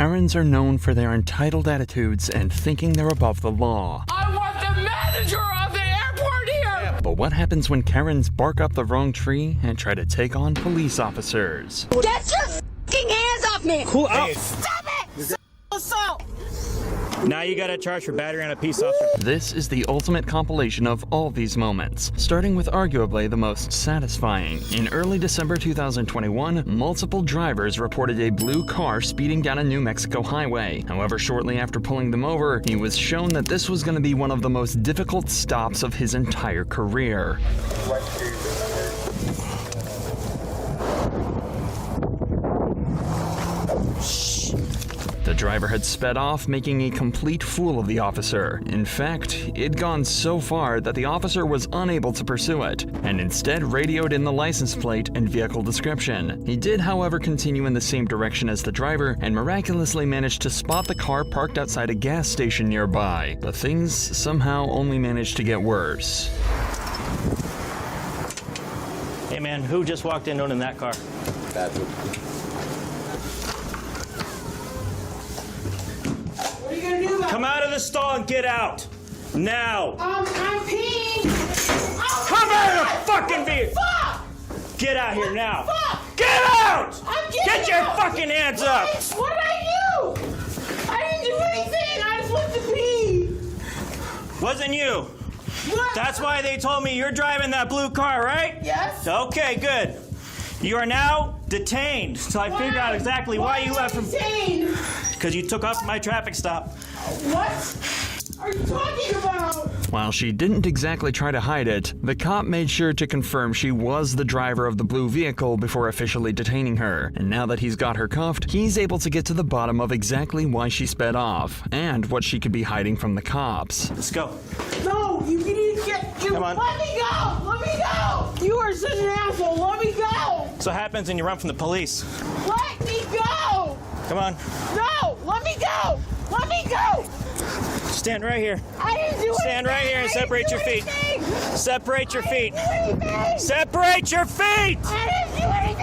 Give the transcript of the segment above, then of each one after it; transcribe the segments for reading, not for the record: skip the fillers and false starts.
Karens are known for their entitled attitudes and thinking they're above the law. I want the manager of the airport here! But what happens when Karens bark up the wrong tree and try to take on police officers? Get your f***ing hands off me! Cool out. Stop it! Assault! Now you gotta charge for battery on a peace officer. This is the ultimate compilation of all these moments, starting with arguably the most satisfying. In early December 2021, multiple drivers reported a blue car speeding down a New Mexico highway. However, shortly after pulling them over, he was shown that this was going to be one of the most difficult stops of his entire career. The driver had sped off, making a complete fool of the officer. In fact, it'd gone so far that the officer was unable to pursue it, and instead radioed in the license plate and vehicle description. He did, however, continue in the same direction as the driver, and miraculously managed to spot the car parked outside a gas station nearby. But things somehow only managed to get worse. Hey man, who just walked in owning that car? Bathroom. Come out of the stall and get out! Now! I'm peeing! Oh, Come out of the fucking vehicle! Fuck! Get out here now! Fuck! Get out! I'm Get your fucking hands up! What did I do? I didn't do anything! I just went to pee! Wasn't you? What? That's why they told me you're driving that blue car, right? Yes. Okay, good. You are now detained. So I figured out exactly why you left from... Because you took off my traffic stop. What are you talking about? While she didn't exactly try to hide it, the cop made sure to confirm she was the driver of the blue vehicle before officially detaining her. And now that he's got her cuffed, he's able to get to the bottom of exactly why she sped off, and what she could be hiding from the cops. Let's go. No, you need to get... Come on. Let me go! Let me go! You are such an asshole! Let me go! So what happens when you run from the police? Let me go! Come on. No! Let me go! Let me go! Stand right here. I didn't do anything! Stand right here and separate your feet. Separate your feet. I didn't do anything! Separate your feet! I didn't do anything!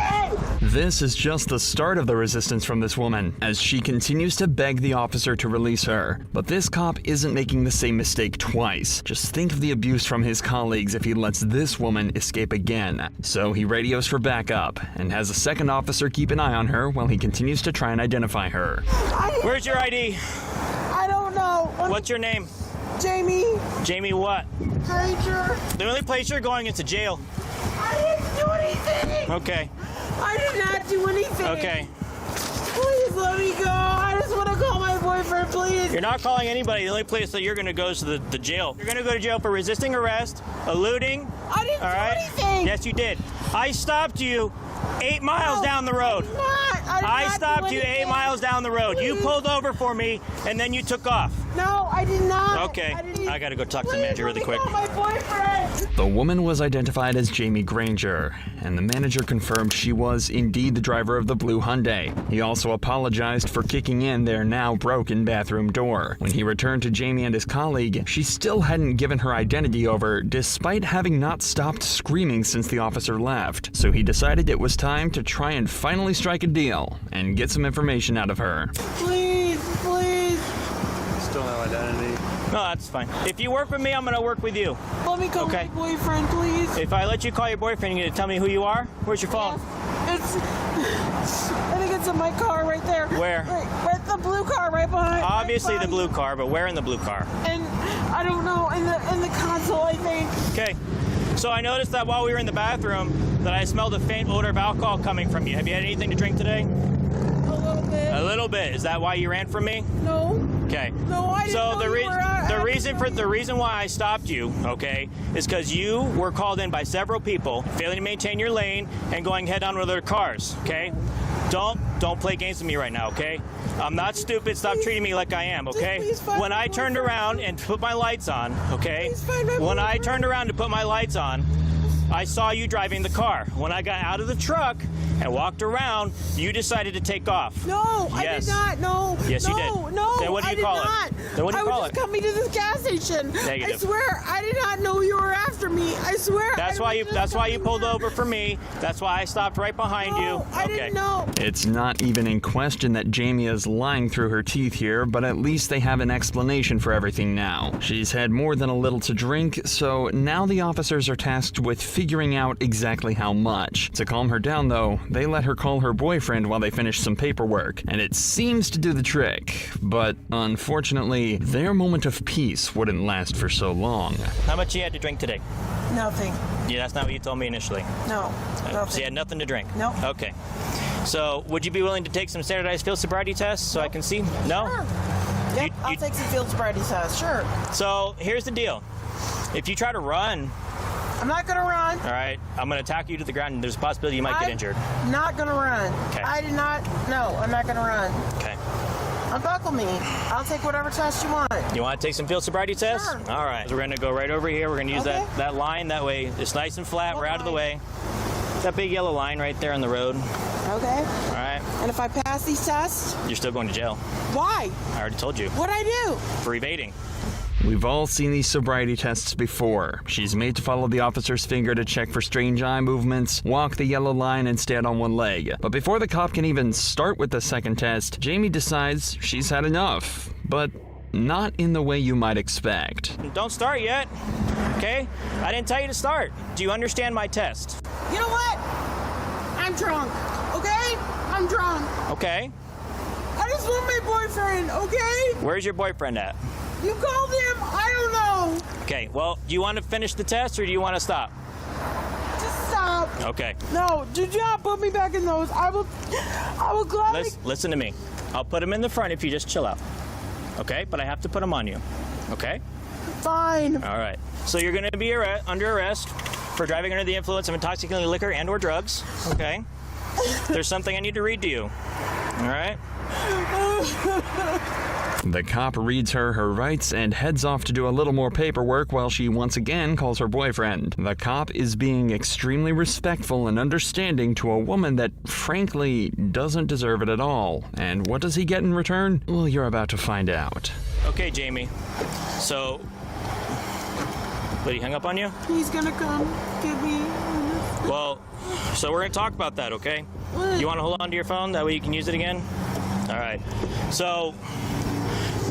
This is just the start of the resistance from this woman, as she continues to beg the officer to release her. But this cop isn't making the same mistake twice. Just think of the abuse from his colleagues if he lets this woman escape again. So he radios for backup, and has a second officer keep an eye on her while he continues to try and identify her. Where's your ID? I don't know. What's your name? Jamie Jamie what? Granger. The only place you're going is to jail. I didn't do anything! Okay. I did not do anything! Okay. Please let me go! I just want to call my boyfriend, please! You're not calling anybody. The only place that you're going to go is to the jail. You're going to go to jail for resisting arrest, eluding. I didn't All do right? anything! Yes, you did. I stopped you 8 miles down the road. I stopped you 8 miles down the road. Please. You pulled over for me, and then you took off. No, I did not! Okay. I got to go talk to the Please manager really quick. Call my boyfriend! The woman was identified as Jamie Granger, and the manager confirmed she was indeed the driver of the blue Hyundai. He also apologized for kicking in their now broken bathroom door. When he returned to Jamie and his colleague, she still hadn't given her identity over, despite having not stopped screaming since the officer left. So he decided it was time to try and finally strike a deal and get some information out of her. Please, please! Still no identity. No, that's fine. If you work with me, I'm going to work with you. Let me call Okay. my boyfriend, please! If I let you call your boyfriend, you're going to tell me who you are? Where's your phone? It's... I think it's in my car right there. Where? Right, the blue car right behind. Obviously right the blue car, but where in the blue car? And I don't know, in the console, I think. Okay. So I noticed that while we were in the bathroom that I smelled a faint odor of alcohol coming from you. Have you had anything to drink today? A little bit. A little bit. Is that why you ran from me? No. Okay. No, I didn't So know the you were out. the reason why I stopped you, okay, is because you were called in by several people failing to maintain your lane and going head on with other cars. Okay. Don't play games with me right now, okay? I'm not stupid. Stop treating me like I am, okay? Please find When my I turned boyfriend. around and put my lights on, okay? Please find my When I boyfriend. turned around to put my lights on, I saw you driving the car. When I got out of the truck and walked around, you decided to take off. No, I Yes. did not. No. Yes, no, you did. No, Then what do I you did call not. it? Then what do you call I was it? just coming to this gas station. Negative. I swear, I did not know you were after me. I swear. That's why you pulled over for me. That's why I stopped right behind you. I didn't know. It's not even in question that Jamie is lying through her teeth here, but at least they have an explanation for everything now. She's had more than a little to drink, so now the officers are tasked with figuring out exactly how much. To calm her down, though, they let her call her boyfriend while they finish some paperwork, and it seems to do the trick. But unfortunately, their moment of peace wouldn't last for so long. How much you had to drink today? Nothing. Yeah, that's not what you told me initially. No. So Nothing. you had nothing to drink? No. Okay. So would you be willing to take some standardized field sobriety tests so I can see? No? Sure. Yep, I'll take some field sobriety tests. Sure. So here's the deal. If you try to run, I'm not gonna run. all right, I'm going to tackle you to the ground and there's a possibility you might get injured. Not gonna run. Okay. I did not. No, I'm not gonna run. Okay. Unbuckle me. I'll take whatever test you want. You want to take some field sobriety tests? Sure. All right. So we're going to go right over here. We're going to use Okay. that line. That way it's nice and flat. What We're out of the line? way. That big yellow line right there on the road. Okay. All right. And if I pass these tests, You're still going to jail. why? I already told you. What'd I do? For evading. We've all seen these sobriety tests before. She's made to follow the officer's finger to check for strange eye movements, walk the yellow line, and stand on one leg. But before the cop can even start with the second test, Jamie decides she's had enough. But not in the way you might expect. Don't start yet. Okay? I didn't tell you to start. Do you understand my test? You know what? I'm drunk. Okay? I'm drunk. Okay. I just want my boyfriend. Okay? Where's your boyfriend at? You called him. I don't know. Okay. Well, do you want to finish the test or do you want to stop? Just stop. Okay. No, do not put me back in those. I will gladly. Listen to me. I'll put him in the front if you just chill out. Okay? But I have to put him on you. Okay? Fine. All right. So you're going to be under arrest for driving under the influence of intoxicating liquor and or drugs. Okay? There's something I need to read to you. All right? The cop reads her rights and heads off to do a little more paperwork while she once again calls her boyfriend. The cop is being extremely respectful and understanding to a woman that, frankly, doesn't deserve it at all. And what does he get in return? Well, you're about to find out. Okay, Jamie. So, what, he hung up on you? He's gonna come get me. Well, so we're going to talk about that, okay? What? You want to hold on to your phone? That way you can use it again? All right. So,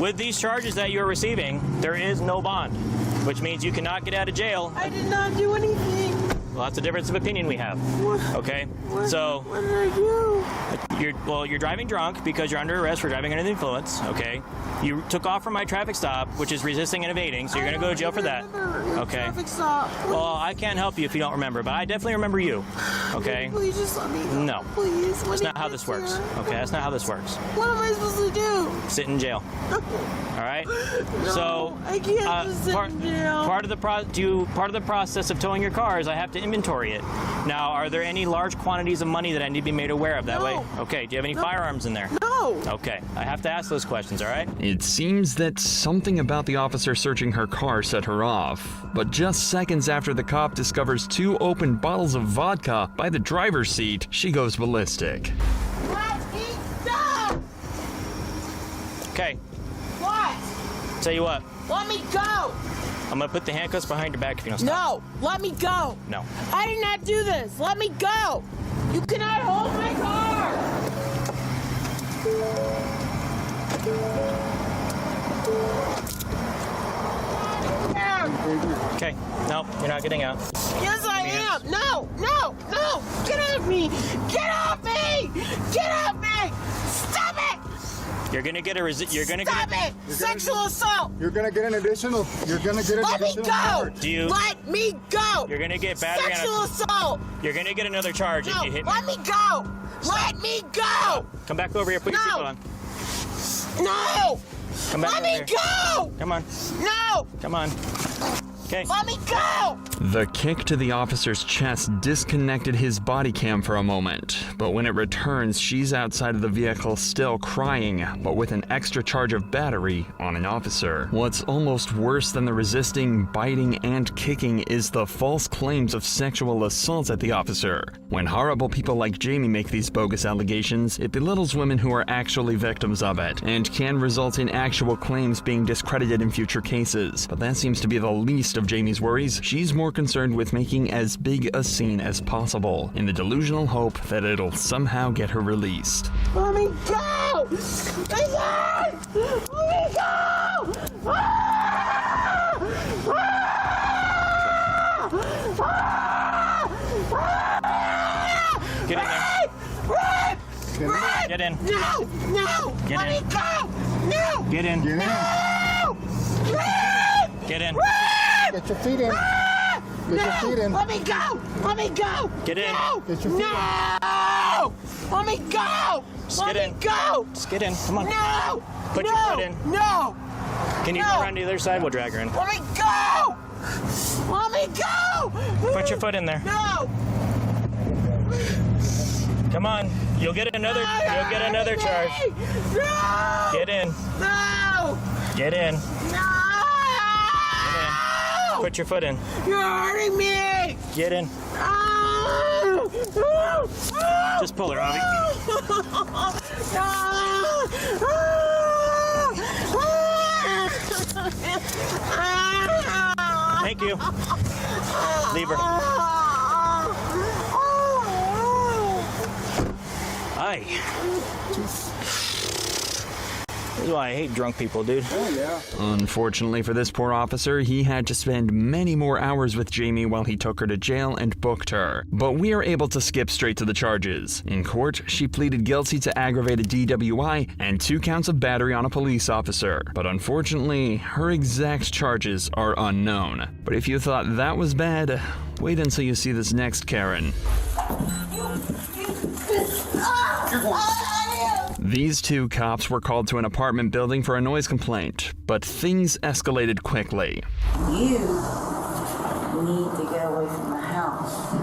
with these charges that you're receiving, there is no bond, which means you cannot get out of jail. I did not do anything. Well, that's a difference of opinion we have. What? Okay? What? So, What did I do? you're driving drunk because you're under arrest for driving under the influence, okay? You took off from my traffic stop, which is resisting and evading, so you're going to go to jail for that. Okay? Traffic stop. Well, I can't help you if you don't remember, but I definitely remember you. Okay? Please just let me go. No. Please. That's not how this works. Okay, that's not how this works. What am I supposed to do? Sit in jail. All right. No, So I can't just sit in jail. part of the process of towing your car is I have to inventory it. Now, are there any large quantities of money that I need to be made aware of that No. way? Okay. Do you have any firearms in there? No. Okay. I have to ask those questions. All right. It seems that something about the officer searching her car set her off. But just seconds after the cop discovers 2 open bottles of vodka by the driver's seat, she goes ballistic. Let me go. Okay. What? Tell you what. Let me go. I'm gonna put the handcuffs behind your back if you don't stop. No. Let me go. No. I did not do this. Let me go. You cannot hold my car. Okay. No, you're not getting out. Yes, I am. No, no, no. Get off me. Get off me. Get off me. Stop it. You're gonna get a Stop it. Sexual assault. You're gonna get an additional. You're gonna get an Let me additional go. charge. Do you? Let me go. You're gonna get battery Sexual on assault. You're gonna get another charge No, if you hit me. let me go. Let me go. Come back over here. Put your No. seatbelt on. No. Come back Let over me here. go. Come on. No. Come on. Okay. Let me go. The kick to the officer's chest disconnected his body cam for a moment, but when it returns, she's outside of the vehicle still crying, but with an extra charge of battery on an officer. What's almost worse than the resisting, biting, and kicking is the false claims of sexual assault at the officer. When horrible people like Jamie make these bogus allegations, it belittles women who are actually victims of it, and can result in actual claims being discredited in future cases. But that seems to be the least of Jamie's worries. She's more concerned with making as big a scene as possible, in the delusional hope that it'll somehow get her released. Let me go! Let me go! Ah! Get in there. Get in. No! No! Get Let in. me go! No! Get in. No! Get in. Get your feet in. Get your feet in. Let me go! Let me go! Get in. No! Get your feet in. No! Let me go! Just Let get me in. go! Just get in. Come on. No! Put no! your foot in. No! Can you No. go around to the other side? We'll drag her in. Let me go! Let me go! Put your foot in there. No! Come on. You'll get another charge. No! Get in. No! Get in. No! Put your foot in. You're hurting me! Get in. Ah! Just pull her, Avi. Thank you. Leave her. Aye. This is why I hate drunk people, dude. Unfortunately for this poor officer, he had to spend many more hours with Jamie while he took her to jail and booked her. But we are able to skip straight to the charges. In court, she pleaded guilty to aggravated DWI and 2 counts of battery on a police officer. But unfortunately, her exact charges are unknown. But if you thought that was bad, wait until you see this next Karen. These 2 cops were called to an apartment building for a noise complaint, but things escalated quickly. You need to get away from the house.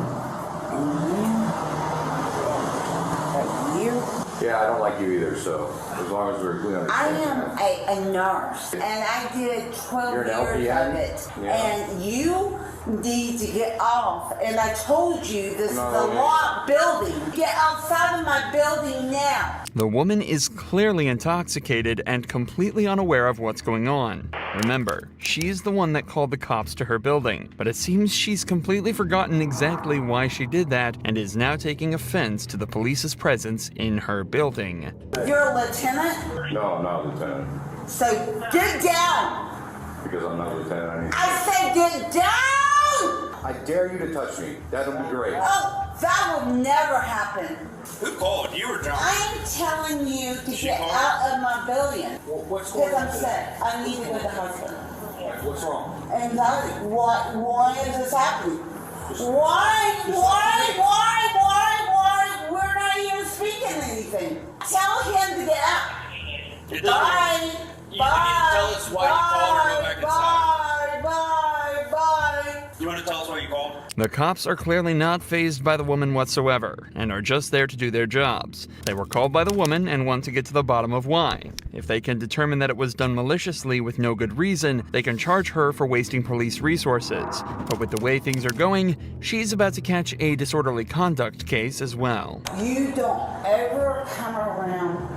And you? Yeah, I don't like you either, so as long as we're clear on I am a nurse, and I did 12 You're an years LPN? of it. Yeah. And you need to get off. And I told you this is No, the man. locked building. Get outside of my building now. The woman is clearly intoxicated and completely unaware of what's going on. Remember, she's the one that called the cops to her building, but it seems she's completely forgotten exactly why she did that and is now taking offense to the police's presence in her building. You're a lieutenant, No, I'm not lieutenant. so get down. Because I'm not lieutenant, I need I said get down! I dare you to touch me. That'll be great. Oh, that will never happen. Who called? You were drunk. I'm telling you to get call? out of my building. What's going Because on? I'm sick. I need to go to the hospital. What's wrong? Anxiety. Why is this happening? Why? We're not even speaking anything. Tell him to get out. It doesn't- Bye. You Bye. need to tell us why you called or go back inside. Bye. You want to tell us why you called? The cops are clearly not fazed by the woman whatsoever, and are just there to do their jobs. They were called by the woman and want to get to the bottom of why. If they can determine that it was done maliciously with no good reason, they can charge her for wasting police resources. But with the way things are going, she's about to catch a disorderly conduct case as well. You don't ever come around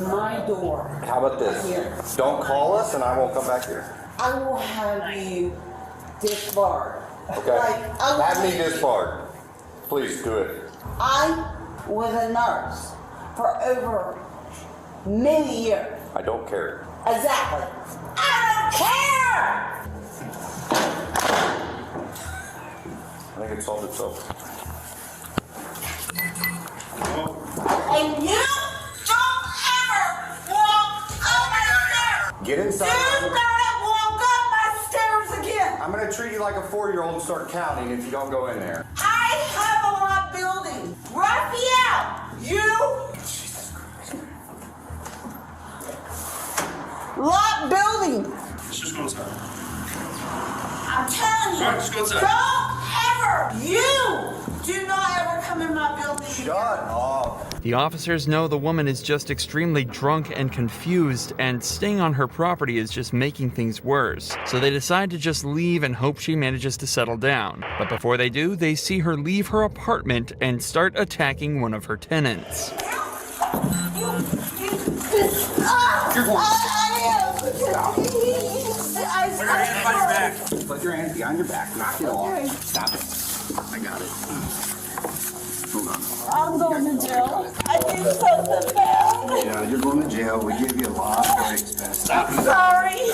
my door. How about this? Here. Don't call us and I won't come back here. I will have you disbarred. Okay? Have me disbarred. Please do it. I was a nurse for over many years. I don't care. Exactly. I don't care! I think it solved itself. And you don't ever walk up my stairs! Get Do inside. not walk up my stairs again! I'm gonna treat you like a 4-year-old and start counting if you don't go in there. I have a lot building. Raphael, you lot building. Let's just go inside. I'm telling you. All right, just go inside. Don't Never! You do not ever come in my building again. Shut up. The officers know the woman is just extremely drunk and confused, and staying on her property is just making things worse. So they decide to just leave and hope she manages to settle down. But before they do, they see her leave her apartment and start attacking one of her tenants. Put your hands behind your back. Knock it off. Stop it. I got it. Hold on. I'm going to jail. I did something bad. Yeah, you're going to jail. We give you a lot of expense. I'm sorry.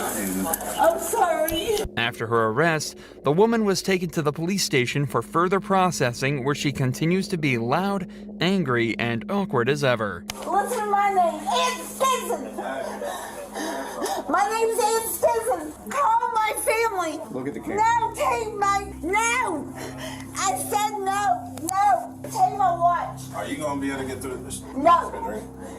I'm sorry. After her arrest, the woman was taken to the police station for further processing, where she continues to be loud, angry, and awkward as ever. Listen to my name. Ann Stinson. My name is Ann Stinson. Call my family. Look at the camera. No, take my... No. I said no. No. Take my watch. Are you going to be able to get through this? No.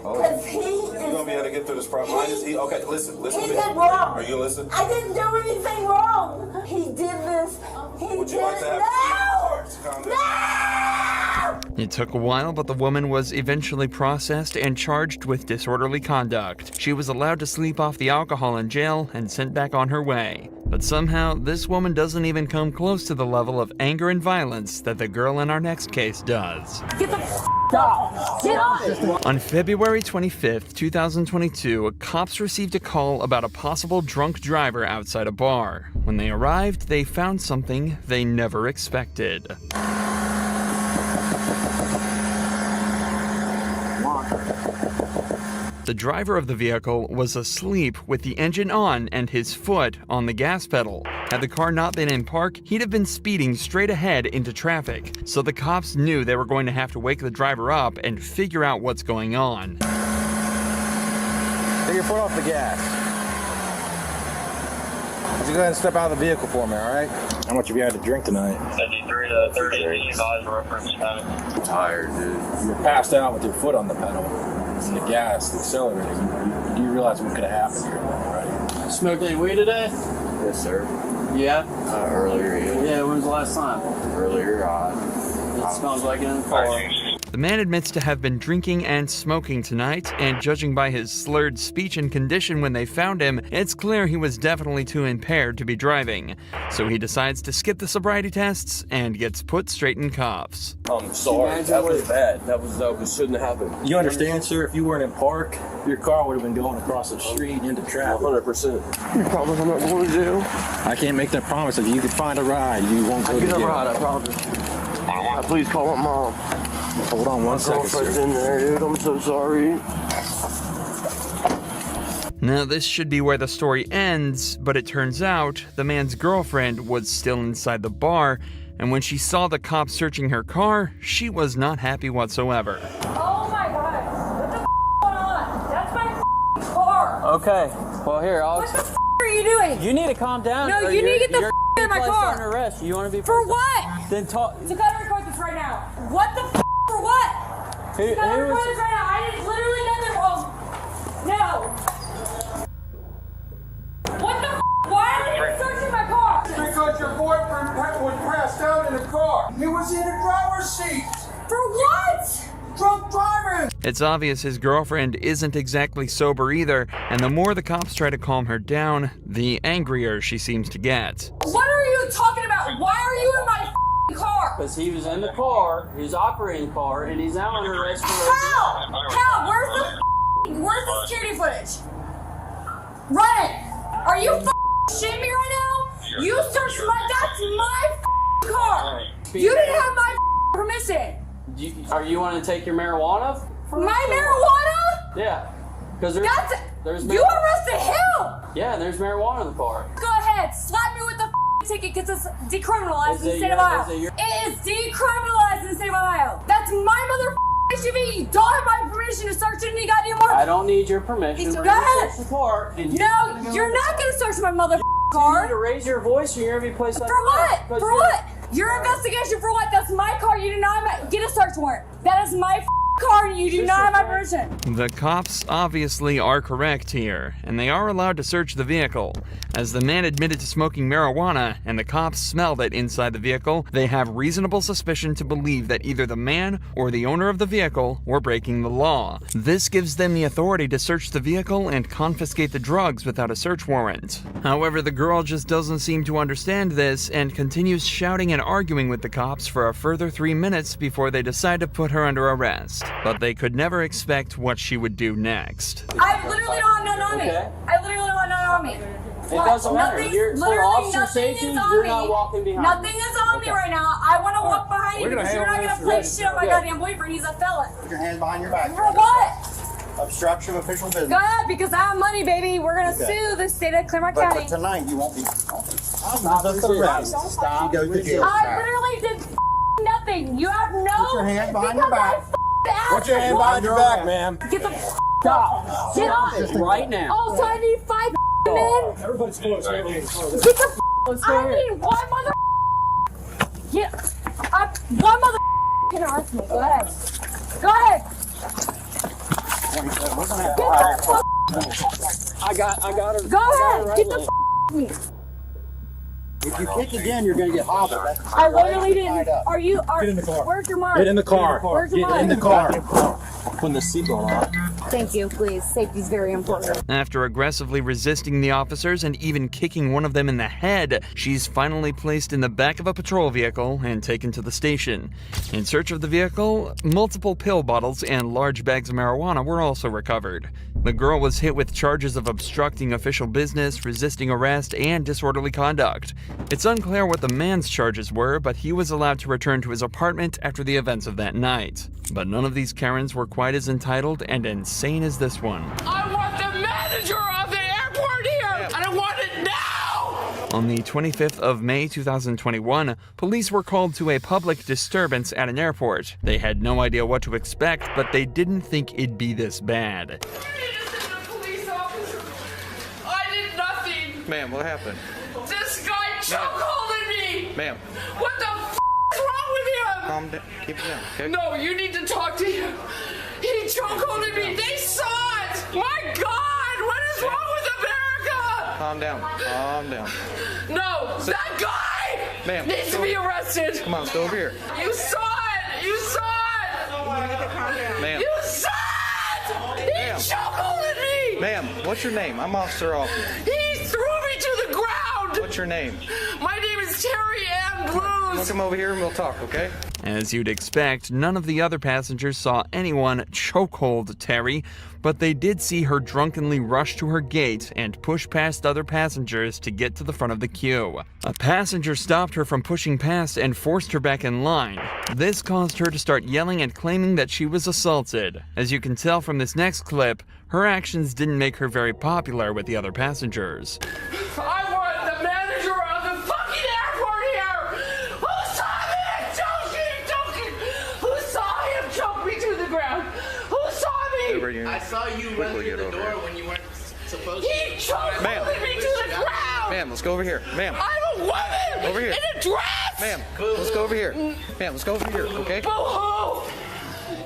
Oh. Because he You're going to be able to get through this problem. Why is he? Okay, listen He to me. did wrong. Are you listening? I didn't do anything wrong. He did this. He Would did you like to have No. calm down? No. It took a while, but the woman was eventually processed and charged with disorderly conduct. She was allowed to sleep off the alcohol in jail and sent back on her way. But somehow, this woman doesn't even come close to the level of anger and violence that the girl in our next case does. Get the off. Get off. On February 25th, 2022, cops received a call about a possible drunk driver outside a bar. When they arrived, they found something they never expected. The driver of the vehicle was asleep with the engine on and his foot on the gas pedal. Had the car not been in park, he'd have been speeding straight ahead into traffic. So the cops knew they were going to have to wake the driver up and figure out what's going on. Take your foot off the gas. Just go ahead and step out of the vehicle for me, all right? How much have you had to drink tonight? 53 to 30 reference time. I'm tired, dude. You were passed out with your foot on the pedal. And the gas, the accelerator. You realize what could have happened here, right? Smoked any weed today? Yes, sir. Yeah? Earlier, yeah. Yeah, when was the last time? Earlier, It smells like it in the car. The man admits to have been drinking and smoking tonight, and judging by his slurred speech and condition when they found him, it's clear he was definitely too impaired to be driving. So he decides to skip the sobriety tests and gets put straight in cuffs. I'm sorry, that was bad. That shouldn't have happened. You understand, sir, if you weren't in park, your car would have been going across the street into traffic. 100%. You promise I'm not going to jail? I can't make that promise. If you could find a ride, you won't go to jail. I'll get a ride, I promise. Please call my mom. Hold on one second, sir. In there, dude. I'm so sorry. Now, this should be where the story ends, but it turns out the man's girlfriend was still inside the bar, and when she saw the cops searching her car, she was not happy whatsoever. Oh my god, what the going on? That's my car. Okay, well here, What the are you doing? You need to calm down. No, you need to get the out of my car. Under arrest. You want to be for what? Then talk. So gotta record this right now. What the for what? Who gotta record was this right now. I did literally nothing wrong. No. What the why are you searching my car? Because your boyfriend was passed out in the car. He was in the driver's seat. For what? Drunk driving. It's obvious his girlfriend isn't exactly sober either, and the more the cops try to calm her down, the angrier she seems to get. What are you talking about? Why are you in my car? Because he was in the car, he was operating the car, and he's now under arrest for... How? Where's the security footage? Run it! Are you shitting me right now? You searched that's my car! You didn't have my permission! Are you wanting to take your marijuana? My marijuana? Yeah. Because there's you arrested him! Yeah, and there's marijuana in the car. Go ahead, slap me with the ticket because it's decriminalized in the state of Ohio. It is decriminalized in the state of Ohio. That's my SUV. You don't have my permission to search any goddamn car. I don't need your permission. Go ahead. Search the car No, you're not going to search my car. You need to raise your voice or you're going to be placed on... For what? For what? Your investigation for what? That's my car. You did not get a search warrant. That is my car and you do not have my permission. The cops obviously are correct here, and they are allowed to search the vehicle. As the man admitted to smoking marijuana and the cops smelled it inside the vehicle, they have reasonable suspicion to believe that either the man or the owner of the vehicle were breaking the law. This gives them the authority to search the vehicle and confiscate the drugs without a search warrant. However, the girl just doesn't seem to understand this and continues shouting and arguing with the cops for a further 3 minutes before they decide to put her under arrest. But they could never expect what she would do next. I literally don't have none on me. I literally don't have none on me. It doesn't matter. For officer safety, you're not walking behind. Nothing is on me right now. I want to walk behind you because you're not going to play shit on my goddamn boyfriend. He's a felon. Put your hands behind your back. For what? Obstruction of official business. Go ahead, because I have money, baby. We're going to sue the state of Claremont County. But tonight, you won't be. Stop She goes to jail. I literally did nothing. You have no. Put your hands behind your back. Put your hands behind your back, ma'am. Get the Stop. Get off. Right now. Oh, so I need 5 men? Everybody's close. Everybody's close. Get the I need one mother. Yeah. One mother can arrest me. Go ahead. Go ahead. I got her. Go ahead. Get the me. If you kick again, you're going to get hobbled. I literally didn't. Are you? Get in the car. Where's your mark? Get in the car. Where's your mark? Get in the car. Putting the seatbelt on. Thank you, please. Safety's very important. After aggressively resisting the officers and even kicking one of them in the head, she's finally placed in the back of a patrol vehicle and taken to the station. In search of the vehicle, multiple pill bottles and large bags of marijuana were also recovered. The girl was hit with charges of obstructing official business, resisting arrest, and disorderly conduct. It's unclear what the man's charges were, but he was allowed to return to his apartment after the events of that night. But none of these Karens were quite as entitled and insane as this one. I want the manager of the airport here! I don't want it now! On the 25th of May 2021, police were called to a public disturbance at an airport. They had no idea what to expect, but they didn't think it'd be this bad. Ma'am, what happened? This guy chokeholded me! Ma'am. What the f is wrong with him? Calm down. Keep it down, okay? No, you need to talk to him. He chokeholded me. They saw it. My God, what is wrong with America? Calm down. Calm down. No, that guy Ma'am, needs to be arrested. Come on, let's go over here. You saw it. You saw it. Ma'am. You saw it. He chokeholded me. Ma'am, what's your name? I'm Officer Hoffman. He threw me to the ground. What's your name? My name is Terry Andrews. We'll come over here and we'll talk, okay? As you'd expect, none of the other passengers saw anyone chokehold Terry, but they did see her drunkenly rush to her gate and push past other passengers to get to the front of the queue. A passenger stopped her from pushing past and forced her back in line. This caused her to start yelling and claiming that she was assaulted. As you can tell from this next clip, her actions didn't make her very popular with the other passengers. I want the manager of the fucking airport here! Who saw me choking? Who saw him choke me to the ground? Who saw me? I saw you run through the door when you weren't supposed to. He choked me to the ground! Ma'am, let's go over here. Ma'am. I'm a woman! Over here. In a dress! Ma'am, let's go over here. Ma'am, let's go over here, okay? Boo-hoo!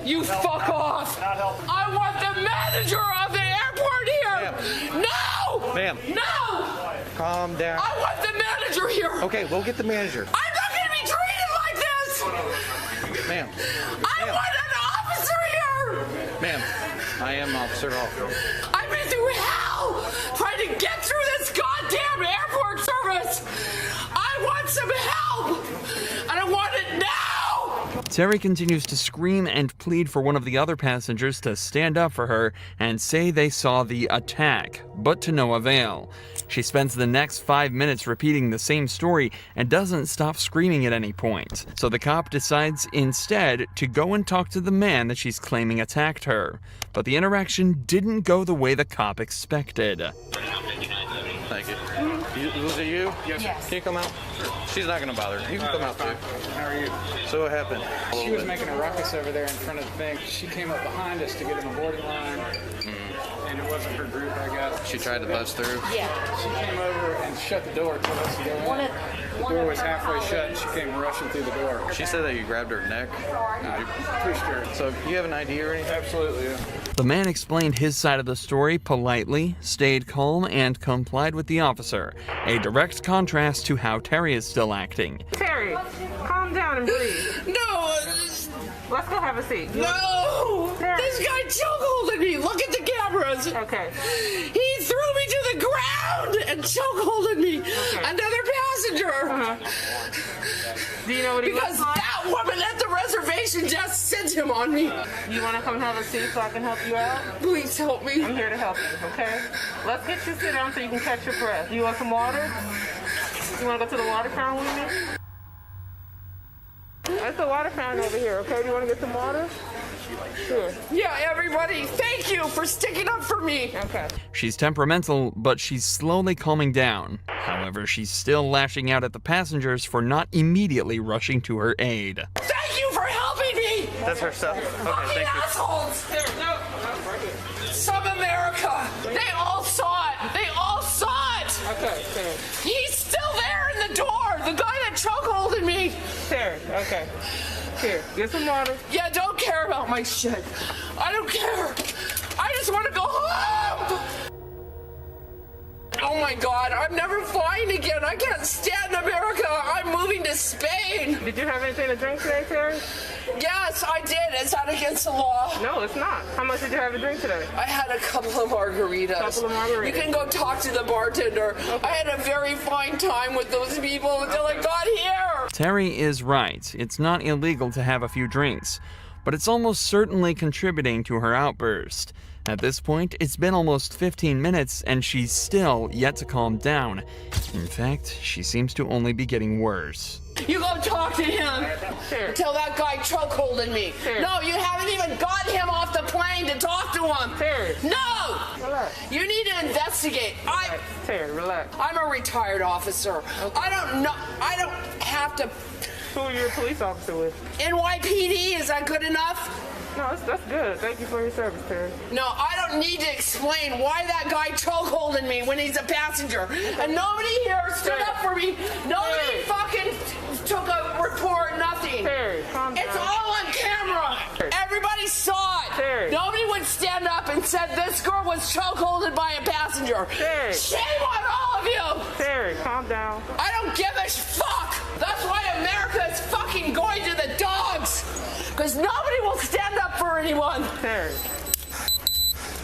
You fuck off! I want the manager of the airport here! No! Ma'am. No! Calm down. I want the manager here! Okay, we'll get the manager. I'm not gonna be treated like this! Ma'am. I want an officer here! Ma'am, I am Officer Hoffman. I've been through hell trying to get through this goddamn airport service! I want some help! And I want it now! Terry continues to scream and plead for one of the other passengers to stand up for her and say they saw the attack, but to no avail. She spends the next 5 minutes repeating the same story and doesn't stop screaming at any point. So the cop decides instead to go and talk to the man that she's claiming attacked her. But the interaction didn't go the way the cop expected. Thank you. Was it you? Yes. Can you come out? She's not going to bother. You can come out too. How are you? So what happened? She was making a ruckus over there in front of the thing. She came up behind us to get in the boarding line. and it wasn't her group, I guess. She tried to bust through? Yeah. She came over and shut the door, told us to go in. The door was halfway shut, and she came rushing through the door. She said that you grabbed her neck? I pushed her. So you have an ID or anything? Absolutely, yeah. The man explained his side of the story politely, stayed calm, and complied with the officer, a direct contrast to how Terry is still acting. Terry, calm down and breathe. No! Let's go have a seat. No! Terry. This guy chokeholded me! Look at the cameras! Okay. He threw me to the ground and chokeholded me! Okay. Another passenger! Do you know what he Because looks like? that woman at the reservation just sent him on me! You want to come have a seat so I can help you out? Please help me. I'm here to help you, okay? Let's get you sit down so you can catch your breath. Do you want some water? You want to go to the water fountain with me? That's the water fountain over here, okay? Do you want to get some water? Sure. Yeah, everybody, thank you for sticking up for me! Okay. She's temperamental, but she's slowly calming down. However, she's still lashing out at the passengers for not immediately rushing to her aid. Thank you for helping me! That's her stuff. Okay, thank you. Assholes! Some America! They all saw it! They all saw it! Okay, Terry. He's still there in the door! The guy that chokeholded me! Terry, okay. Here, get some water. Yeah, don't care about my shit. I don't care. I just want to go home! Oh my God, I'm never flying again. I can't stand America. I'm moving to Spain. Did you have anything to drink today, Terry? Yes, I did. Is that against the law? No, it's not. How much did you have to drink today? I had a couple of margaritas. You can go talk to the bartender. Okay. I had a very fine time with those people until I got here. Terry is right. It's not illegal to have a few drinks, but it's almost certainly contributing to her outburst. At this point, it's been almost 15 minutes and she's still yet to calm down. In fact, she seems to only be getting worse. You go talk to him. Tell that guy chokeholding me. No, you haven't even got him off the plane to talk to him. No! Relax. You need to investigate. Terry, relax. I'm a retired officer. Okay. I don't have to. Who are you a police officer with? NYPD, is that good enough? No, that's good. Thank you for your service, Terry. No, I don't need to explain why that guy chokeholding me when he's a passenger. And nobody here stood up for me. Nobody fucking took a report, nothing. Terry, calm down. It's all on camera. Everybody saw it. Terry. Nobody would stand up and said this girl was chokeholded by a passenger. Terry. Shame on all of you. Terry, calm down. I don't give a fuck. That's why America is fucking going to the dogs. Because nobody will stand up for anyone. Terry.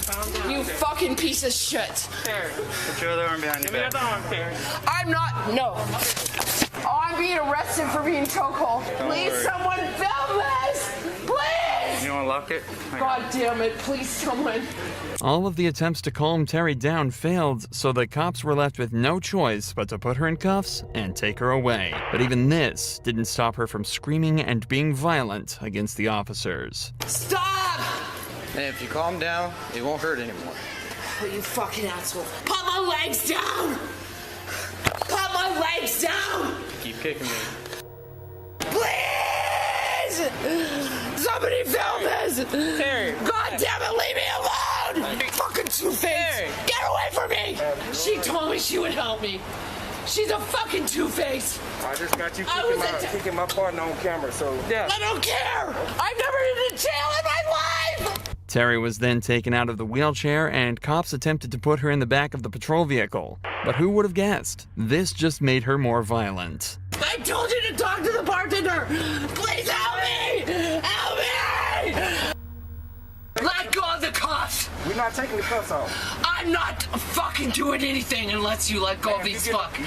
Calm down. You fucking piece of shit. Terry. Put your other arm behind your back. Give me your arm, Terry. I'm not, no. Oh, I'm being arrested for being chokehold. Please, someone film this. Please. You want to lock it? God damn it, please, someone. All of the attempts to calm Terry down failed, so the cops were left with no choice but to put her in cuffs and take her away. But even this didn't stop her from screaming and being violent against the officers. Stop! And if you calm down, it won't hurt anymore. Oh, you fucking asshole. Put my legs down! Put my legs down! Keep kicking me. Please! Somebody film this! Terry. God damn it, leave me alone! You fucking two-face! Get away from me! She told me she would help me. She's a fucking two-face! I just got you kicking my partner on camera, so... Yeah. I don't care! I've never been to jail in my life! Terry was then taken out of the wheelchair and cops attempted to put her in the back of the patrol vehicle. But who would have guessed? This just made her more violent. I told you to talk to the bartender! Please help me! Help me! Let go of the cuffs! We're not taking the cuffs off. I'm not fucking doing anything unless you let go of these fucking...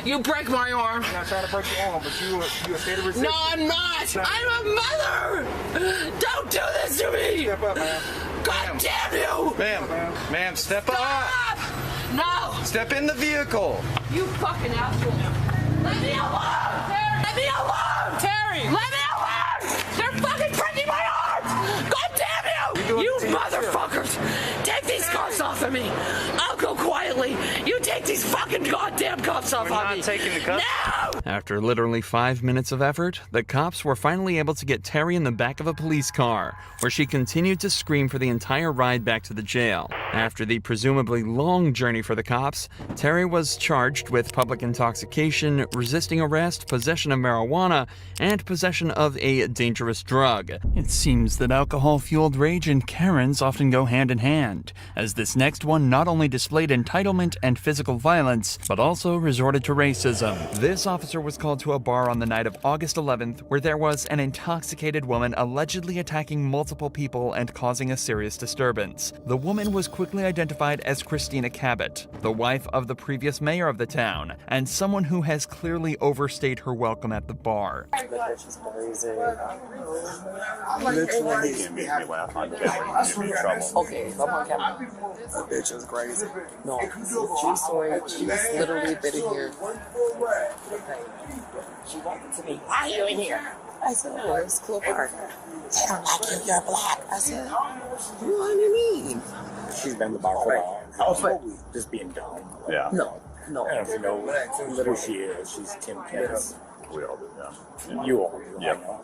You break my arm. I'm not trying to break your arm, but you a state of resistance. No, I'm not! I'm a mother! Don't do this to me! Step up, man. God damn you! Ma'am, step up! No! Step in the vehicle! You fucking asshole! Let me alone! Terry. Let me alone! Terry! Let me alone! They're fucking breaking my arms! God damn you! You motherfuckers! Take these cuffs off of me! I'll go quietly. immediately. You take these fucking goddamn cuffs off on me. We're not taking the cuffs. No! After literally 5 minutes of effort, the cops were finally able to get Terry in the back of a police car, where she continued to scream for the entire ride back to the jail. After the presumably long journey for the cops, Terry was charged with public intoxication, resisting arrest, possession of marijuana, and possession of a dangerous drug. It seems that alcohol-fueled rage and Karens often go hand in hand, as this next one not only displayed entitlement and physical violence, but also resorted to racism. This officer was called to a bar on the night of August 11th, where there was an intoxicated woman allegedly attacking multiple people and causing a serious disturbance. The woman was quickly identified as Christina Cabot, the wife of the previous mayor of the town, and someone who has clearly overstayed her welcome at the bar. Okay, come on, Captain. That bitch is crazy. No, true story. She was literally been in here. She walked up to me. Why are you in here? I said, oh, it's cool park. They don't like you, you're black. I said, what do you mean? She's been in the bar for a while. Just being dumb. Yeah. No. I don't know if you know who she is. She's Kim Cass. We all do, yeah. You all do. Yep. I know.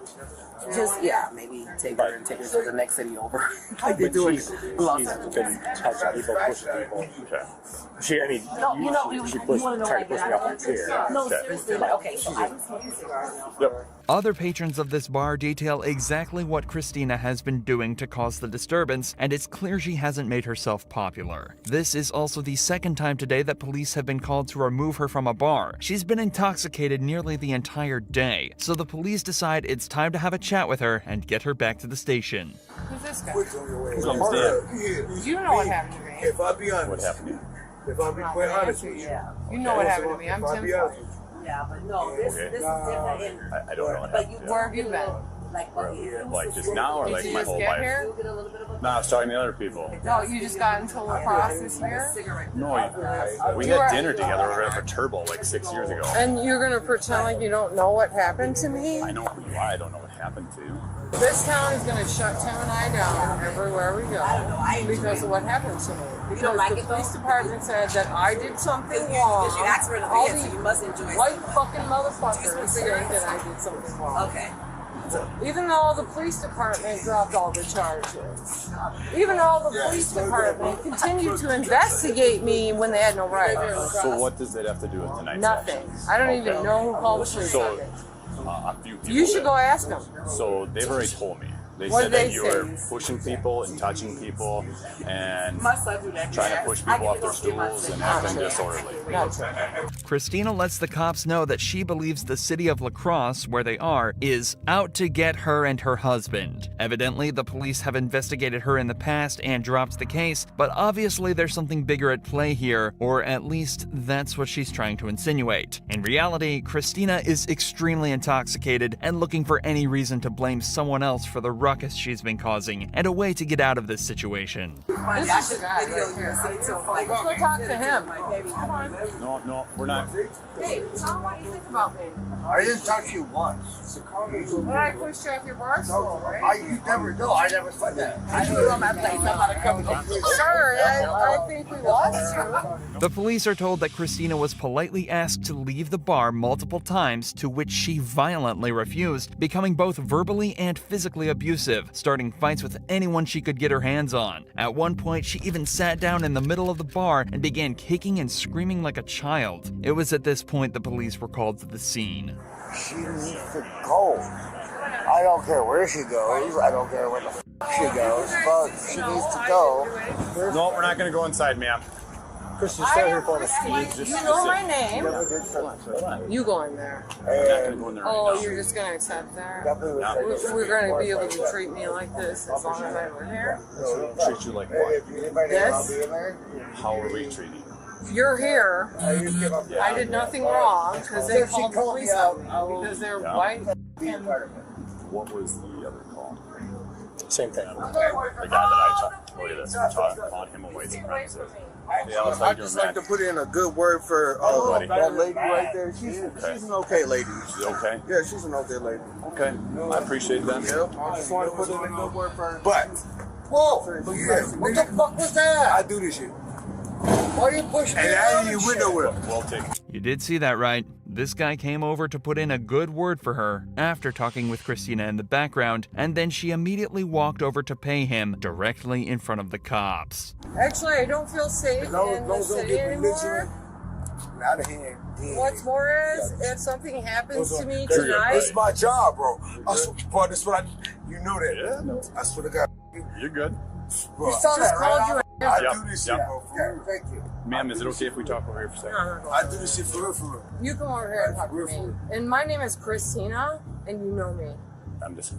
Just, maybe take her to the next city over. Like they do in She's Los been Angeles. touching people, pushing people. Okay. She tried to push me off her chair. No, seriously, okay, so I was smoking cigars. Yep. Other patrons of this bar detail exactly what Christina has been doing to cause the disturbance, and it's clear she hasn't made herself popular. This is also the second time today that police have been called to remove her from a bar. She's been intoxicated nearly the entire day, so the police decide it's time to have a chat with her and get her back to the station. Who's this guy? His name's Dan. You know what happened to me. If I be honest. What happened to you? If I be quite honest with you. You know what happened to me. I'm Tim Floyd. Yeah, but no, this is different. I don't know what happened. to you. Where have you been? Like just now or like Did you my just whole get life? here? No, I was talking to other people. No, you just got into La Crosse this year? No, we had dinner together over at Turbo like 6 years ago. And you're going to pretend like you don't know what happened to me? I know who you are. I don't know what happened to you. This town is going to shut Tim and I down everywhere we go because of what happened to me. Because the police department said that I did something wrong. All these white fucking motherfuckers think that I did something wrong. Okay. Even though the police department dropped all the charges. Even though the police department continued to investigate me when they had no right. So what does that have to do with tonight's Nothing. I don't even know who called the police on me. A few people You should go ask them. So they've already told me. They What said did that they you say? were pushing people and touching people and trying to push people off their stools and acting disorderly. Christina lets the cops know that she believes the city of La Crosse, where they are, is out to get her and her husband. Evidently, the police have investigated her in the past and dropped the case, but obviously there's something bigger at play here, or at least that's what she's trying to insinuate. In reality, Christina is extremely intoxicated and looking for any reason to blame someone else for the ruckus she's been causing and a way to get out of this situation. This is the guy right here. Let's go talk to him. Come on. No, we're not. Hey, tell him what you think about me. I didn't talk to you once. When I pushed you off your bar stool, right? You never know. I never said that. I knew on my place. I'm not a criminal. Sure, I think we lost you. The police are told that Christina was politely asked to leave the bar multiple times, to which she violently refused, becoming both verbally and physically abusive, starting fights with anyone she could get her hands on. At one point, she even sat down in the middle of the bar and began kicking and screaming like a child. It was at this point the police were called to the scene. She needs to go. I don't care where she goes. I don't care where the she goes. But she needs to go. No, we're not going to go inside, ma'am. Christian, stay here for us. You know my name. You go in there. Oh, you're just going to accept that? We're going to be able to treat me like this as long as I were here? Treat you like what? This? How are we treating you? You're here. I did nothing wrong because they called the police on me because they're white. What was the other call? Same thing. The guy that I look at this, calling him a white supremacist. I'd just like to put in a good word for that lady right there. She's an okay lady. She's okay? Yeah, she's an okay lady. Okay. I appreciate that. Yeah, I just want to put in a good word for her. But, whoa! What the fuck was that? I do this shit. Why you push me? And I ain't even went nowhere. Well taken. You did see that right. This guy came over to put in a good word for her after talking with Christina in the background, and then she immediately walked over to pay him directly in front of the cops. Actually, I don't feel safe in the city anymore. Out of hand. What's more is, if something happens to me tonight... This is my job, bro. I swear, bro, this is what you know that. Yeah. I swear to God. You're good. Bro, Your son has called you. I do this shit, bro. Thank you. Ma'am, is it okay if we talk over here for a second? No. I do this shit for real. You come over here and talk to me. And my name is Christina, and you know me. I'm just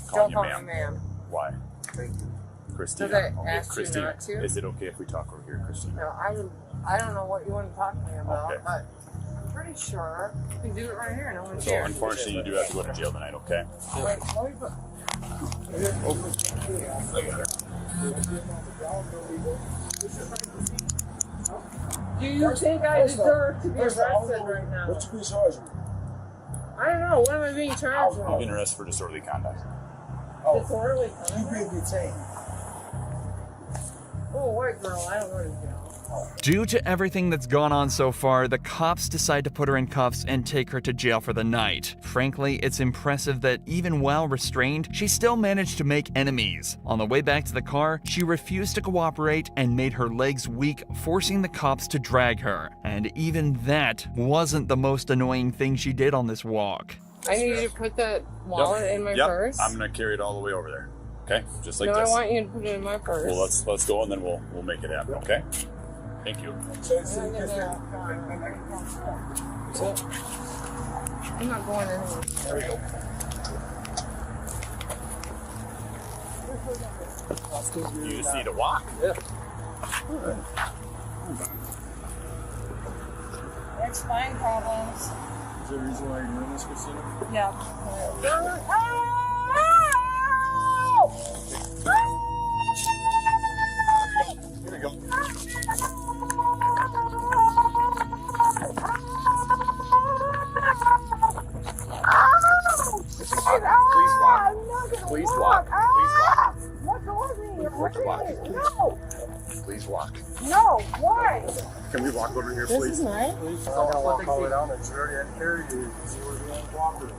calling Don't you call ma'am. me ma'am. Why? Thank you. Christina. Because I asked you Christina, not to. is it okay if we talk over here, Christina? No, I don't know what you want to talk to me about, Okay. but I'm pretty sure we can do it right here. No one's So here. unfortunately, you do have to go to jail tonight, okay? Wait, let me put... Do you think I deserve to be arrested right now? What's your charge? I don't know. What am I being charged You've with? been arrested for disorderly conduct. Disorderly You conduct? being detained. Oh, white girl. I don't want to jail. Due to everything that's gone on so far, the cops decide to put her in cuffs and take her to jail for the night. Frankly, it's impressive that even while restrained, she still managed to make enemies. On the way back to the car, she refused to cooperate and made her legs weak, forcing the cops to drag her. And even that wasn't the most annoying thing she did on this walk. I need you to put that wallet in my purse. I'm gonna carry it all the way over there. Okay? Just like no, this. I want you to put it in my purse. Well, let's go and then we'll make it happen, okay? Thank you. I'm not going anywhere. There we go. You just need to walk? Yeah. There's spine problems. Is there a reason why you're doing this, Christina? Yeah. Here we go. Please walk. Please walk. No. Please walk. No. Why? Can we walk over here, This please? is nice. I'm gonna walk all the way down there. She already had to carry you. See where the uncooperative.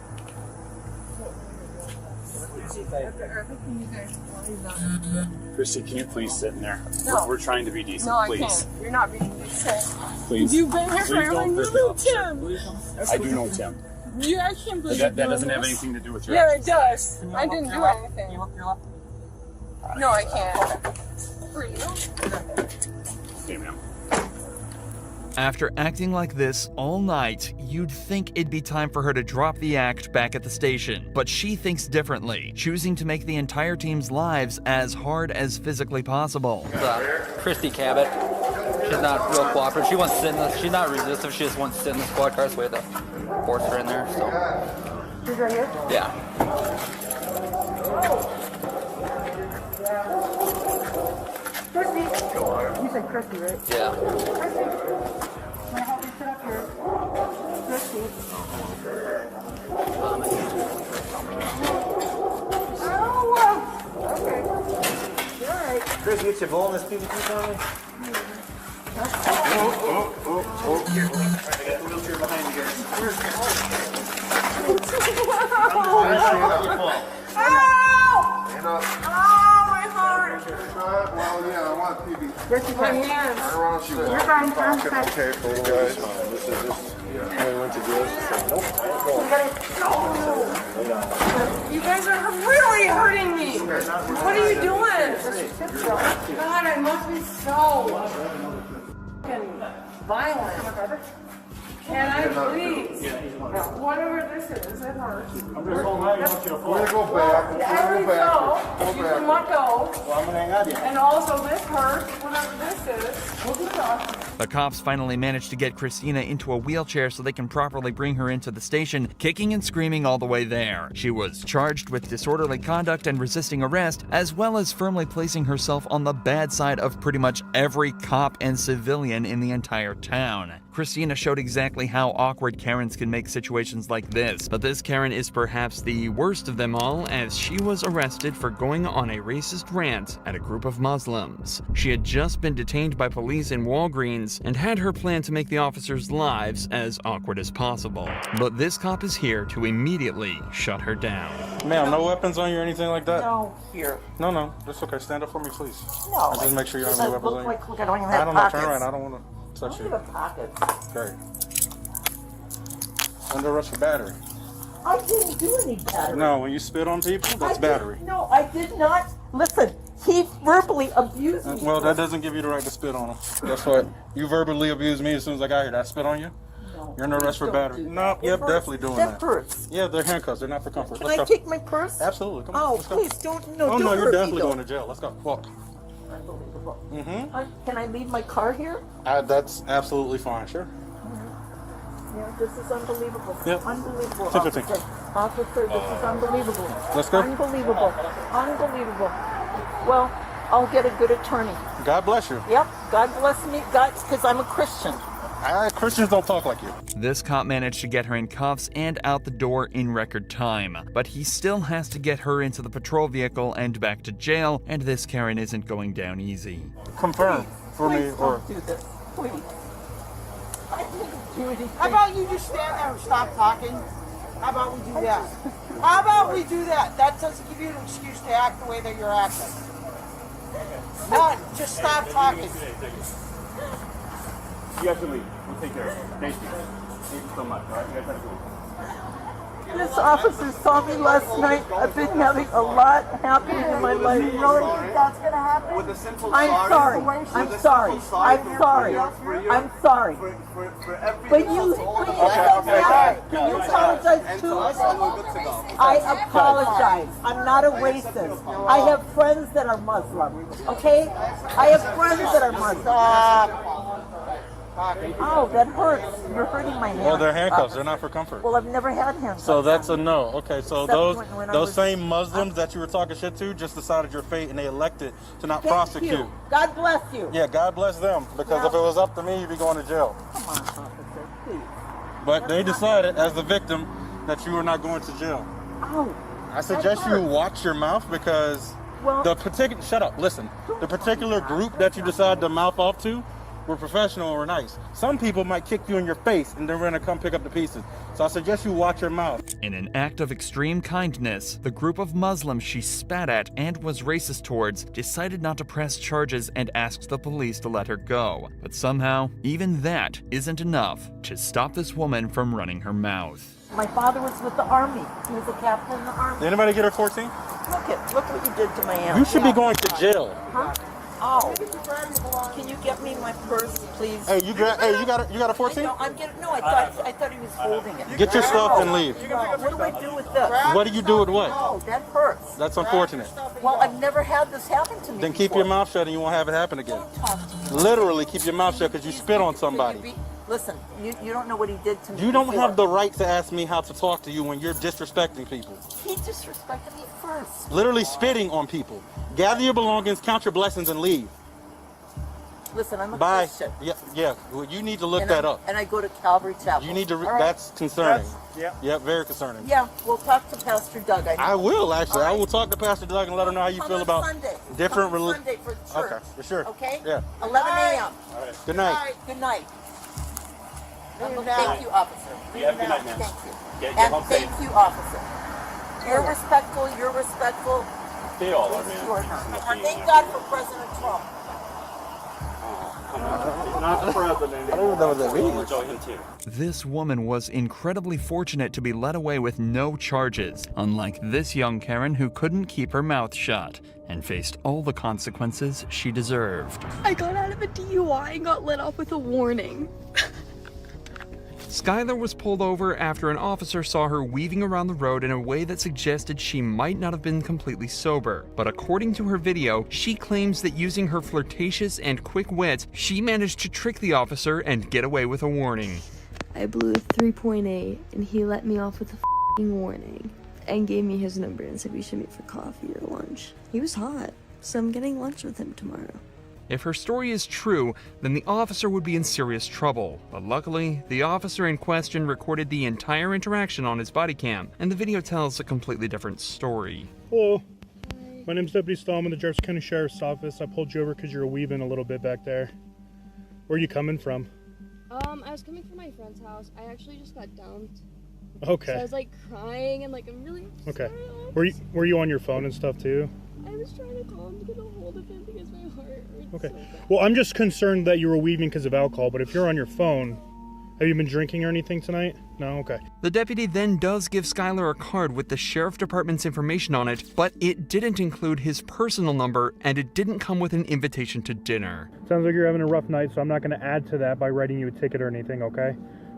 Christy, can you please sit in there? No. We're trying to be decent, No, I please. can't. You're not being decent. Please. You've been here Please forever don't and you hurt me, know officer. Tim. I do know Tim. You, I can't believe That you're doesn't doing have this. anything to do with your Yeah, it actions. does. I didn't do anything. No, I can't. For you? Okay, ma'am. After acting like this all night, you'd think it'd be time for her to drop the act back at the station. But she thinks differently, choosing to make the entire team's lives as hard as physically possible. Christy Cabot. She's not real cooperative. She wants to sit in this. She's not resistive. She just wants to sit in the squad car, so we had to force her in there. So. She's right here? Yeah. Christy. You said Christy, right? Yeah. Christy. Can I help you sit up here? Christy. Oh, okay. All right. Chris, get your bowl in this PVC for me. I got the wheelchair behind you Oh, my heart. Well, yeah, I want PVC. This my hands. I don't want you to You're fine, fine, fine. Okay, for you guys. This is just, I went to jail. She said, nope. You guys are really hurting me. What are you doing? God, I must be so fucking violent. Can I please? Whatever this is, it hurts. I'm just holding on. We're going to go back. There we go. You can let go. Well, I'm going to hang on to you. And also this hurts, whatever this is. We'll get it off. The cops finally managed to get Christina into a wheelchair so they can properly bring her into the station, kicking and screaming all the way there. She was charged with disorderly conduct and resisting arrest, as well as firmly placing herself on the bad side of pretty much every cop and civilian in the entire town. Christina showed exactly how awkward Karens can make situations like this, but this Karen is perhaps the worst of them all, as she was arrested for going on a racist rant at a group of Muslims. She had just been detained by police in Walgreens and had her plan to make the officers' lives as awkward as possible. But this cop is here to immediately shut her down. Ma'am, no weapons on you or anything like that? No, here. No, that's okay. Stand up for me, please. No. And just make sure you don't have any weapons on you. Look, I don't even have I don't know. pockets. Turn around. I don't want to touch you. Pockets. Great. Under arrest for battery. I didn't do any battery. No, when you spit on people, that's battery. No, I did not. Listen, he verbally abused me. Well, that doesn't give you the right to spit on him. That's what you verbally abused me as soon as I got here. Did I spit on you? No. You're under arrest for battery. No, yep, definitely doing that. That hurts. Yeah, they're handcuffs. They're not for comfort. Can I take my purse? Absolutely. Come on. Oh, Let's go. please don't. No, Oh don't no, hurt you're me, definitely though. going to jail. Let's go. Walk. Unbelievable. Mm-hmm. Can I leave my car here? That's absolutely fine. Sure. Yeah, this is unbelievable. Yep. Unbelievable. 10-15. Officer, this is unbelievable. Let's go. Unbelievable. Unbelievable. Well, I'll get a good attorney. God bless you. Yep. God bless me. God, because I'm a Christian. Christians don't talk like you. This cop managed to get her in cuffs and out the door in record time, but he still has to get her into the patrol vehicle and back to jail, and this Karen isn't going down easy. Confirm for me, or do this, please. I didn't do anything. How about you just stand there and stop talking? How about we do that? How about we do that? That doesn't give you an excuse to act the way that you're acting. None. Just stop talking. You have to leave. We'll take care of it. Thank you. Thank you so much. All right, you guys have to leave. This officer saw me last night. I've been having a lot happening in my life. You really think that's gonna happen? With a simple I'm sorry. I'm sorry. I'm sorry. I'm sorry. But you can you apologize too? I apologize. I'm not a racist. I have friends that are Muslim. Okay? I have friends that are Muslim. Oh, that hurts. You're hurting my hand. well, they're handcuffs. They're not for comfort. Well, I've never had handcuffs. So that's a no. Okay, so Except when I those was- same Muslims that you were talking shit to just decided your fate and they elected to not prosecute. Thank you. God bless you. Yeah, God bless them, because if it was up to me, you'd be going to jail. Come on, officer, please. But they decided, as the victim, that you were not going to jail. Oh. I suggest you watch your mouth, because the particular, shut up, listen, the particular group that you decide to mouth off to were professional or nice. Some people might kick you in your face and they're gonna come pick up the pieces. So I suggest you watch your mouth. In an act of extreme kindness, the group of Muslims she spat at and was racist towards decided not to press charges and asked the police to let her go. But somehow, even that isn't enough to stop this woman from running her mouth. My father was with the Army. He was a captain in the Army. Did anybody get her 14? Look what you did to my aunt. You should be going to jail. Huh? Oh. Can you get me my purse, please? Hey, you got a 14? No, I thought he was holding it. Get your stuff and leave. What do I do with this? What do you do with what? Oh, that hurts. That's unfortunate. Well, I've never had this happen to me. Then keep your mouth shut and you won't have it happen again. Literally keep your mouth shut because you spit on somebody. Listen, you don't know what he did to me. You don't before. have the right to ask me how to talk to you when you're disrespecting people. He disrespected me first. Literally spitting on people. Gather your belongings, count your blessings, and leave. Listen, I'm a Bye. Christian. Yeah. Well, you need to look And that I'm- up. And I go to Calvary Chapel. You need to. All right? That's concerning. Yeah, very concerning. Yeah, we'll talk to Pastor Doug. I will actually. I will talk to Pastor Doug and let him know how you feel about Sunday. different religions. religions. Sunday for church. Okay, for sure. Okay? Yeah. 11 a.m. Good night. All right, good night. Thank you, officer. You have a good night, ma'am. Thank you. Get And home safe. thank you, officer. You're respectful. You're respectful. They all are, You man. are not. And thank God for President Trump. Not the president. I don't know what that We'll means. enjoy him too. This woman was incredibly fortunate to be let away with no charges, unlike this young Karen who couldn't keep her mouth shut and faced all the consequences she deserved. I got out of a DUI and got let off with a warning. Skylar was pulled over after an officer saw her weaving around the road in a way that suggested she might not have been completely sober. But according to her video, she claims that using her flirtatious and quick wit, she managed to trick the officer and get away with a warning. I blew a 3.8 and he let me off with a f***ing warning and gave me his number and said we should meet for coffee or lunch. He was hot, so I'm getting lunch with him tomorrow. If her story is true, then the officer would be in serious trouble. But luckily, the officer in question recorded the entire interaction on his body cam, and the video tells a completely different story. Hello. My name's Deputy Stahl. I'm in the Jefferson County Sheriff's Office. I pulled you over because you're weaving a little bit back there. Where are you coming from? I was coming from my friend's house. I actually just got dumped. Okay. So I was like crying and like I'm really okay. sorry. Were you on your phone and stuff too? I was trying to call him to get a hold of him because my heart hurts. Okay. So bad. Well, I'm just concerned that you were weaving because of alcohol, but if you're on your phone, have you been drinking or anything tonight? No? Okay. The deputy then does give Skylar a card with the sheriff department's information on it, but it didn't include his personal number and it didn't come with an invitation to dinner. Sounds like you're having a rough night, so I'm not going to add to that by writing you a ticket or anything, okay?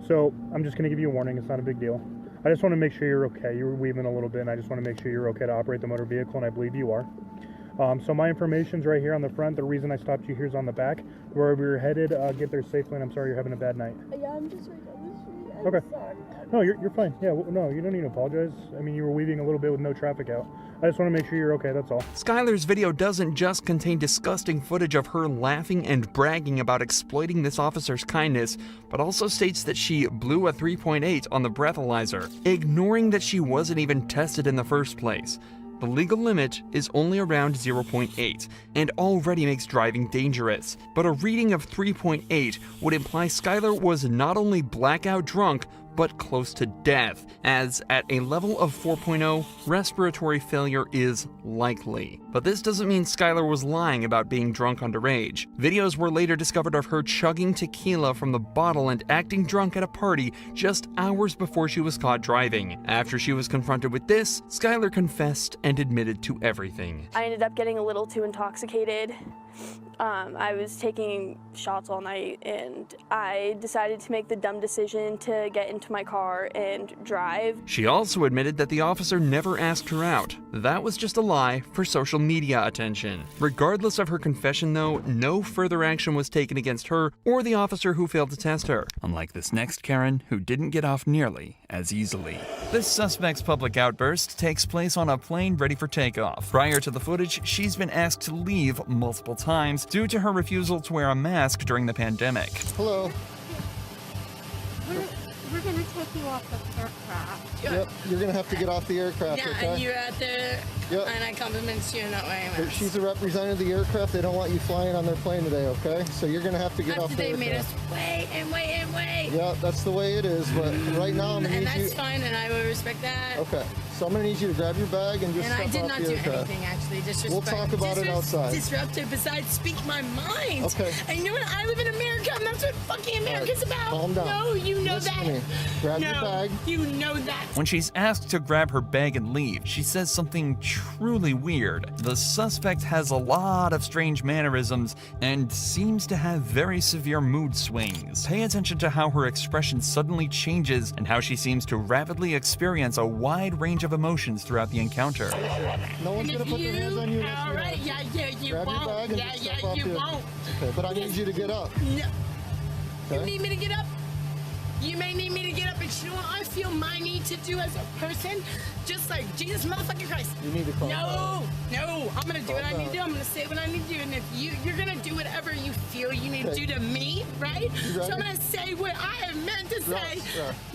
So I'm just going to give you a warning. It's not a big deal. I just want to make sure you're okay. You were weaving a little bit, and I just want to make sure you're okay to operate the motor vehicle, and I believe you are. So my information's right here on the front. The reason I stopped you here is on the back. Wherever you're headed, get there safely, and I'm sorry you're having a bad night. Yeah, I'm just right down the street. I'm Okay. sorry. No, you're fine. Yeah, no, you don't need to apologize. I mean, you were weaving a little bit with no traffic out. I just want to make sure you're okay, that's all. Skylar's video doesn't just contain disgusting footage of her laughing and bragging about exploiting this officer's kindness, but also states that she blew a 3.8 on the breathalyzer, ignoring that she wasn't even tested in the first place. The legal limit is only around 0.8 and already makes driving dangerous, but a reading of 3.8 would imply Skylar was not only blackout drunk, but close to death, as at a level of 4.0, respiratory failure is likely. But this doesn't mean Skylar was lying about being drunk underage. Videos were later discovered of her chugging tequila from the bottle and acting drunk at a party just hours before she was caught driving. After she was confronted with this, Skylar confessed and admitted to everything. I ended up getting a little too intoxicated. I was taking shots all night and I decided to make the dumb decision to get into my car and drive. She also admitted that the officer never asked her out. That was just a lie for social media attention. Regardless of her confession though, no further action was taken against her or the officer who failed to test her, unlike this next Karen who didn't get off nearly as easily. This suspect's public outburst takes place on a plane ready for takeoff. Prior to the footage, she's been asked to leave multiple times due to her refusal to wear a mask during the pandemic. Hello. We're gonna take you off the aircraft. Yep, you're gonna have to get off the aircraft, Yeah, okay? and you're out there, Yep. and I compliment you in that way. If she's a representative of the aircraft, they don't want you flying on their plane today, okay? So you're gonna have to get off the They aircraft. made us wait and wait and wait. Yeah, that's the way it is, but right now I'm gonna And need you... that's fine, and I will respect that. Okay, so I'm gonna need you to grab your bag and just And I step did off not the do aircraft. anything, actually. Disrespect. We'll talk about it outside. Disruptive, besides speak my mind. Okay. And you know what? I live in America, and that's what fucking America's about. Calm down. No, you know Listen that. to me. Grab no, your bag. You know that. When she's asked to grab her bag and leave, she says something truly weird. The suspect has a lot of strange mannerisms and seems to have very severe mood swings. Pay attention to how her expression suddenly changes and how she seems to rapidly experience a wide range of emotions throughout the encounter. No one's gonna put their hands on you. All right, yeah, you Grab won't. your bag and Yeah, just step off you the... won't. Okay, but I need you to get up. No. Okay? You need me to get up? You may need me to get up, but you know what I feel my need to do as a person? Just like Jesus motherfucking Christ. You need to calm down. No, I'm gonna do what I need to do. I'm gonna say what I need to do. And if you're gonna do whatever you feel you need to do to me, right? So I'm gonna say what I have meant to say.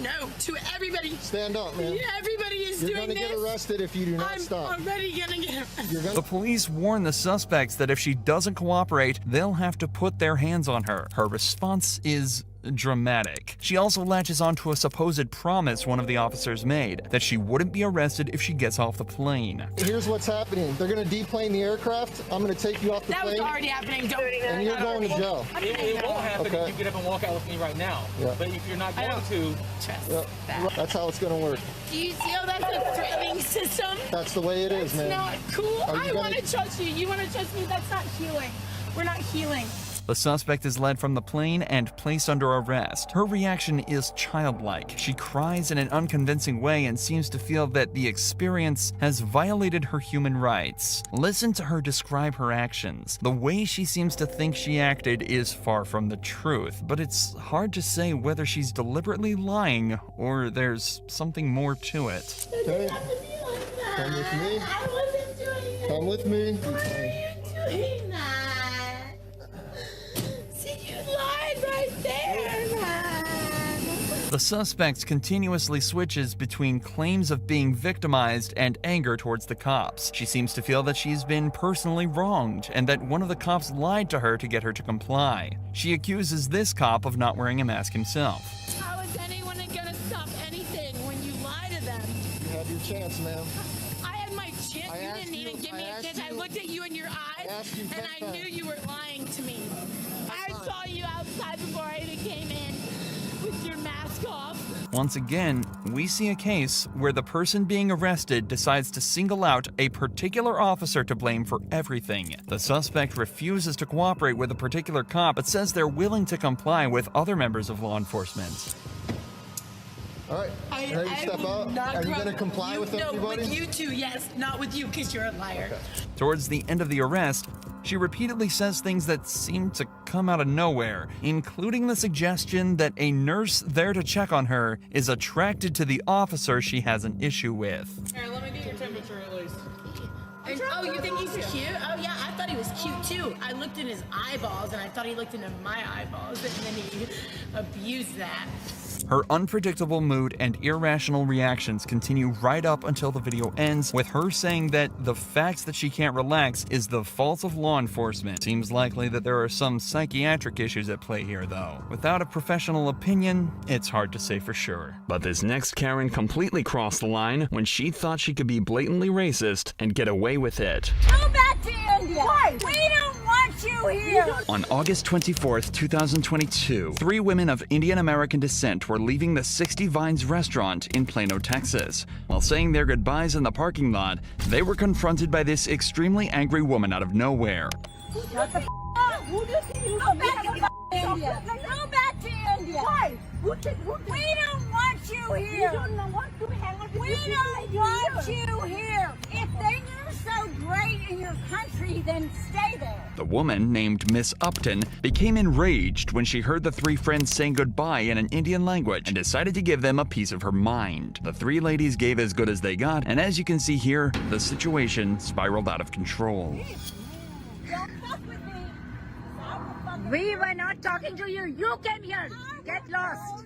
No, to everybody. Stand up, man. Yeah, everybody is You're doing gonna this. get arrested if you do not I'm stop. already gonna get arrested. The police warn the suspects that if she doesn't cooperate, they'll have to put their hands on her. Her response is dramatic. She also latches onto a supposed promise one of the officers made, that she wouldn't be arrested if she gets off the plane. Here's what's happening. They're going to deplane the aircraft. I'm going to take you off the That plane. was already happening. Don't. And you're going to jail. It won't happen Okay. if you get up and walk out with me right now. Yeah. But if you're not going to... Trust that. That's how it's going to work. Do you see how that's a threatening system? That's the way it is, man. Not cool. Are you I gonna- want to trust you. You want to trust me? That's not healing. We're not healing. The suspect is led from the plane and placed under arrest. Her reaction is childlike. She cries in an unconvincing way and seems to feel that the experience has violated her human rights. Listen to her describe her actions. The way she seems to think she acted is far from the truth, but it's hard to say whether she's deliberately lying or there's something more to it. Okay. Come with me. I wasn't doing it. Come with me. Why are you doing that? The suspect continuously switches between claims of being victimized and anger towards the cops. She seems to feel that she's been personally wronged and that one of the cops lied to her to get her to comply. She accuses this cop of not wearing a mask himself. How is anyone gonna stop anything when you lie to them? You had your chance, ma'am. I had my chance. You didn't even give me a chance. I looked at you in your eyes and I knew you were lying to me. I saw you outside before I even came in with your mask off. Once again, we see a case where the person being arrested decides to single out a particular officer to blame for everything. The suspect refuses to cooperate with a particular cop but says they're willing to comply with other members of law enforcement. All right, ready to step out? Are you going to comply with everybody? No, with you two, yes. Not with you, because you're a liar. Okay. Towards the end of the arrest, she repeatedly says things that seem to come out of nowhere, including the suggestion that a nurse there to check on her is attracted to the officer she has an issue with. Here, let me get your temperature at least. Oh, you think he's cute? Oh, yeah, I thought he was cute too. I looked in his eyeballs and I thought he looked into my eyeballs, and then he abused that. Her unpredictable mood and irrational reactions continue right up until the video ends, with her saying that the fact that she can't relax is the fault of law enforcement. Seems likely that there are some psychiatric issues at play here, though. Without a professional opinion, it's hard to say for sure. But this next Karen completely crossed the line when she thought she could be blatantly racist and get away with it. Go back to India. Why? We don't want you here. On August 24th, 2022, 3 women of Indian American descent were leaving the 60 Vines restaurant in Plano, Texas. While saying their goodbyes in the parking lot, they were confronted by this extremely angry woman out of nowhere. Shut the up. Who do you think you go back to India? Go back to India. Why? We don't want you here. We don't want you here. If they knew so great in your country, then stay there. The woman, named Miss Upton, became enraged when she heard the 3 friends saying goodbye in an Indian language and decided to give them a piece of her mind. The 3 ladies gave as good as they got, and as you can see here, the situation spiraled out of control. We were not talking to you. You came here. Get lost.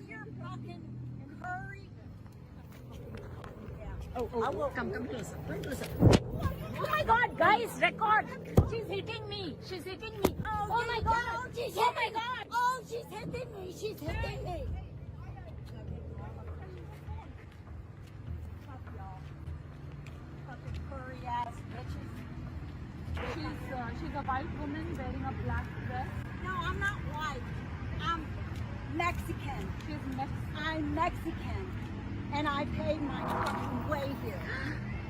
Oh, come closer. Come closer. Oh my God, guys, record. She's hitting me. She's hitting me. Oh my God. Oh my God. Oh, she's hitting me. She's hitting me. Fucking furry ass bitches. She's a white woman wearing a black dress. No, I'm not white. I'm Mexican. I'm Mexican. And I paid my fucking way here.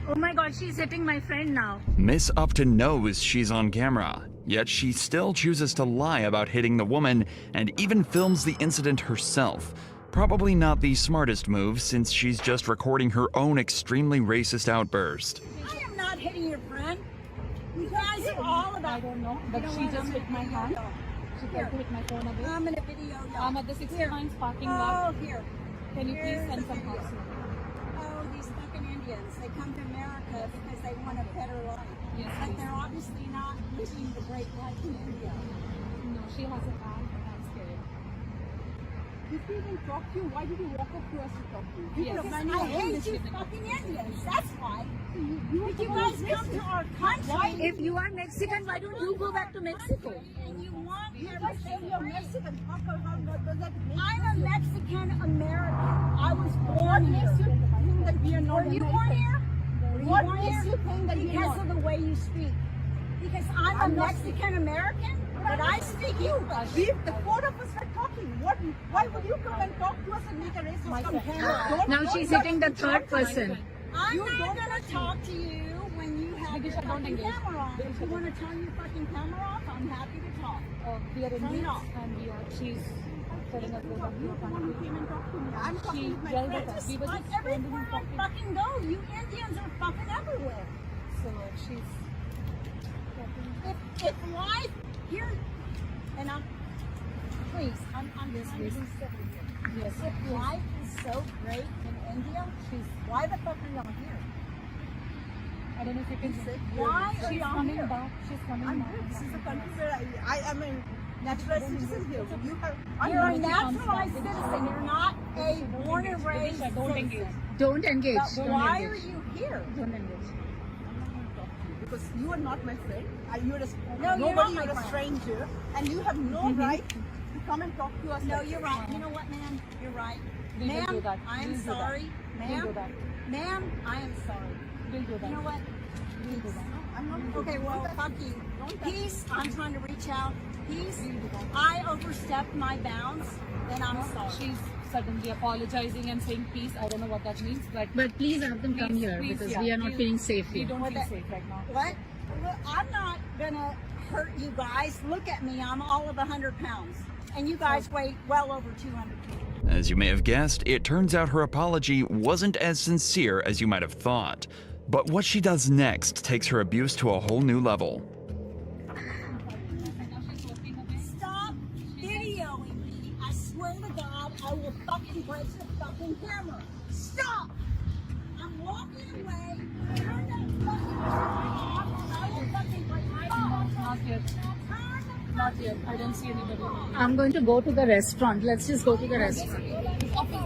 Oh my God, she's hitting my friend now. Miss Upton knows she's on camera, yet she still chooses to lie about hitting the woman and even films the incident herself. Probably not the smartest move, since she's just recording her own extremely racist outburst. I am not hitting your friend. You guys are all about. I don't know, but she just hit my hand. She tried to hit my phone away. I'm in a video. I'm at the 60 Vines parking lot. Oh, here. Can you please send some help? Oh, these fucking Indians. They come to America because they want a better life. Yes, but they're obviously not living the great life in India. No, she has a car, but I'm scared. If we even talk to you, why did you walk up to us to talk to you? Because I hate you fucking Indians. That's why. If you guys come to our country. If you are Mexican, why don't you go back to Mexico? And you want here to say you're Mexican. I'm a Mexican American. I was born here. Were you born here? What makes you think that because of the way you speak? Because I'm a Mexican American, but I speak English. If the 4 of us were talking, why would you come and talk to us and make a racist complaint? Now she's hitting the 3rd person. I'm not going to talk to you when you have your fucking camera on. If you want to turn your fucking camera off, I'm happy to talk. We are in Turn it this, off. and she's putting a photo of your I'm talking with my friends. We were just Everywhere I fucking go, you Indians are fucking everywhere. So she's. If life here, and please, I'm just using Yes. If life is so great in India, why the fuck are y'all here? I don't know if you can say. Why are She's y'all coming here? back. She's coming back. This is a country where I mean, Naturalized citizen here. You're a naturalized citizen. You're not a born and raised citizen. Don't engage. But why are you here? Don't engage. Because you are not my friend. You're a, No, nobody, you're not my you're a friend. stranger, and you have no right to come and talk to us. No, like you're this. right. You know what, ma'am? You're right. We will do Ma'am, that. I am We'll do that. sorry. We'll Ma'am, do that. ma'am, I am sorry. We'll do that. You know what? We'll do that. I'm not, okay, well, fuck you. Peace, I'm trying to reach out. Peace, I overstepped my bounds, then I'm sorry. She's suddenly apologizing and saying peace. I don't know what that means, but please have them come here because we are not feeling safe We We don't don't feel feel safe right now. What? Look, I'm not gonna hurt you guys. Look at me, I'm all of 100 pounds. And you guys weigh well over 200 pounds. As you may have guessed, it turns out her apology wasn't as sincere as you might have thought. But what she does next takes her abuse to a whole new level. Stop videoing me. I swear to God, I will fucking break the fucking camera. Stop! I'm walking away. Turn that fucking camera off. I will fucking break my Not yet. Not yet. I don't see anybody. I'm going to go to the restaurant. Let's just go to the restaurant.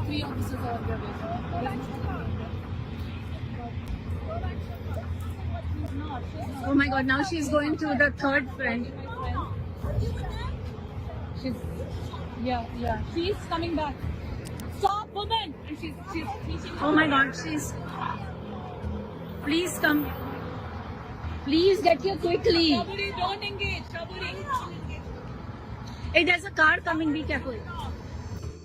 Three officers are on their way. Oh my God! Now she's going to the third friend. She's, yeah. She's coming back. Stop, woman! And she's teaching. Oh my God! She's. Please come. Please get here quickly. Shaburi, don't engage. Shaburi. Hey, there's a car coming. Be careful.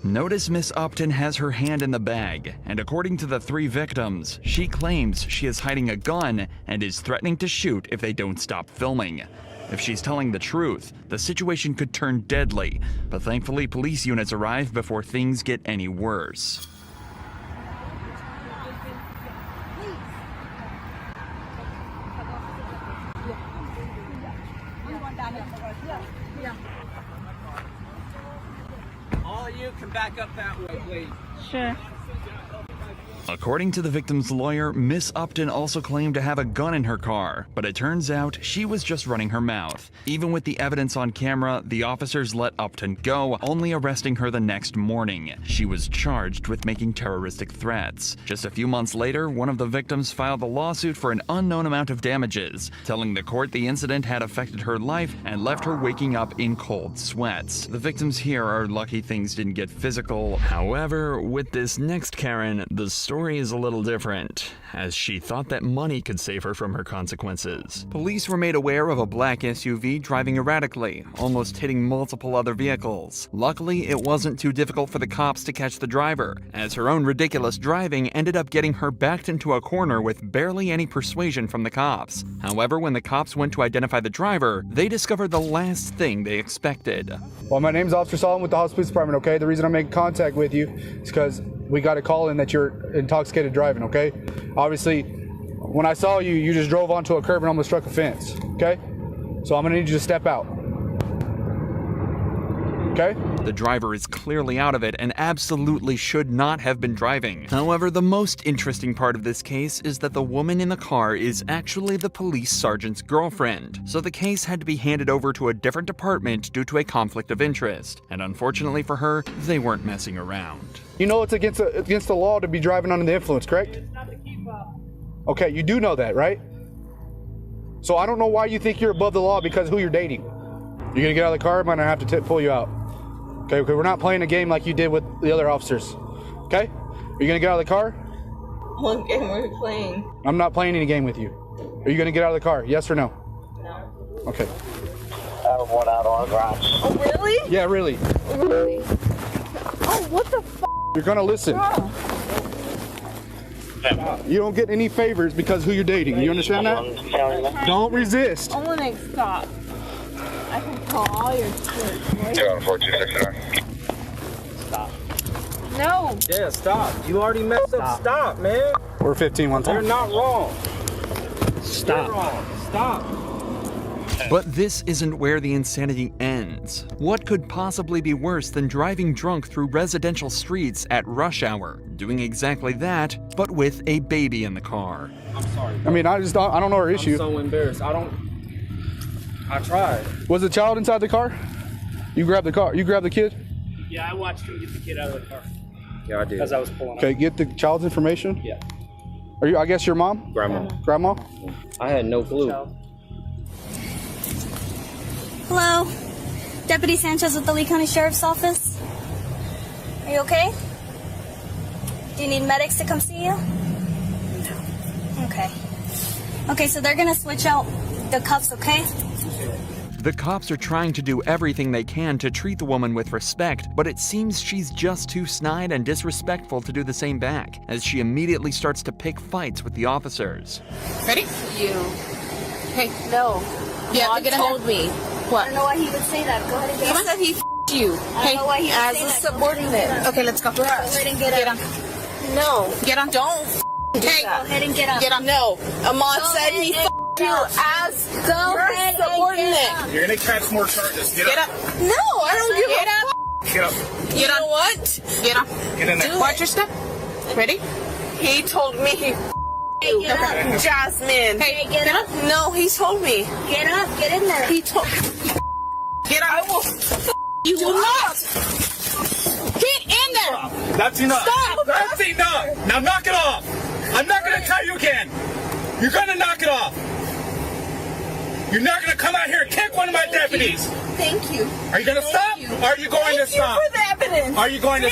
Notice Miss Upton has her hand in the bag, and according to the three victims, she claims she is hiding a gun and is threatening to shoot if they don't stop filming. If she's telling the truth, the situation could turn deadly, but thankfully police units arrive before things get any worse. All of you can back up that way, please. Sure. According to the victim's lawyer, Miss Upton also claimed to have a gun in her car, but it turns out she was just running her mouth. Even with the evidence on camera, the officers let Upton go, only arresting her the next morning. She was charged with making terroristic threats. Just a few months later, one of the victims filed a lawsuit for an unknown amount of damages, telling the court the incident had affected her life and left her waking up in cold sweats. The victims here are lucky things didn't get physical. However, with this next Karen, the story is a little different, as she thought that money could save her from her consequences. Police were made aware of a black SUV driving erratically, almost hitting multiple other vehicles. Luckily, it wasn't too difficult for the cops to catch the driver, as her own ridiculous driving ended up getting her backed into a corner with barely any persuasion from the cops. However, when the cops went to identify the driver, they discovered the last thing they expected. Well, my name's Officer Solomon with the House Police Department, okay? The reason I'm making contact with you is because we got a call in that you're intoxicated driving, okay? Obviously, when I saw you, you just drove onto a curb and almost struck a fence, okay? So I'm gonna need you to step out. Okay? The driver is clearly out of it and absolutely should not have been driving. However, the most interesting part of this case is that the woman in the car is actually the police sergeant's girlfriend. So the case had to be handed over to a different department due to a conflict of interest. And unfortunately for her, they weren't messing around. You know it's against the law to be driving under the influence, correct? Okay, you do know that, right? So I don't know why you think you're above the law because of who you're dating. You're gonna get out of the car, I'm gonna have to pull you out. Okay, we're not playing a game like you did with the other officers. Okay? Are you gonna get out of the car? What game are we playing? I'm not playing any game with you. Are you gonna get out of the car? Yes or no? No. Okay. I have one out on the ground. Oh, really? Yeah, really. Really? Oh, what the f***? You're gonna listen. You don't get any favors because who you're dating. You understand that? Don't resist. I want to stop. I can call all your shit. 21469. Stop. No. Yeah, stop. You already messed up. Stop, man. We're 15 one time. You're not wrong. Stop. You're wrong. Stop. But this isn't where the insanity ends. What could possibly be worse than driving drunk through residential streets at rush hour? Doing exactly that, but with a baby in the car. I'm sorry. I mean, I don't know her issue. I'm so embarrassed. I tried. Was the child inside the car? You grab the car. You grab the kid. Yeah, I watched him get the kid out of the car. Yeah, I did. As I was pulling Okay, up. get the child's information. Yeah. Are you? I guess your mom. Grandma. Grandma. I had no clue. Hello, Deputy Sanchez with the Lee County Sheriff's Office. Are you okay? Do you need medics to come see you? No. Okay. Okay, so they're gonna switch out the cuffs, okay? The cops are trying to do everything they can to treat the woman with respect, but it seems she's just too snide and disrespectful to do the same back, as she immediately starts to pick fights with the officers. Ready? You. Hey. No. Yeah, he told me. What? I don't know why he would say that. Go ahead and get He up. said he f***ed you. I don't know why he would as say a that. subordinate. Okay, let's go. Go ahead and get up. No. Get on. Don't. Hey. Go ahead and get up. Get on. No. Ahmad Go said ahead he and f***ed you as Go your ahead and get subordinate. up. You're gonna catch more charges. Get up. No, I don't give Get a up. f***. Get up. You know what? Get up. Get in there. Watch your step. Ready? He told me he Hey, get up. Jasmine. Hey, get up. No, he told me. Get up. Get in there. He told. Get up. I will. You will not. Get in there. That's enough. Stop. That's enough. Now knock it off. I'm not gonna tell you again. You're gonna knock it off. You're not gonna come out here and kick one of my deputies. Thank you. Are you gonna stop? Are you going to stop? Thank you for the evidence. Are you going to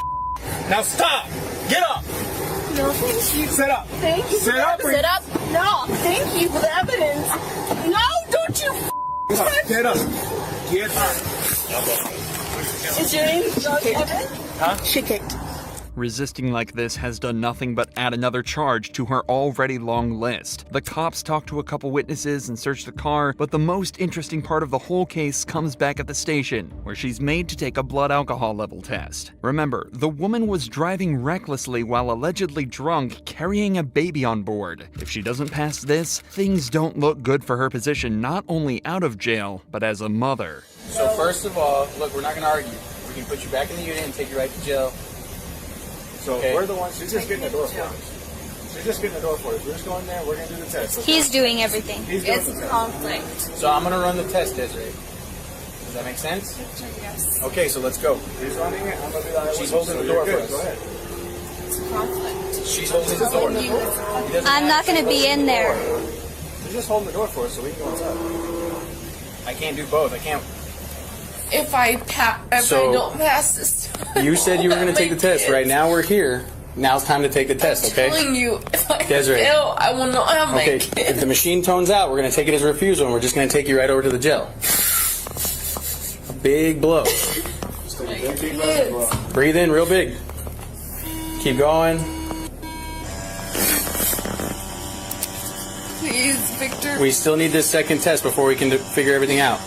now stop? Get up. No, thank you. Sit up. Thank you. Sit up. Sit up. No, thank you for the evidence. No, don't you touch. Get up. Get up. Is your name Drug Evan? Huh? She kicked. Resisting like this has done nothing but add another charge to her already long list. The cops talk to a couple witnesses and search the car, but the most interesting part of the whole case comes back at the station, where she's made to take a blood alcohol level test. Remember, the woman was driving recklessly while allegedly drunk, carrying a baby on board. If she doesn't pass this, things don't look good for her position not only out of jail, but as a mother. So first of all, look, we're not going to argue. We can put you back in the unit and take you right to jail. So we're the ones. She's just getting the door for us. She's just getting the door for us. We're just going there. We're gonna do the test. He's doing everything. He's doing It's the test. conflict. So I'm going to run the test, Desiree. Does that make sense? Yes. Okay, so let's go. He's running it. I'm gonna do that. She's holding the door for us. Go ahead. It's conflict. She's holding the door. I'm not going to be in there. She's just holding the door for us so we can go inside. I can't do both. I can't. If I don't pass this, You said you were going to take the test. Right now we're here. Now it's time to take the test, okay? I'm telling you, if I Desiree. fail, I will not have my Okay, kid. if the machine tones out, we're going to take it as a refusal, and we're just going to take you right over to the jail. A big blow. Breathe in real big. Keep going. Please, Victor. We still need this second test before we can figure everything out.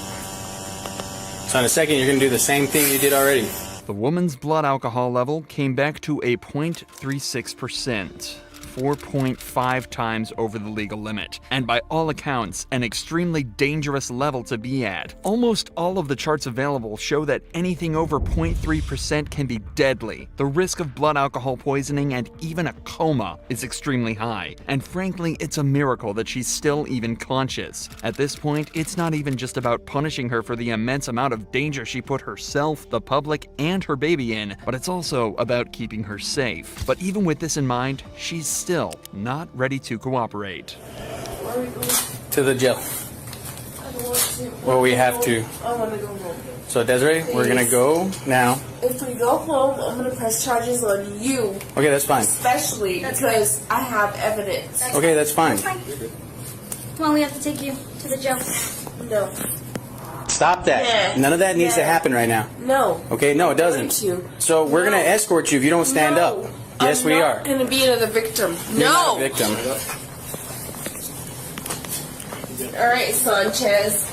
So in a second, you're going to do the same thing you did already. The woman's blood alcohol level came back to a 0.36%. 4.5 times over the legal limit, and by all accounts, an extremely dangerous level to be at. Almost all of the charts available show that anything over 0.3% can be deadly. The risk of blood alcohol poisoning and even a coma is extremely high, and frankly, it's a miracle that she's still even conscious. At this point, it's not even just about punishing her for the immense amount of danger she put herself, the public, and her baby in, but it's also about keeping her safe. But even with this in mind, she's still not ready to cooperate. Where are we going? To the jail. I don't want to. Well, we have to. I want to go home. So Desiree, we're going to go now. If we go home, I'm going to press charges on you. Okay, that's fine. Especially because I have evidence. Okay, that's fine. Come on, we have to take you to the jail. No. Stop that. Yeah. None of that needs to Yeah. happen right now. No. Okay, no, it doesn't. I'm going to. So we're No. going to escort you if you don't stand No. up. Yes, we are. I'm not going to be another victim. You're No. not a victim. All right, Sanchez.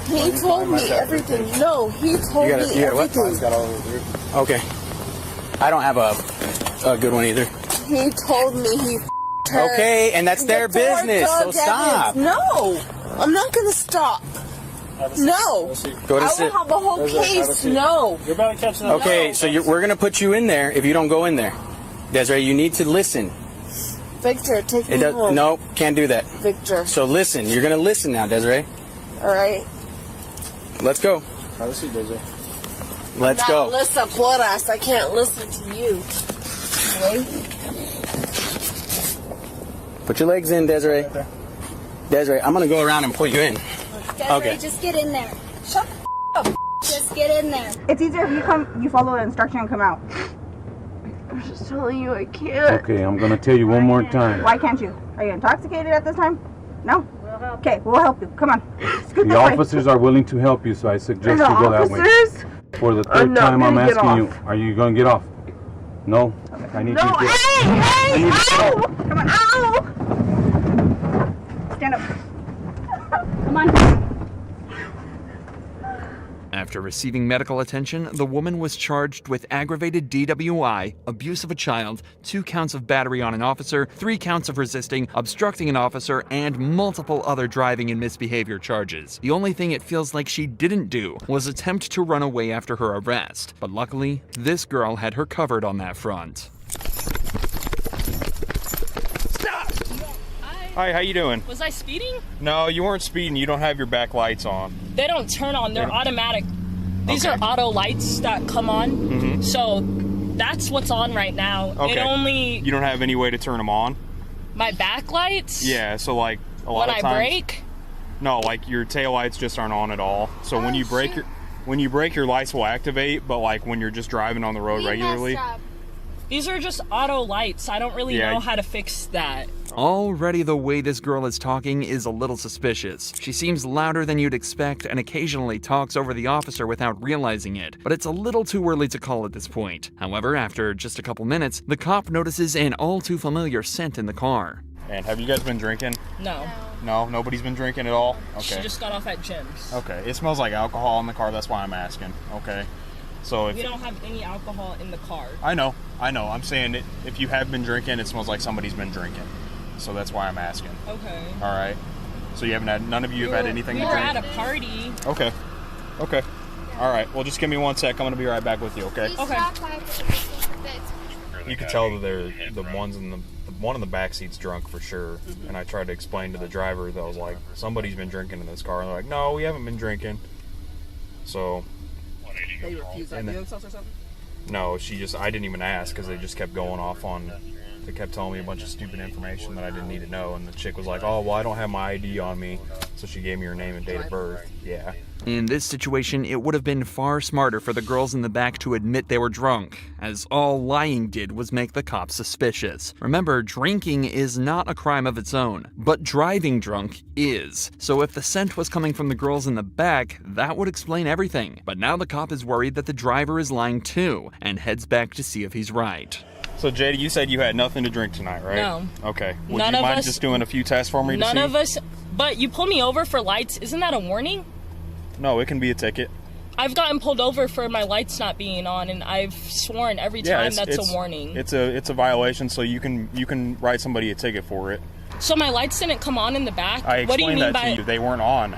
He told me everything. No, he told You got me what? everything. Okay. I don't have a good one either. He told me he her. Okay, and that's their Before business, so Doug stop. Evans. No, I'm not going to stop. No. Go to I sit. will have a whole case. No. You're about to catch another. Okay, so we're going to put you in there if you don't go in there. Desiree, you need to listen. Victor, take me home. No, can't do that. Victor. So listen, you're going to listen now, Desiree. All right. Let's go. Let's see, Desiree. Let's go. Listen, blood ass. I can't listen to you. Wait. Put your legs in, Desiree. Desiree, I'm gonna go around and put you in. Desiree, Okay. just get in there. Shut the up. Just get in there. It's easier if you follow the instruction and come out. I'm just telling you I can't. Okay, I'm gonna tell you one more time. Why can't you? Are you intoxicated at this time? No? Okay, we'll help you. Come on. Scoot The that way. officers are willing to help you, so I suggest The you go that way. officers? For the I'm third not time I'm gonna get asking you, off. are you gonna get off? No? I need No, you to get hey, I need you to ow! go. Come on, ow! Stand up. Come on. After receiving medical attention, the woman was charged with aggravated DWI, abuse of a child, 2 counts of battery on an officer, 3 counts of resisting, obstructing an officer, and multiple other driving and misbehavior charges. The only thing it feels like she didn't do was attempt to run away after her arrest. But luckily, this girl had her covered on that front. Hi, how you doing? Was I speeding? No, you weren't speeding. You don't have your back lights on. They don't turn on. They're automatic. These Okay. are auto lights that come on. Mm-hmm. So that's what's on right now. Okay. It only You don't have any way to turn them on? my back lights. Yeah, so like a lot When of I times. brake. No, like your tail lights just aren't on at all. So when you brake your lights will activate, but like when you're just driving on the road regularly. These are just auto lights. I don't really Yeah. know how to fix that. Already the way this girl is talking is a little suspicious. She seems louder than you'd expect and occasionally talks over the officer without realizing it, but it's a little too early to call at this point. However, after just a couple minutes, the cop notices an all too familiar scent in the car. And have you guys been drinking? No. No, nobody's been drinking at all? She Okay. just got off at Jim's. Okay, it smells like alcohol in the car, that's why I'm asking. Okay. So if We don't have any alcohol in the car. I know. I'm saying if you have been drinking, it smells like somebody's been drinking. So that's why I'm asking. Okay. All right. So you haven't had, none of you have had anything We to were drink? at a party. Okay. Okay. All right. Well, just give me 1 sec. I'm going to be right back with you, okay? Okay. You could tell that they're the ones in the one in the back seat's drunk for sure. And I tried to explain to the driver that I was like, somebody's been drinking in this car. And they're like, no, we haven't been drinking. So. They refuse And then- ideas or something? No, I didn't even ask because they just kept going off on, they kept telling me a bunch of stupid information that I didn't need to know. And the chick was like, oh, well, I don't have my ID on me. So she gave me her name and date of birth. Yeah. In this situation, it would have been far smarter for the girls in the back to admit they were drunk, as all lying did was make the cops suspicious. Remember, drinking is not a crime of its own, but driving drunk is. So if the scent was coming from the girls in the back, that would explain everything. But now the cop is worried that the driver is lying too, and heads back to see if he's right. So, Jada, you said you had nothing to drink tonight, right? No. Okay. Would None you of mind us- just doing a few tests for me to see? None of us. But you pulled me over for lights. Isn't that a warning? No, it can be a ticket. I've gotten pulled over for my lights not being on, and I've sworn every time that's a warning. It's a violation, so you can write somebody a ticket for it. So my lights didn't come on in the back? I What do you explained mean that by to you. They weren't on.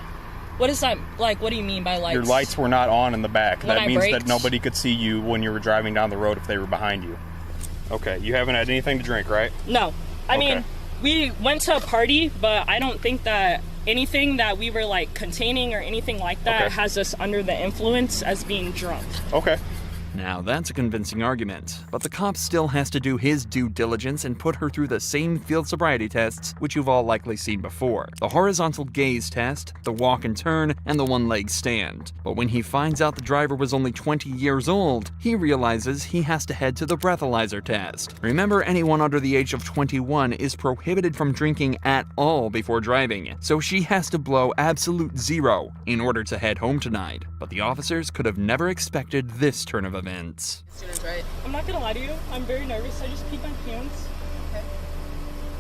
What is that like? What do you mean by lights? Your lights were not on in the back. When That I means braked? that nobody could see you when you were driving down the road if they were behind you. Okay, you haven't had anything to drink, right? No. I Okay. mean, we went to a party, but I don't think that anything that we were like containing or anything like that Okay. has us under the influence as being drunk. Okay. Now that's a convincing argument, but the cop still has to do his due diligence and put her through the same field sobriety tests which you've all likely seen before. The horizontal gaze test, the walk and turn, and the one-leg stand. But when he finds out the driver was only 20 years old, he realizes he has to head to the breathalyzer test. Remember, anyone under the age of 21 is prohibited from drinking at all before driving, so she has to blow absolute zero in order to head home tonight. But the officers could have never expected this turn of events. Right. I'm not gonna lie to you. I'm very nervous. I just peed my pants. Okay.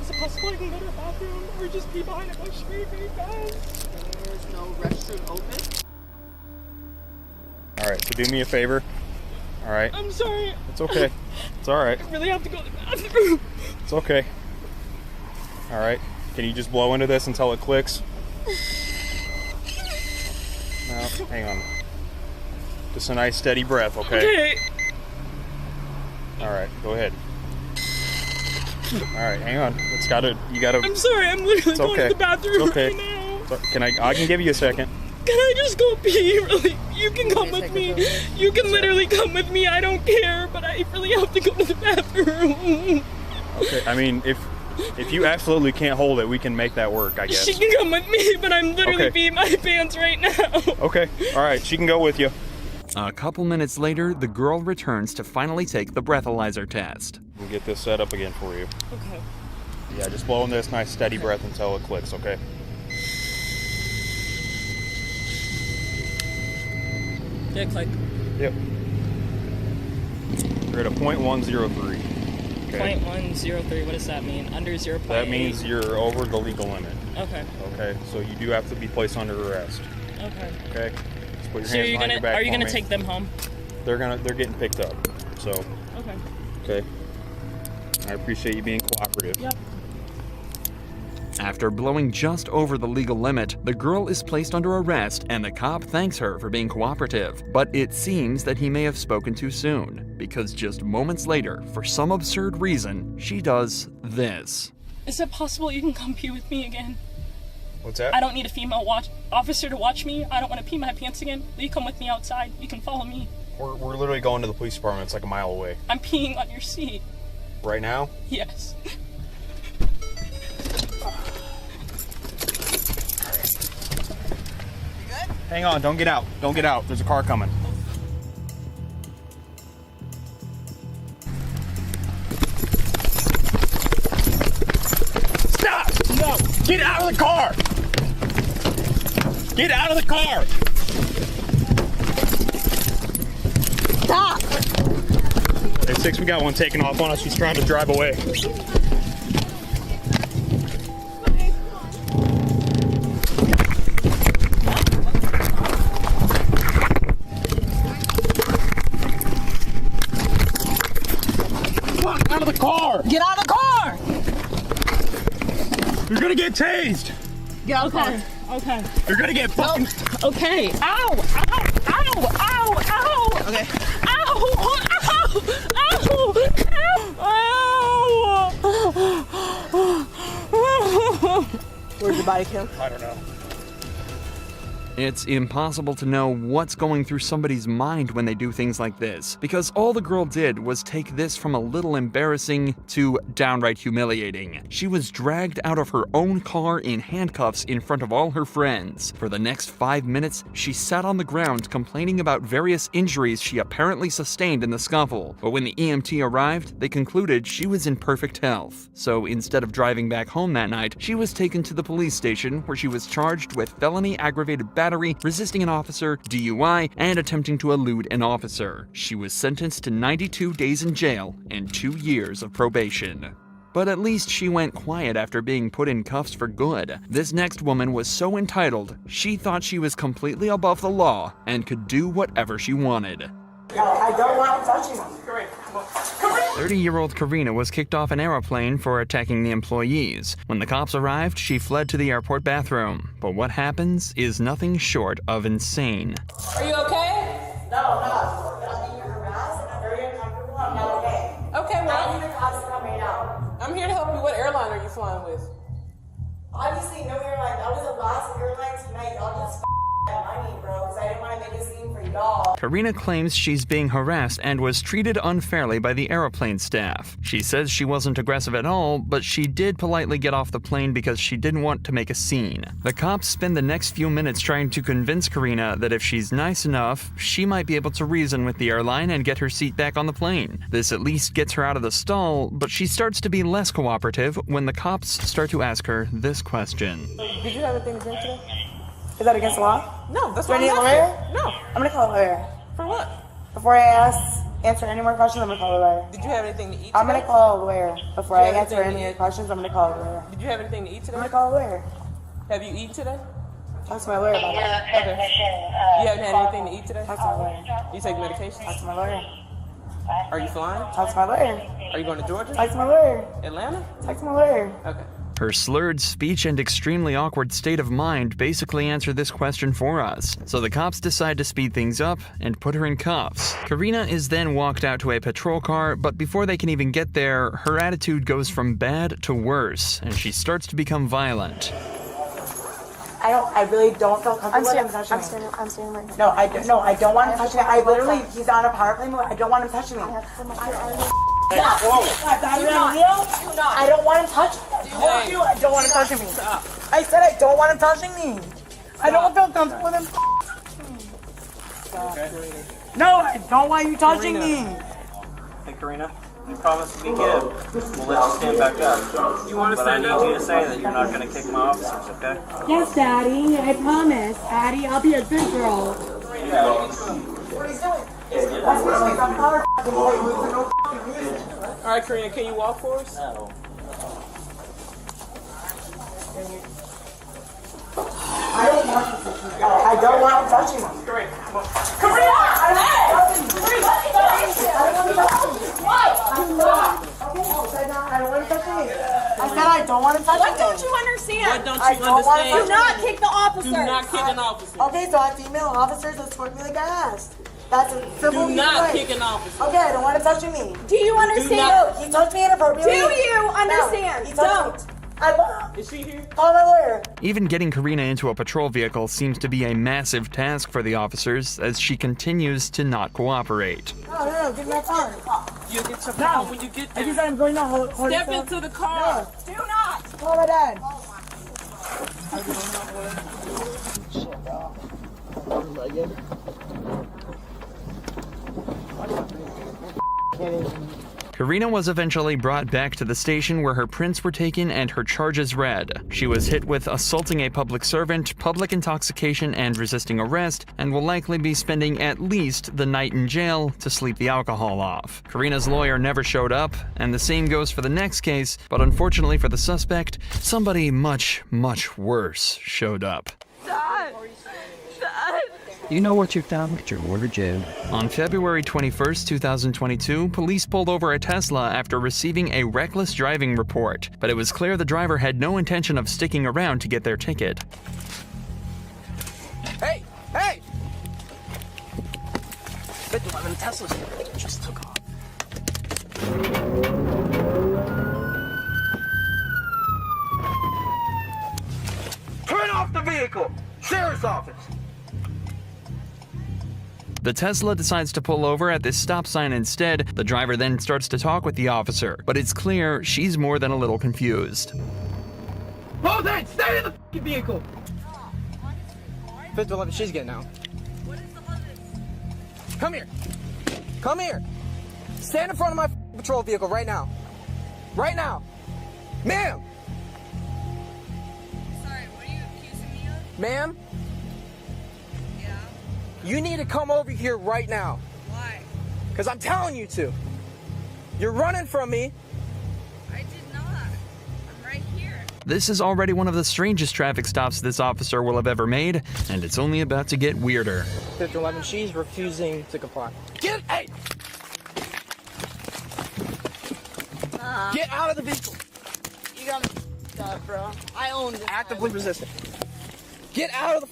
Is it possible I can go to the bathroom or just pee behind a bush very, very fast? There's no restroom open. All right, so do me a favor. All right. I'm sorry. It's okay. It's all right. I really have to go to the bathroom. It's okay. All right. Can you just blow into this until it clicks? No, hang on. Just a nice steady breath, okay? Okay. All right, go ahead. All right, hang on. I'm sorry. I'm literally It's going okay. to the bathroom It's okay. right now. So, I can give you a second. Can I just go pee? Really? You can come with me. You can literally come with me. I don't care, but I really have to go to the bathroom. Okay, I mean, if you absolutely can't hold it, we can make that work, I guess. She can come with me, but I'm literally peeing my pants right now. Okay, all right, she can go with you. A couple minutes later, the girl returns to finally take the breathalyzer test. We'll get this set up again for you. Okay. Yeah, just blow in this nice steady breath until it clicks, okay? Yeah, click. Yep. You're at a 0.103. Okay. 0.103, what does that mean? Under 0.8? That means you're over the legal limit. Okay. Okay, so you do have to be placed under arrest. Okay. Okay? Just put your So hands behind your back are you for gonna me. take them home? They're getting picked up. So. Okay. Okay. I appreciate you being cooperative. Yep. After blowing just over the legal limit, the girl is placed under arrest and the cop thanks her for being cooperative. But it seems that he may have spoken too soon, because just moments later, for some absurd reason, she does this. Is it possible you can come pee with me again? What's that? I don't need a female officer to watch me. I don't want to pee my pants again. Will you come with me outside? You can follow me. We're literally going to the police department. It's like a mile away. I'm peeing on your seat. Right now? Yes. Hang on, don't get out. Don't get out. There's a car coming. Stop! No! Get out of the car! Get out of the car! Stop! Hey, 6, we got one taking off on us. She's trying to drive away. Out of the car! Get out of the car! You're gonna get tased! Get out of the car. Okay. You're gonna get fucking... Okay. Ow! Ow! Ow! Ow! Ow! Okay. Ow! Ow! Ow! Where's your body cam? I don't know. It's impossible to know what's going through somebody's mind when they do things like this, because all the girl did was take this from a little embarrassing to downright humiliating. She was dragged out of her own car in handcuffs in front of all her friends. For the next 5 minutes, she sat on the ground complaining about various injuries she apparently sustained in the scuffle. But when the EMT arrived, they concluded she was in perfect health. So instead of driving back home that night, she was taken to the police station where she was charged with felony aggravated battery, resisting an officer, DUI, and attempting to elude an officer. She was sentenced to 92 days in jail and 2 years of probation. But at least she went quiet after being put in cuffs for good. This next woman was so entitled, she thought she was completely above the law and could do whatever she wanted. I don't want to touch you. 30-year-old Karina was kicked off an airplane for attacking the employees. When the cops arrived, she fled to the airport bathroom. But what happens is nothing short of insane. Are you okay? No, I'm not. I'm being harassed and I'm very uncomfortable. I'm not okay. Okay, I well, need the cops to come right now. I'm here to help you. What airline are you flying with? Obviously, no airline. That was the last airline tonight. Y'all just money, bro, because I didn't want to make a scene for y'all. Karina claims she's being harassed and was treated unfairly by the airplane staff. She says she wasn't aggressive at all, but she did politely get off the plane because she didn't want to make a scene. The cops spend the next few minutes trying to convince Karina that if she's nice enough, she might be able to reason with the airline and get her seat back on the plane. This at least gets her out of the stall, but she starts to be less cooperative when the cops start to ask her this question. Did you have anything to drink today? Is that against the law? No, that's Do I what need I'm a lawyer? asking. No. I'm going to call a lawyer. For what? Before I answer any more questions, I'm going to call a lawyer. Did you have anything to eat today? I'm going to call a lawyer. Before Did I you have answer anything any to eat? questions, I'm going to call a lawyer. Did you have anything to eat today? I'm going to call a lawyer. Have you eaten today? Talk to my lawyer about that. Okay. You haven't had anything to eat today? Talk to my lawyer. You take medication? Talk to my lawyer. Are you flying? Talk to my lawyer. Are you going to Georgia? Talk to my lawyer. Atlanta? Talk to my lawyer. Okay. Her slurred speech and extremely awkward state of mind basically answer this question for us, so the cops decide to speed things up and put her in cuffs. Karina is then walked out to a patrol car, but before they can even get there, her attitude goes from bad to worse, and she starts to become violent. I really don't feel comfortable with him touching me. I'm standing right here. No, I don't want him touching me. I literally, he's on a power play move. I don't want him touching me. I don't want him touching me. I don't want him touching me. I said I don't want him touching me. I don't feel comfortable with him. No, I don't want you touching me. Hey, Karina, you promised to be good. We'll let you stand back up. You want to stand up? I need you to say that you're not going to kick my officers, okay? Yes, Daddy. I promise. Daddy, I'll be a good girl. Alright, Karina, can you walk for us? I don't want him touching me. Karina! I said I don't want him touching me. What don't you understand? What don't you understand? Do not kick the officers. Do not kick an officer. Okay, so I have female officers that escort me like I asked. That's a simple Do not way. kick an officer. Okay, I don't want him touching me. Do you understand? No, he touched me inappropriately. Do you understand? No, he touched me. I won't. Is she here? Call my lawyer. Even getting Karina into a patrol vehicle seems to be a massive task for the officers as she continues to not cooperate. No, give me my phone. You get your phone when you get there. I just said I'm going to hold Step into the car. Do not. Call my dad. Karina was eventually brought back to the station where her prints were taken and her charges read. She was hit with assaulting a public servant, public intoxication, and resisting arrest, and will likely be spending at least the night in jail to sleep the alcohol off. Karina's lawyer never showed up, and the same goes for the next case, but unfortunately for the suspect, somebody much, much worse showed up. Dad! Dad! You know what you've done with your water, June. On February 21st, 2022, police pulled over a Tesla after receiving a reckless driving report, but it was clear the driver had no intention of sticking around to get their ticket. Hey! Hey! 511 Tesla's just took off. Turn off the vehicle! Sheriff's office! The Tesla decides to pull over at this stop sign instead. The driver then starts to talk with the officer, but it's clear she's more than a little confused. Hold that! Stay in the vehicle! 511, she's getting out. Come here! Come here! Stand in front of my patrol vehicle right now. Right now! Ma'am! Sorry, what are you accusing me of? Ma'am? Yeah? You need to come over here right now. Why? Because I'm telling you to. You're running from me. I did not. I'm right here. This is already one of the strangest traffic stops this officer will have ever made, and it's only about to get weirder. 511, she's refusing to comply. Hey! Get out of the vehicle! You got me up, bro. I own this. Actively resisting. Get out of the...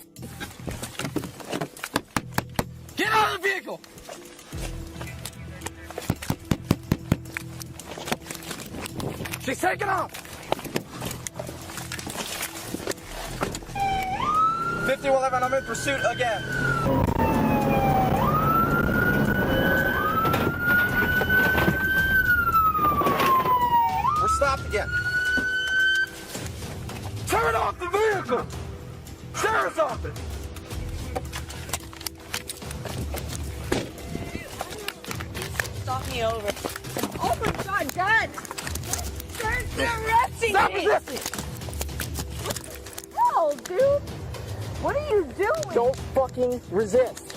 Get out of the vehicle! She's taking off! 5111, I'm in pursuit again. We're stopped again. Turn off the vehicle! Sheriff's office! Stop me over. Oh my God, Dad! They're arresting Stop me! resisting! No, dude! What are you doing? Don't fucking resist.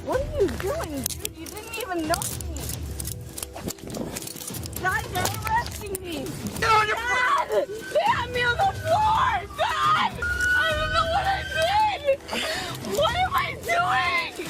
What are you doing, dude? You didn't even know me. Dad, they're arresting me. Get on your Dad! They have me on the floor! Dad! I don't know what I did! What am I doing?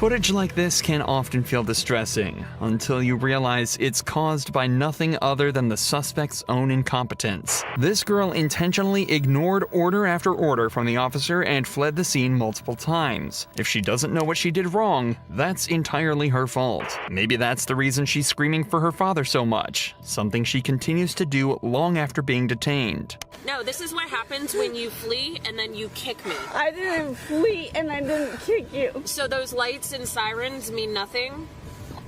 Footage like this can often feel distressing, until you realize it's caused by nothing other than the suspect's own incompetence. This girl intentionally ignored order after order from the officer and fled the scene multiple times. If she doesn't know what she did wrong, that's entirely her fault. Maybe that's the reason she's screaming for her father so much, something she continues to do long after being detained. No, this is what happens when you flee and then you kick me. I didn't flee and I didn't kick you. So those lights and sirens mean nothing?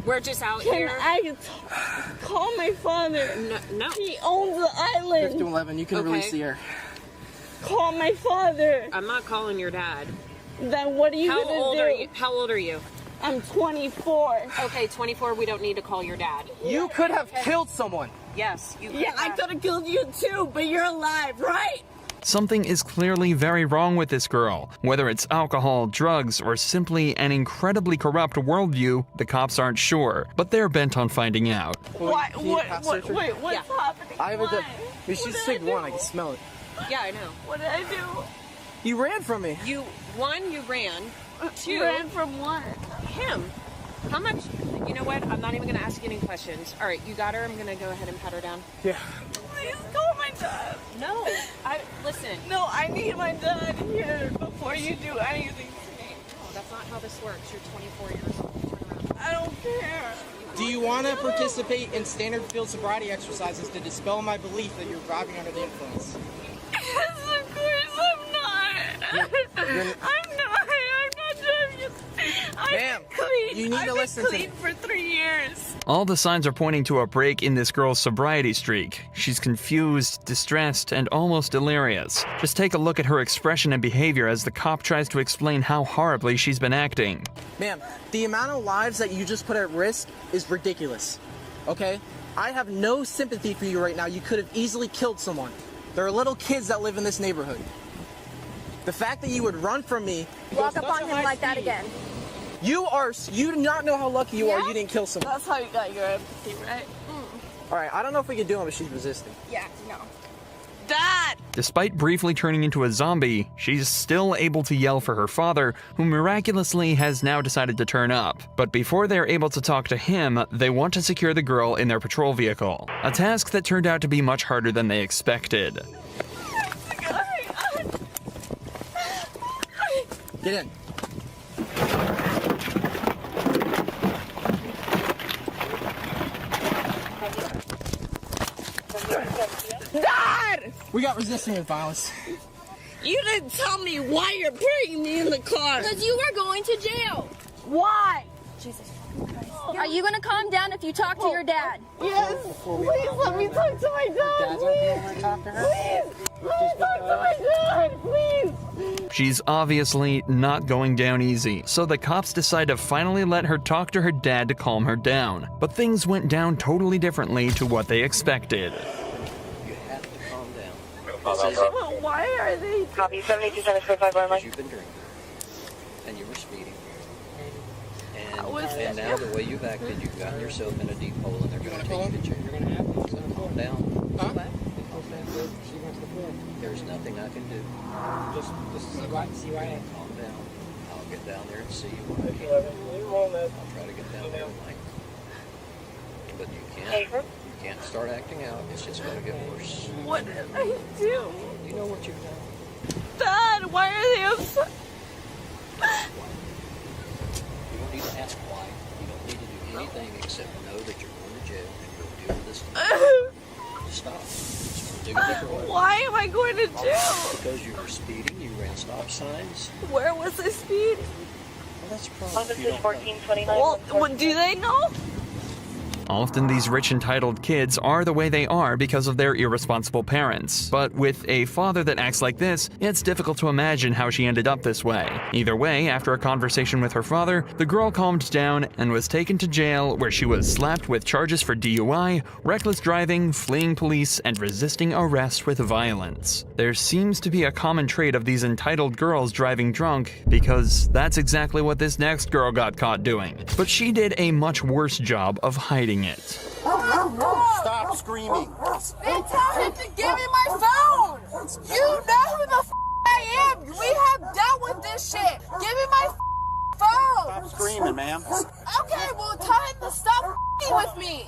We're just out here. Can I call my father? No. He owns the island. 511, you can release the air. Call my father. I'm not calling your dad. Then what are you gonna do? How old are you? I'm 24. Okay, 24, we don't need to call your dad. You could have killed someone. Yes, you could Yeah, I could have killed you too, but you're alive, right? Something is clearly very wrong with this girl. Whether it's alcohol, drugs, or simply an incredibly corrupt worldview, the cops aren't sure, but they're bent on finding out. What's happening? I have a... She's sick one, I can smell it. Yeah, I know. What did I do? You ran from me. You ran. Two. Ran from what? Him. How much? You know what? I'm not even going to ask you any questions. All right, you got her. I'm going to go ahead and pat her down. Yeah. Please call my dad. No. Listen. No, I need my dad here before you do anything to me. Oh, that's not how this works. You're 24 years old. Turn around. I don't care. Do you want to participate in standard field sobriety exercises to dispel my belief that you're driving under the influence? Yes, of course I'm not. I'm not driving. Ma'am, you need to listen to me. I've been clean for 3 years. All the signs are pointing to a break in this girl's sobriety streak. She's confused, distressed, and almost delirious. Just take a look at her expression and behavior as the cop tries to explain how horribly she's been acting. Ma'am, the amount of lives that you just put at risk is ridiculous, okay? I have no sympathy for you right now. You could have easily killed someone. There are little kids that live in this neighborhood. The fact that you would run from me... Walk up on him like that again. You do not know how lucky you are you didn't kill someone. That's how you got your empathy, right? All right, I don't know if we can do it, but she's resisting. Yeah, no. Dad! Despite briefly turning into a zombie, she's still able to yell for her father, who miraculously has now decided to turn up. But before they're able to talk to him, they want to secure the girl in their patrol vehicle, a task that turned out to be much harder than they expected. Get in. Dad! We got resisting violence. You didn't tell me why you're bringing me in the car. Because you were going to jail. Why? Jesus Christ. Are you going to calm down if you talk to your dad? Yes. Please let me talk to my dad. Please. Let me talk to my dad. Please. She's obviously not going down easy, so the cops decide to finally let her talk to her dad to calm her down. But things went down totally differently to what they expected. You have to calm down. Well, why are they... Copy 7275 You've been drinking, and you were speeding. was And now the way you've acted, you've gotten yourself in a deep hole, and they're going to take you to jail. So calm down. Huh? There's nothing I can do. Just see why I Calm down. I'll get down there and see you when I can. I'll try to get down there tonight. But you can't start acting out. It's just going to get worse. What did I do? You know what you've done. Dad, why are they upset? You don't need to ask why. You don't need to do anything except know that you're going to jail and go deal with this thing. Stop. Just do it different way. Why am I going to jail? Because you were speeding, you ran stop signs. Where was I speeding? Well, that's a problem. This is 1429. Well, do they know? Often these rich entitled kids are the way they are because of their irresponsible parents. But with a father that acts like this, it's difficult to imagine how she ended up this way. Either way, after a conversation with her father, the girl calmed down and was taken to jail, where she was slapped with charges for DUI, reckless driving, fleeing police, and resisting arrest with violence. There seems to be a common trait of these entitled girls driving drunk, because that's exactly what this next girl got caught doing. But she did a much worse job of hiding it. Stop screaming. They tell him to give me my phone. You know who the I am. We have dealt with this shit. Give me my phone. Stop screaming, ma'am. Okay, well, tell him to stop f***ing with me.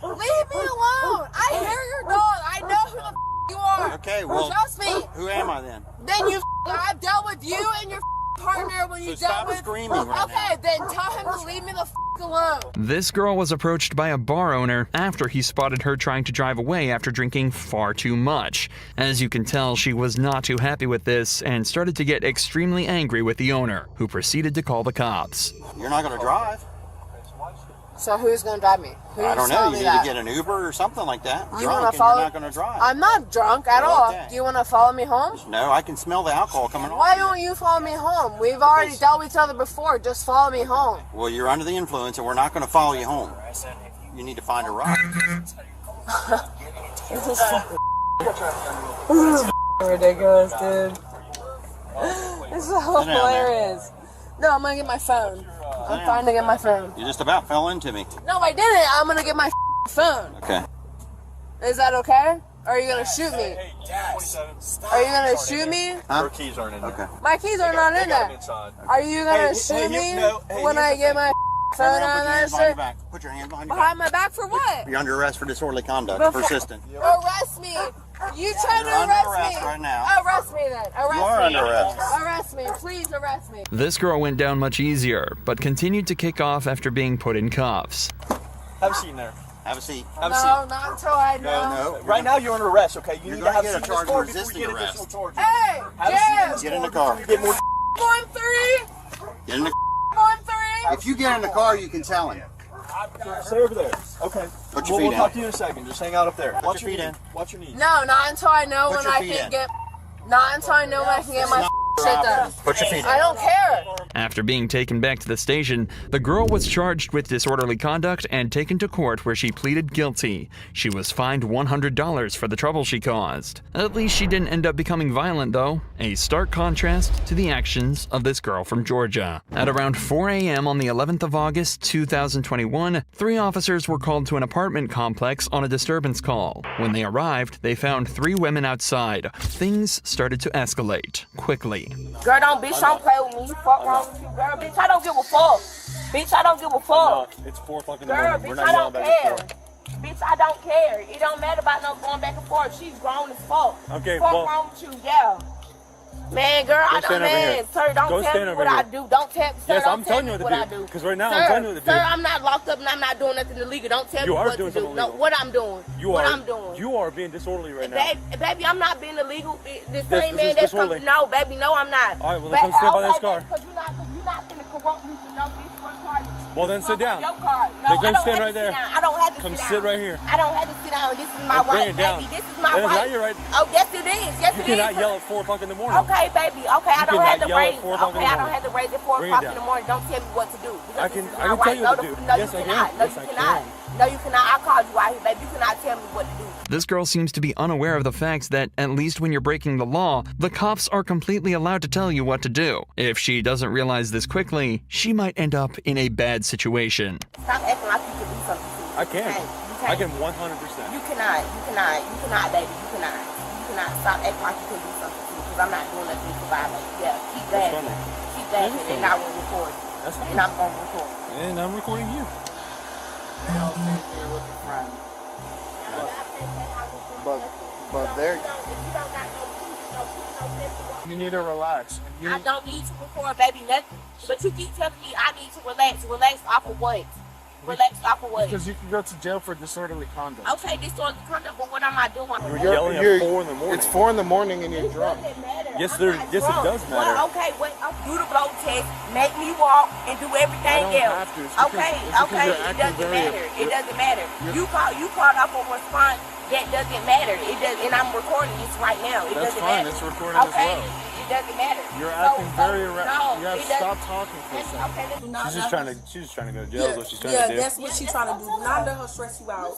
Leave me alone. I hear your dog. I know who the f*** you are. Okay, well, trust me. Who am I then? Then I've dealt with you and your partner when you So dealt stop with. screaming right Okay, then tell him to leave me the f*** alone. This girl was approached by a bar owner after he spotted her trying to drive away after drinking far too much. As you can tell, she was not too happy with this and started to get extremely angry with the owner, who proceeded to call the cops. You're not going to drive. So who's gonna drive me? Who's I don't know. telling You me need that? to get an Uber or something like that. You Drunk wanna and follow? You're not going to drive. I'm not drunk at all. Okay. Do you want to follow me home? No, I can smell the alcohol coming off. Why don't you follow me home? We've already dealt with each other before. Just follow me home. Well, you're under the influence, and we're not going to follow you home. You need to find a ride. This is ridiculous, dude. This is hilarious. No, I'm gonna get my phone. I'm trying to get my phone. You just about fell into me. No, I didn't. I'm gonna get my phone. Okay. Is that okay? Or are you gonna shoot me? Are you gonna shoot me? Huh? keys aren't in there. Okay. My keys are not in there. Are you gonna shoot me when I get my phone Put out your of that hands behind your shit? back. Put your hands behind your Behind back. my back for what? You're under arrest for disorderly conduct. Before- Persistent. Arrest me. You tried to You're under arrest arrest me. right now. Arrest me then. Arrest You are me. under arrest. Arrest me. Please arrest me. This girl went down much easier, but continued to kick off after being put in cuffs. Have a seat in there. Have a seat. Have a No, seat. not until I know. No. Right now you're under arrest, okay? You You're need to gonna have get a a seat in charge this car of before we resisting get arrest. additional charges. Hey, Have a seat in Jim. this Get in car the car. before we get more. 1-3. Get in the. 1-3. If you get in the car, you can tell him. Stay over there. Okay. Put your We'll feet talk in. to you in a second. Just hang out up there. Watch your feet knee. in. Watch your knees. No, not until I know Put when your I feet can in. get. Not until I know when I can get my It's shit done. Put your feet I in. don't care. After being taken back to the station, the girl was charged with disorderly conduct and taken to court where she pleaded guilty. She was fined $100 for the trouble she caused. At least she didn't end up becoming violent though, a stark contrast to the actions of this girl from Georgia. At around 4 a.m. on the 11th of August 2021, 3 officers were called to an apartment complex on a disturbance call. When they arrived, they found 3 women outside. Things started to escalate quickly. Girl, don't play with me. Fuck wrong with you, girl. Bitch, I don't give a fuck. Bitch, I don't give a fuck. It's 4 o'clock in the Girl, morning. We're bitch, not I yelling don't back care. and forth. Bitch, I don't care. It don't matter about no going back and forth. She's grown as fuck. Okay, fuck well- wrong with you, yeah. Man, girl, I stand don't, over man, here. sir, don't Go tell stand me over what I here. do. Don't tell, sir, Yes, don't I'm tell telling me you what what I to do. do. Because right now sir, I'm telling you what to do. Sir, I'm not locked up and I'm not doing nothing illegal. Don't tell You me are what doing to do. something No, illegal. what I'm doing. You what are. I'm doing. You are being disorderly right now. Baby, I'm not being illegal. The This same is man that's disorderly. coming. No, baby, no, I'm not. All right, well, then come stand by this car. Because you're not finna corrupt me for no bitch for a car. Well, then sit down. Your car. No, Then I go don't stand have right to there. sit down. I don't have to Come sit sit down. right here. I don't have to sit down. This is my Let's bring right, it down. baby. This is my That is right. not your right. Oh, yes, it is. Yes, You it cannot is. yell at 4 o'clock in the morning. Okay, baby. Okay, I don't cannot have to yell at raise. 4 o'clock in Okay, the I don't morning. have to raise at 4 Bring it o'clock down. in the morning. Don't tell me what to do. I This can is I my can tell right. you what to do. No, Yes, you I cannot. can. No, Yes, you I cannot. can. No, you cannot. I called you out here, baby. You cannot tell me what to do. This girl seems to be unaware of the fact that, at least when you're breaking the law, the cops are completely allowed to tell you what to do. If she doesn't realize this quickly, she might end up in a bad situation. Stop acting like you can do something to me. I can. You I can't. can 100%. You cannot, baby. You cannot. Stop acting like you can do something to me because I'm not doing nothing to violate. Yeah, keep That's that. funny. Keep that, That's and I will record. That's And I'm going to record. And I'm recording you. But there. You need to relax. I don't need to record, baby, nothing. But you keep telling me I need to relax. Relax off of what? Relax off of what? Because you can go to jail for disorderly conduct. Okay, disorderly conduct, but what am I doing? You're yelling at 4 in the morning. It's 4 in the morning and you're drunk. Yes, it does matter. Well, okay, wait, do the blow test, make me walk, and do everything I don't else. have to. It's because- Okay, it's because okay, you're it acting doesn't very- matter. It doesn't matter. You called up a response that doesn't matter. It does, and I'm recording this right now. It That's doesn't fine. matter. It's recorded as Okay, well. it doesn't matter. You're So- acting so- very no, You have it to doesn't- stop talking for a That's second. okay. That's not She's just trying to go to jail. Is what she's trying Yeah, to do. that's what she's trying to do. Do not let her stress you out.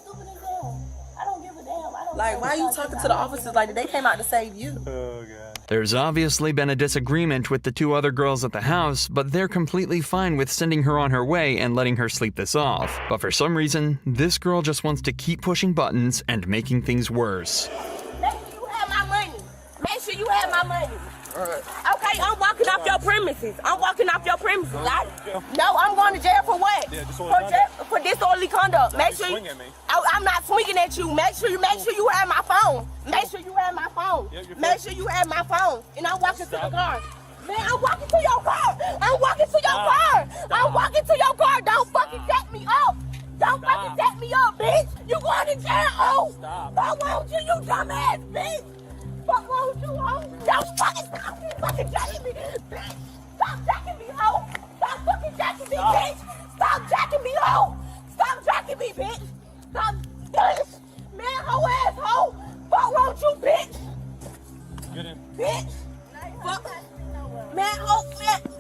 I don't give a damn. I don't Like, why are you talking to the officers like they came out to save you? Oh god. There's obviously been a disagreement with the 2 other girls at the house, but they're completely fine with sending her on her way and letting her sleep this off. But for some reason, this girl just wants to keep pushing buttons and making things worse. Make sure you have my money. Make sure you have my money. Okay, I'm walking off your premises. I'm walking off your premises. No, I'm going to jail for what? For disorderly conduct. Make sure I'm not swinging at you. Make sure you have my phone. Make sure you have my phone. Make sure you have my phone. And I'm walking to the car. Man, I'm walking to your car. I'm walking to your car. I'm walking to your car. Don't fucking set me up. Don't fucking set me up, bitch. You going to jail, oh. Fuck won't you dumbass bitch. Fuck won't you, oh. Don't fucking stop fucking jacking me, bitch. Stop jacking me, ho. Stop fucking jacking me, bitch. Stop jacking me, ho. Stop jacking me, bitch. Stop, bitch. Man, ho ass, ho. Fuck won't you, bitch. Get in. Bitch. Fuck. Man, ho,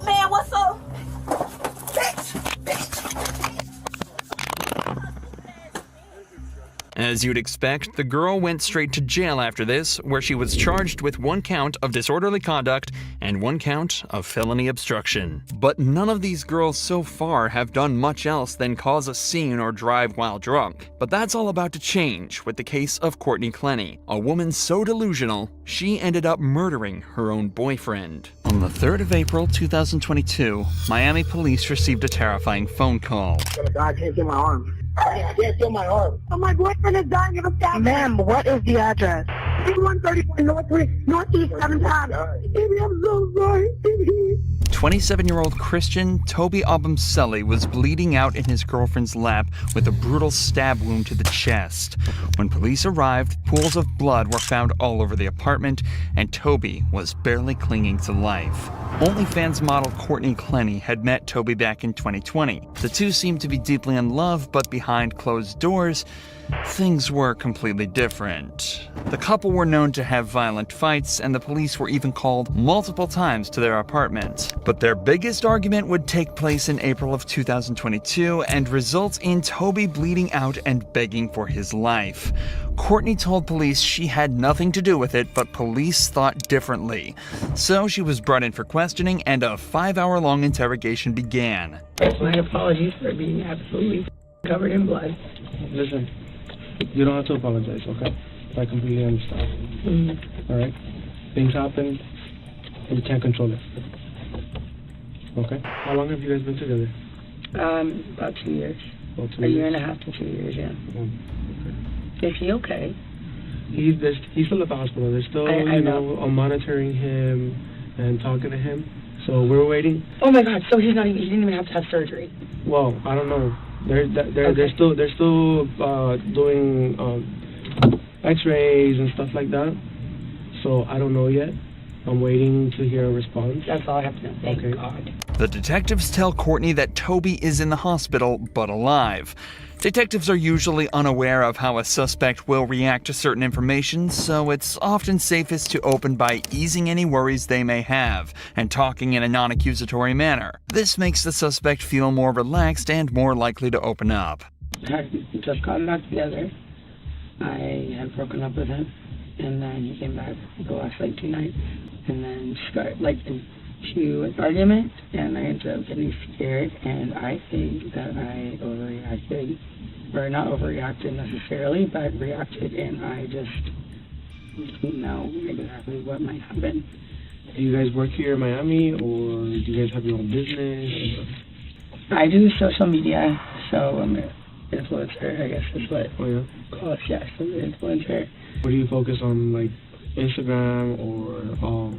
man, what's up? Bitch. As you'd expect, the girl went straight to jail after this, where she was charged with 1 count of disorderly conduct and 1 count of felony obstruction. But none of these girls so far have done much else than cause a scene or drive while drunk. But that's all about to change with the case of Courtney Clenny, a woman so delusional, she ended up murdering her own boyfriend. On the 3rd of April 2022, Miami police received a terrifying phone call. I can't get my arm. I can't feel my arm. Oh, my boyfriend is dying of a stab. Ma'am, what is the address? 134 Northeast 7 times. Baby, I'm so sorry. 27-year-old Christian Toby Abumseli was bleeding out in his girlfriend's lap with a brutal stab wound to the chest. When police arrived, pools of blood were found all over the apartment, and Toby was barely clinging to life. OnlyFans model Courtney Clenny had met Toby back in 2020. The two seemed to be deeply in love, but behind closed doors, things were completely different. The couple were known to have violent fights, and the police were even called multiple times to their apartment. But their biggest argument would take place in April of 2022 and result in Toby bleeding out and begging for his life. Courtney told police she had nothing to do with it, but police thought differently. So she was brought in for questioning, and a 5-hour-long interrogation began. My apologies for being absolutely covered in blood. Listen, you don't have to apologize, okay? I completely understand. Alright? Things happen, and you can't control it. Okay? How long have you guys been together? About 2 years. A year and a half to 2 years, yeah. Okay. Is he okay? He's still at the hospital. They're still, I know. monitoring him and talking to him. So we're waiting. Oh my God! So he didn't even have to have surgery. Well, I don't know. They're still doing X-rays and stuff like that. So I don't know yet. I'm waiting to hear a response. That's all I have to know. Thank God. The detectives tell Courtney that Toby is in the hospital, but alive. Detectives are usually unaware of how a suspect will react to certain information, so it's often safest to open by easing any worries they may have and talking in a non-accusatory manner. This makes the suspect feel more relaxed and more likely to open up. I just got back together. I had broken up with him, and then he came back the last 2 nights, and then started to an argument, and I ended up getting scared, and I think that I overreacted, or not overreacted necessarily, but reacted, and I just didn't know exactly what might happen. Do you guys work here in Miami, or do you guys have your own business? I do social media, so I'm an influencer, I guess is what call us, yes, I'm an influencer. What do you focus on, like Instagram or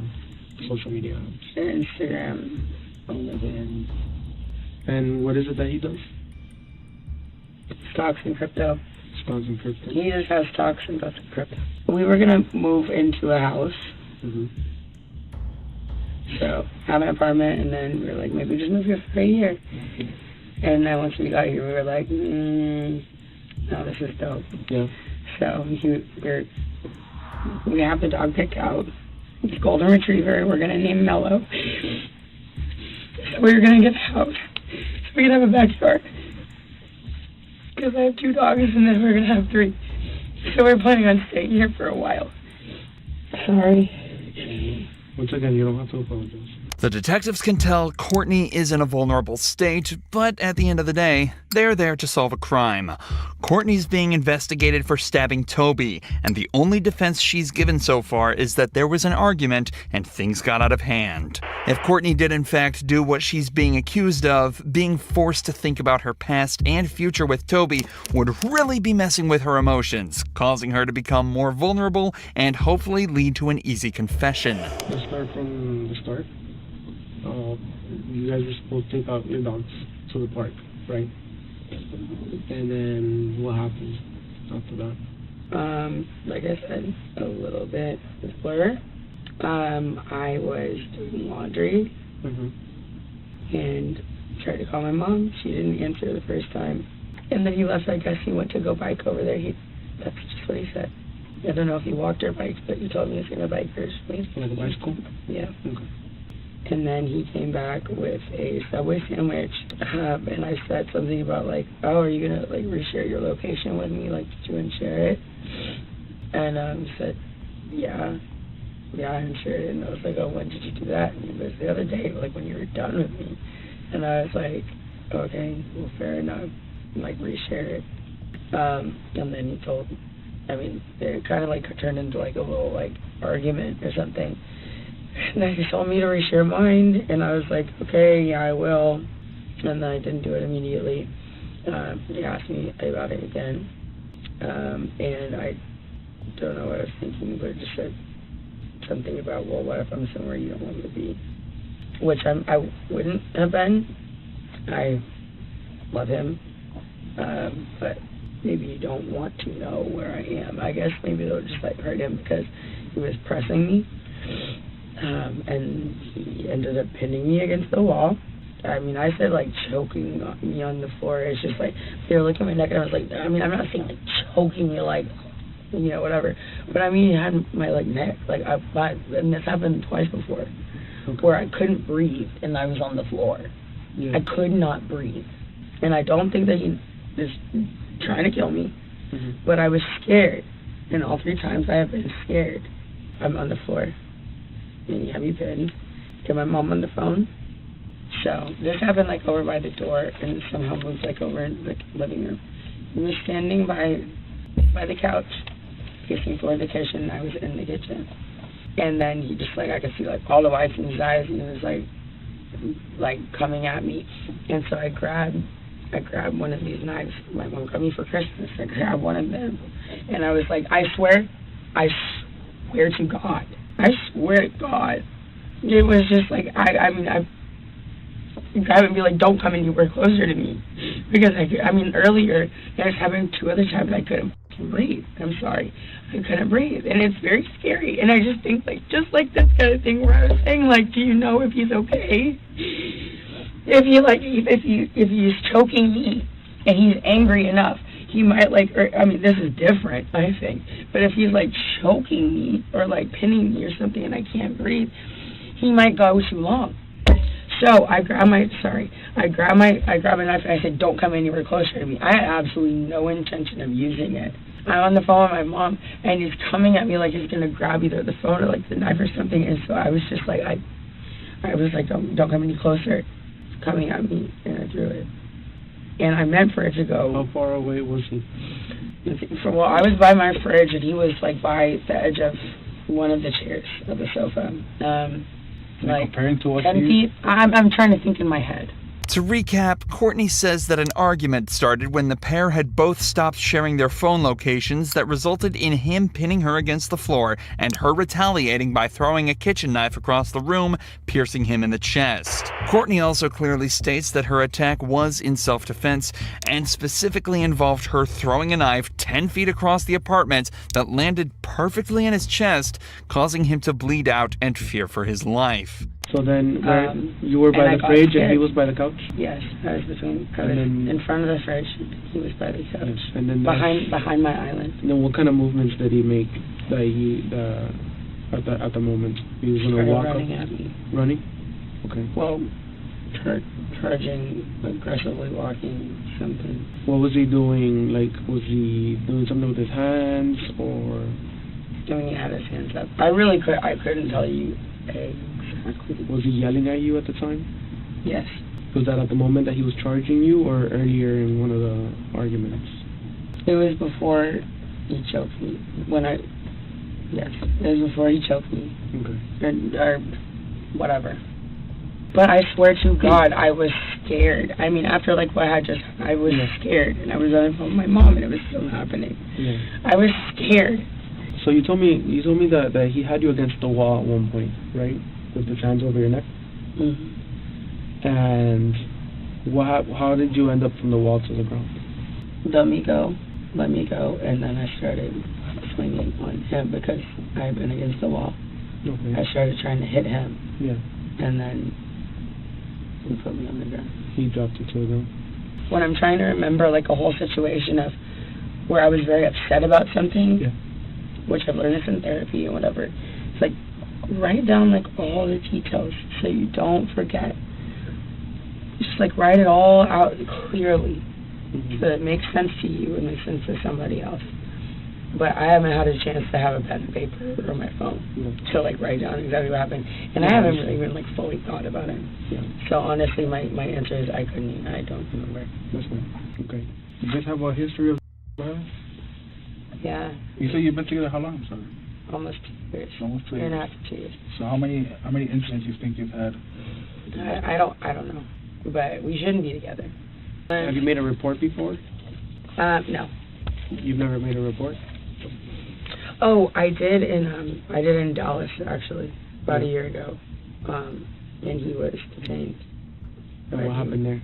social media? Instagram, LinkedIn. And what is it that he does? Stocks and crypto. Stocks and crypto. He just has stocks and stocks and crypto. We were gonna move into a house. So have an apartment, and then we were like, maybe just move here for a year. And then once we got here, we were like, no, this is dope. Yeah. So we have the dog picked out. It's a golden retriever. We're gonna name Mello. So we're gonna get the house. So we can have a backyard. Because I have 2 dogs, and then we're gonna have 3. So we're planning on staying here for a while. Sorry. Once again, you don't have to apologize. The detectives can tell Courtney is in a vulnerable state, but at the end of the day, they're there to solve a crime. Courtney's being investigated for stabbing Toby, and the only defense she's given so far is that there was an argument and things got out of hand. If Courtney did in fact do what she's being accused of, being forced to think about her past and future with Toby would really be messing with her emotions, causing her to become more vulnerable and hopefully lead to an easy confession. Let's start from the start. You guys were supposed to take out your dogs to the park, right? And then what happened after that? Like I said, a little bit before, I was doing laundry and tried to call my mom. She didn't answer the first time. And then he left. I guess he went to go bike over there. That's just what he said. I don't know if he walked or biked, but he told me he's going to bike personally. Like a bicycle? Yeah. Okay. And then he came back with a Subway sandwich, and I said something about like, oh, are you gonna like reshare your location with me, like to share it? And he said, yeah, I shared it. And I was like, oh, when did you do that? And he goes, the other day, like when you were done with me. And I was like, okay, well, fair enough, like reshare it. And then he told, it kind of like turned into like a little like argument or something. And then he told me to reshare mine, and I was like, okay, yeah, I will. And then I didn't do it immediately. He asked me about it again, and I don't know what I was thinking, but it just said something about, well, what if I'm somewhere you don't want me to be? Which I wouldn't have been. I love him, but maybe you don't want to know where I am. I guess maybe it'll just like hurt him because he was pressing me. And he ended up pinning me against the wall. I said like choking me on the floor. It's just like, they were looking at my neck and I was like, I'm not saying like choking me like, whatever. But he had my like neck, like and this happened twice before, where I couldn't breathe and I was on the floor. Yeah. I could not breathe. And I don't think that he was trying to kill me, but I was scared. And all 3 times I have been scared. I'm on the floor. And you have me pinned. Get my mom on the phone. So this happened like over by the door and somehow moved like over in the living room. He was standing by the couch, facing toward the kitchen, and I was in the kitchen. And then he just like, I could see like all the whites in his eyes, and he was like coming at me. And so I grabbed one of these knives. My mom got me for Christmas. I grabbed one of them, and I was like, I swear to God. I swear to God, it was just like, I grab and be like, don't come anywhere closer to me. Because, earlier, that was happening 2 other times, I couldn't breathe. I'm sorry. I couldn't breathe. And it's very scary. And I just think, like, just like this kind of thing where I was saying, like, do you know if he's okay? If he's choking me and he's angry enough, he might this is different, I think. But if he's like choking me or like pinning me or something and I can't breathe, he might go too long. So I grab a knife and I said, don't come anywhere closer to me. I had absolutely no intention of using it. I'm on the phone with my mom and he's coming at me like he's gonna grab either the phone or like the knife or something, and so I was just like, I was like, don't come any closer. It's coming at me, and I threw it. And I meant for it to go. How far away was he? Well, I was by my fridge, and he was like by the edge of one of the chairs of the sofa. Like comparing to what 10 feet. I'm trying to think in my head. To recap, Courtney says that an argument started when the pair had both stopped sharing their phone locations that resulted in him pinning her against the floor and her retaliating by throwing a kitchen knife across the room, piercing him in the chest. Courtney also clearly states that her attack was in self-defense and specifically involved her throwing a knife 10 feet across the apartment that landed perfectly in his chest, causing him to bleed out and fear for his life. So then, you were by the fridge and he was by the couch? Yes, I was in front of the fridge. He was by the couch. Yes. And then behind my island. And then what kind of movements did he make at the moment? He was going to walk running up? At me. Running? Okay. Well, charging, aggressively walking, something. What was he doing? Like, was he doing something with his hands or? He had his hands up. I couldn't tell you exactly Was he yelling at you at the time? Yes. Was that at the moment that he was charging you, or earlier in one of the arguments? It was before he choked me. Yes, it was before he choked me. Okay. Or whatever. But I swear to God, I was scared. I mean, after like what I just, I was scared, and I was on the phone with my mom, and it was still happening. Yeah. I was scared. So you told me that he had you against the wall at one point, right? With his hands over your neck. Mm-hmm. And how did you end up from the wall to the ground? Let me go, and then I started swinging on him because I had been against the wall. Okay. I started trying to hit him. Yeah. And then he put me on the ground. He dropped you to the ground. When I'm trying to remember like a whole situation of where I was very upset about something, which I've learned this in therapy and whatever, it's like write down like all the details so you don't forget. Just like write it all out clearly so it makes sense to you and makes sense to somebody else. But I haven't had a chance to have a pen and paper or my phone to like write down exactly what happened. And I haven't really even like fully thought about it. So honestly, my answer is I don't remember. That's fine. Okay. You guys have a history of violence? Yeah. You say you've been together how long, sorry? Almost 2 years. Almost 2 years. Year and a half to 2 years. So how many incidents you think you've had? I don't know. But we shouldn't be together. Have you made a report before? No. You've never made a report? Oh, I did in Dallas actually about a year ago, and he was detained. And what happened there?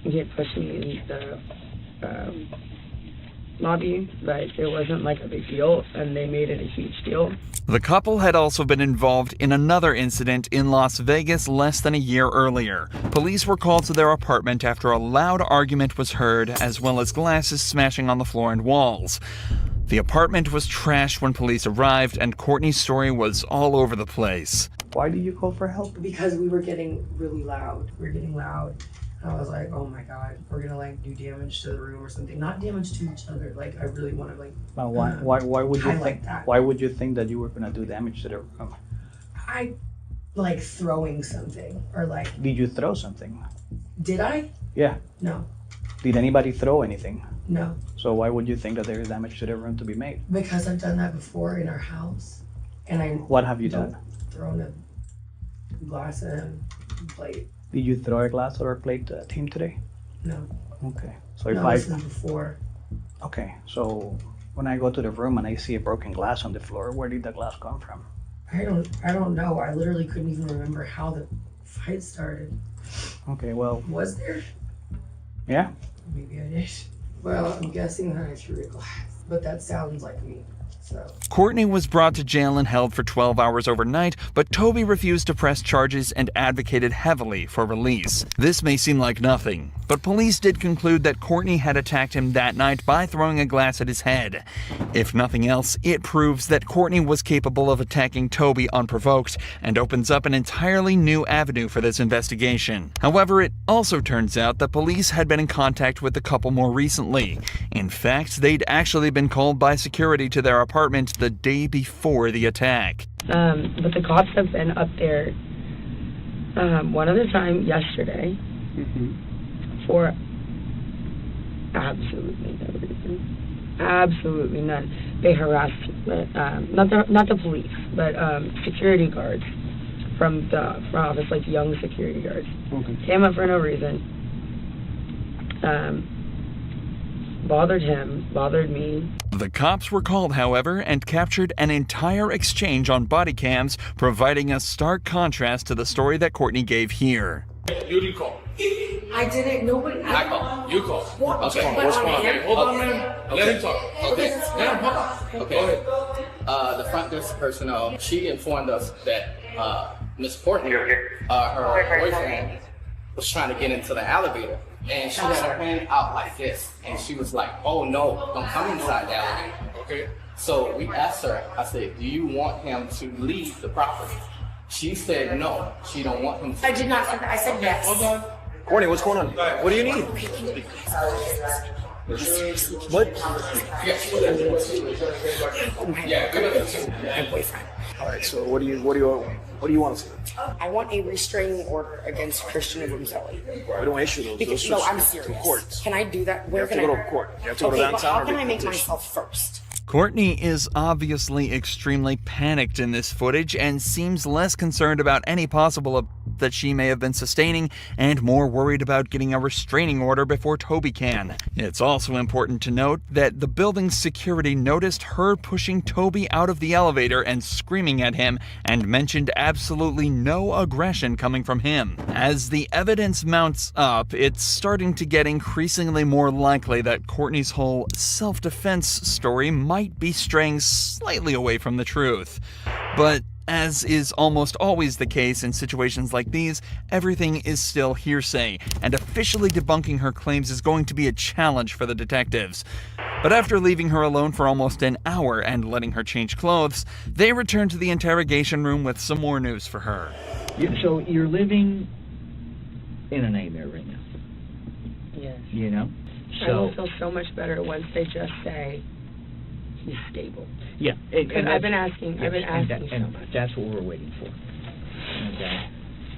He had pushed me in the lobby, but it wasn't like a big deal, and they made it a huge deal. The couple had also been involved in another incident in Las Vegas less than a year earlier. Police were called to their apartment after a loud argument was heard, as well as glasses smashing on the floor and walls. The apartment was trashed when police arrived, and Courtney's story was all over the place. Why did you call for help? Because we were getting really loud. And I was like, oh my God, we're gonna like do damage to the room or something. Not damage to each other. Like I really want to like. Why would you think that? Why would you think that you were gonna do damage to the room? I like throwing something or like. Did you throw something? Did I? Yeah. No. Did anybody throw anything? No. So why would you think that there is damage to the room to be made? Because I've done that before in our house, and I. What have you done? Thrown a glass and a plate. Did you throw a glass or a plate at him today? No. Okay. So this was before. Okay. So when I go to the room and I see a broken glass on the floor, where did the glass come from? I don't know. I literally couldn't even remember how the fight started. Okay. Well. Was there? Yeah. Maybe I did. Well, I'm guessing that I threw a glass, but that sounds like me. So. Courtney was brought to jail and held for 12 hours overnight, but Toby refused to press charges and advocated heavily for release. This may seem like nothing, but police did conclude that Courtney had attacked him that night by throwing a glass at his head. If nothing else, it proves that Courtney was capable of attacking Toby unprovoked and opens up an entirely new avenue for this investigation. However, it also turns out that police had been in contact with the couple more recently. In fact, they'd actually been called by security to their apartment the day before the attack. But the cops have been up there one other time yesterday for absolutely no reason. Absolutely none. They harassed not the police, but security guards from the front office, like young security guards. Came up for no reason. Bothered him, bothered me. The cops were called, however, and captured an entire exchange on body cams, providing a stark contrast to the story that Courtney gave here. You didn't call. I didn't. Nobody. I called. You called. What? Okay. What's going on? Okay. Hold on, man. Let him talk. Okay. Let him talk. Okay. Go ahead. The front desk personnel, she informed us that Miss Courtney, her boyfriend, was trying to get into the elevator. And she had her hand out like this. And she was like, oh no, don't come inside the elevator. Okay. So we asked her, I said, do you want him to leave the property? She said no, she don't want him to. I did not say that. I said yes. Hold on. Courtney, what's going on? What do you need? What? Yeah, my boyfriend. All right. So what do you want to see? I want a restraining order against Christian Abumseli. We don't issue those. Because, Those no, just I'm to serious. courts. Can I do that? Where You have can to I go to court. You have to go to Okay, but downtown how or can do I make petition. myself first? Courtney is obviously extremely panicked in this footage and seems less concerned about any possible that she may have been sustaining and more worried about getting a restraining order before Toby can. It's also important to note that the building's security noticed her pushing Toby out of the elevator and screaming at him and mentioned absolutely no aggression coming from him. As the evidence mounts up, it's starting to get increasingly more likely that Courtney's whole self-defense story might be straying slightly away from the truth. But as is almost always the case in situations like these, everything is still hearsay, and officially debunking her claims is going to be a challenge for the detectives. But after leaving her alone for almost an hour and letting her change clothes, they return to the interrogation room with some more news for her. So you're living in a nightmare right now, Yes. you know? I will feel so much better once they just say he's stable. Yeah. Because I've been asking so and much. that's what we're waiting for. Okay.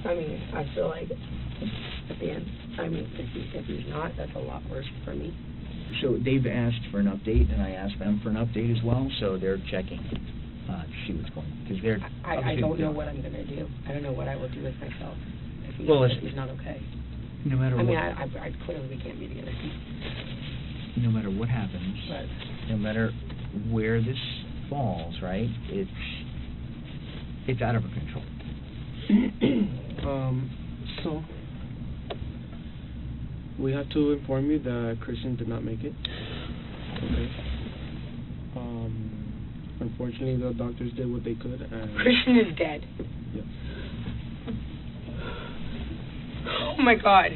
I mean, I feel like at the end, I mean, if he's not, that's a lot worse for me. So they've asked for an update, and I asked them for an update as well, so they're checking to see what's going on. Because they're I don't know what I'm going to do. I don't know what I will do with myself if he's not okay. No matter I mean, what. I clearly we can't be together. No matter what happens, no matter where this falls, right? It's out of our control. So we have to inform you that Christian did not make it. Okay. Unfortunately, the doctors did what they could. And Christian is dead. Yes. Oh my God.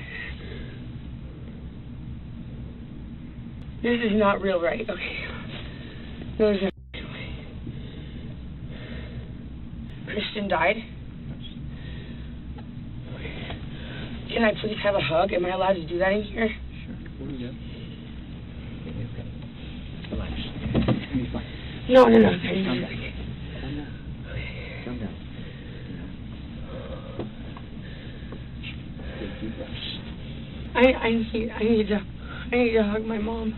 This is not real, right? Okay. No, there's no way. Christian died? Can I please have a hug? Am I allowed to do that in here? Sure. Yeah. Okay. Relax. You'll be fine. No. Calm down. Calm down. Calm down. Take deep breaths. I need to hug my mom.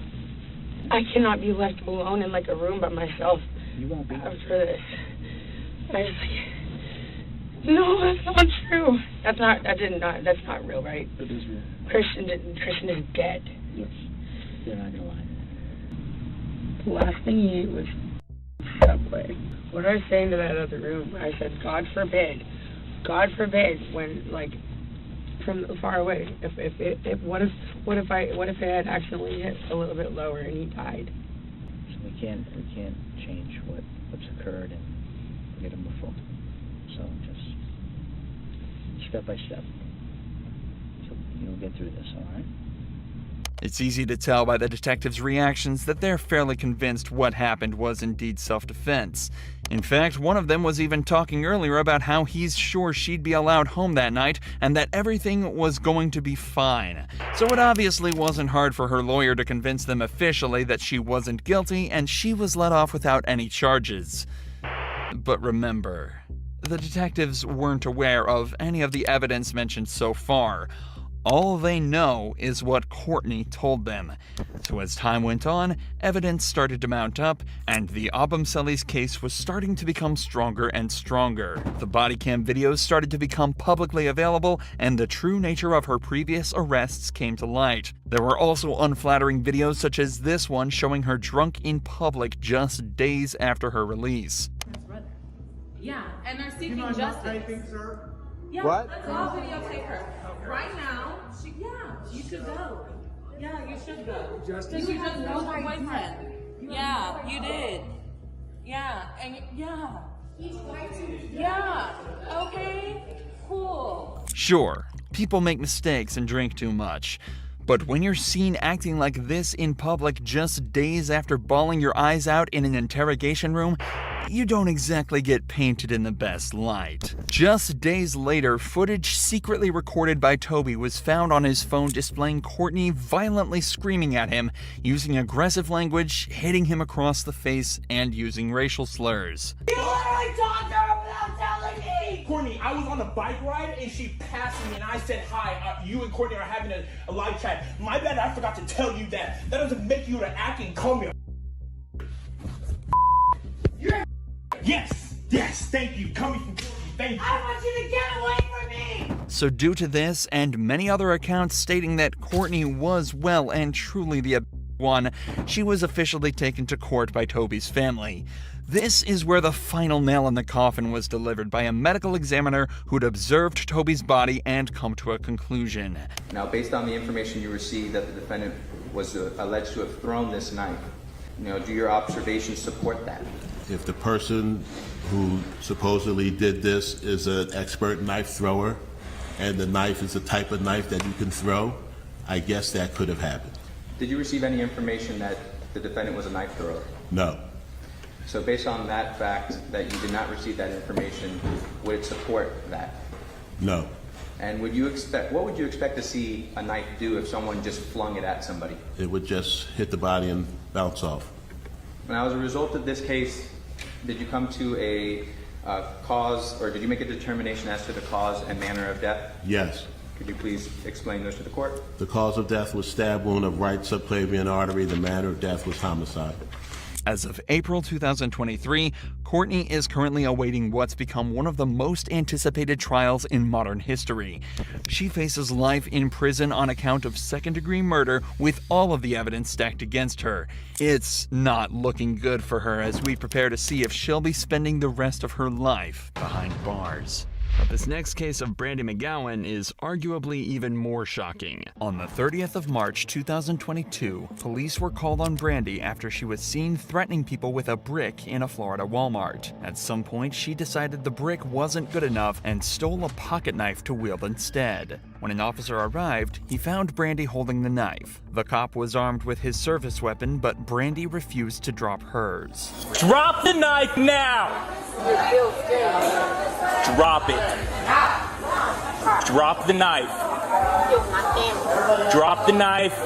I cannot be left alone in like a room by myself. You won't be. After this. No, that's not true. That's not real, right? It is real. Christian is dead. Yes. They're not gonna lie. The last thing he ate was Subway. What I was saying to that other room, I said, God forbid, when like from far away, what if it had accidentally hit a little bit lower and he died? So we can't change what's occurred and get him before. So just step by step. So you'll get through this, all right? It's easy to tell by the detectives' reactions that they're fairly convinced what happened was indeed self-defense. In fact, one of them was even talking earlier about how he's sure she'd be allowed home that night and that everything was going to be fine. So it obviously wasn't hard for her lawyer to convince them officially that she wasn't guilty and she was let off without any charges. But remember, the detectives weren't aware of any of the evidence mentioned so far. All they know is what Courtney told them. So as time went on, evidence started to mount up, and the Abumseli's case was starting to become stronger and stronger. The body cam videos started to become publicly available, and the true nature of her previous arrests came to light. There were also unflattering videos such as this one showing her drunk in public just days after her release. Yeah, and they're seeking justice. Sir? Yeah, What? Let's all videotape her. Right now, you should go. Yeah, you should go. Because you just know her boyfriend. Yeah, you did. Yeah, and yeah. Yeah, okay, cool. Sure, people make mistakes and drink too much. But when you're seen acting like this in public just days after bawling your eyes out in an interrogation room, you don't exactly get painted in the best light. Just days later, footage secretly recorded by Toby was found on his phone displaying Courtney violently screaming at him, using aggressive language, hitting him across the face, and using racial slurs. You literally talked to her I was on a bike ride and she passed me and I said, hi, you and Courtney are having a live chat. My bad, I forgot to tell you that. That doesn't make you to act and call me a You're Yes, thank you. Coming from Courtney, thank you. I want you to get away from me! So due to this and many other accounts stating that Courtney was well and truly the one, she was officially taken to court by Toby's family. This is where the final nail in the coffin was delivered by a medical examiner who'd observed Toby's body and come to a conclusion. Now, based on the information you received that the defendant was alleged to have thrown this knife, do your observations support that? If the person who supposedly did this is an expert knife thrower, and the knife is the type of knife that you can throw, I guess that could have happened. Did you receive any information that the defendant was a knife thrower? No. So based on that fact that you did not receive that information, would it support that? No. And what would you expect to see a knife do if someone just flung it at somebody? It would just hit the body and bounce off. Now, as a result of this case, did you come to a cause, or did you make a determination as to the cause and manner of death? Yes. Could you please explain those to the court? The cause of death was stab wound of right subclavian artery. The manner of death was homicide. As of April 2023, Courtney is currently awaiting what's become one of the most anticipated trials in modern history. She faces life in prison on account of second-degree murder with all of the evidence stacked against her. It's not looking good for her as we prepare to see if she'll be spending the rest of her life behind bars. But this next case of Brandy McGowan is arguably even more shocking. On the 30th of March 2022, police were called on Brandy after she was seen threatening people with a brick in a Florida Walmart. At some point, she decided the brick wasn't good enough and stole a pocket knife to wield instead. When an officer arrived, he found Brandy holding the knife. The cop was armed with his service weapon, but Brandy refused to drop hers. Drop the knife now! Drop it. Drop the knife. Drop the knife.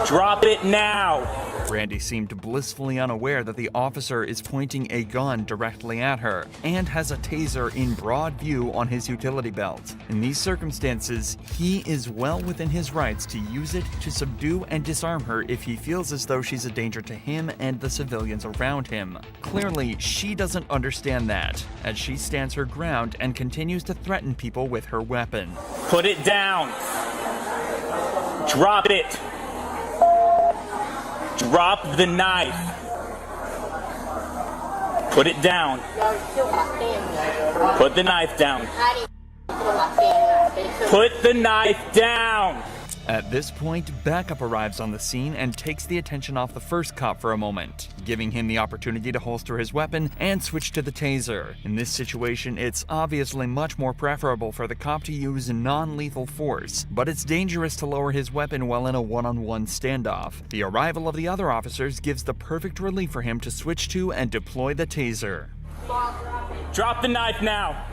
Drop it now. Brandy seemed blissfully unaware that the officer is pointing a gun directly at her and has a taser in broad view on his utility belt. In these circumstances, he is well within his rights to use it to subdue and disarm her if he feels as though she's a danger to him and the civilians around him. Clearly, she doesn't understand that, as she stands her ground and continues to threaten people with her weapon. Put it down. Drop it. Drop the knife. Put it down. Put the knife down. Put the knife down. At this point, backup arrives on the scene and takes the attention off the first cop for a moment, giving him the opportunity to holster his weapon and switch to the taser. In this situation, it's obviously much more preferable for the cop to use non-lethal force, but it's dangerous to lower his weapon while in a one-on-one standoff. The arrival of the other officers gives the perfect relief for him to switch to and deploy the taser. Drop the knife now.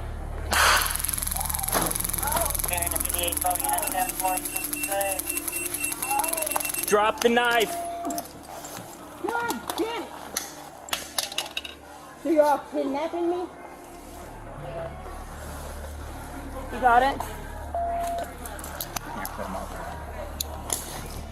Drop the knife. God damn it! So you're all kidnapping me? You got it?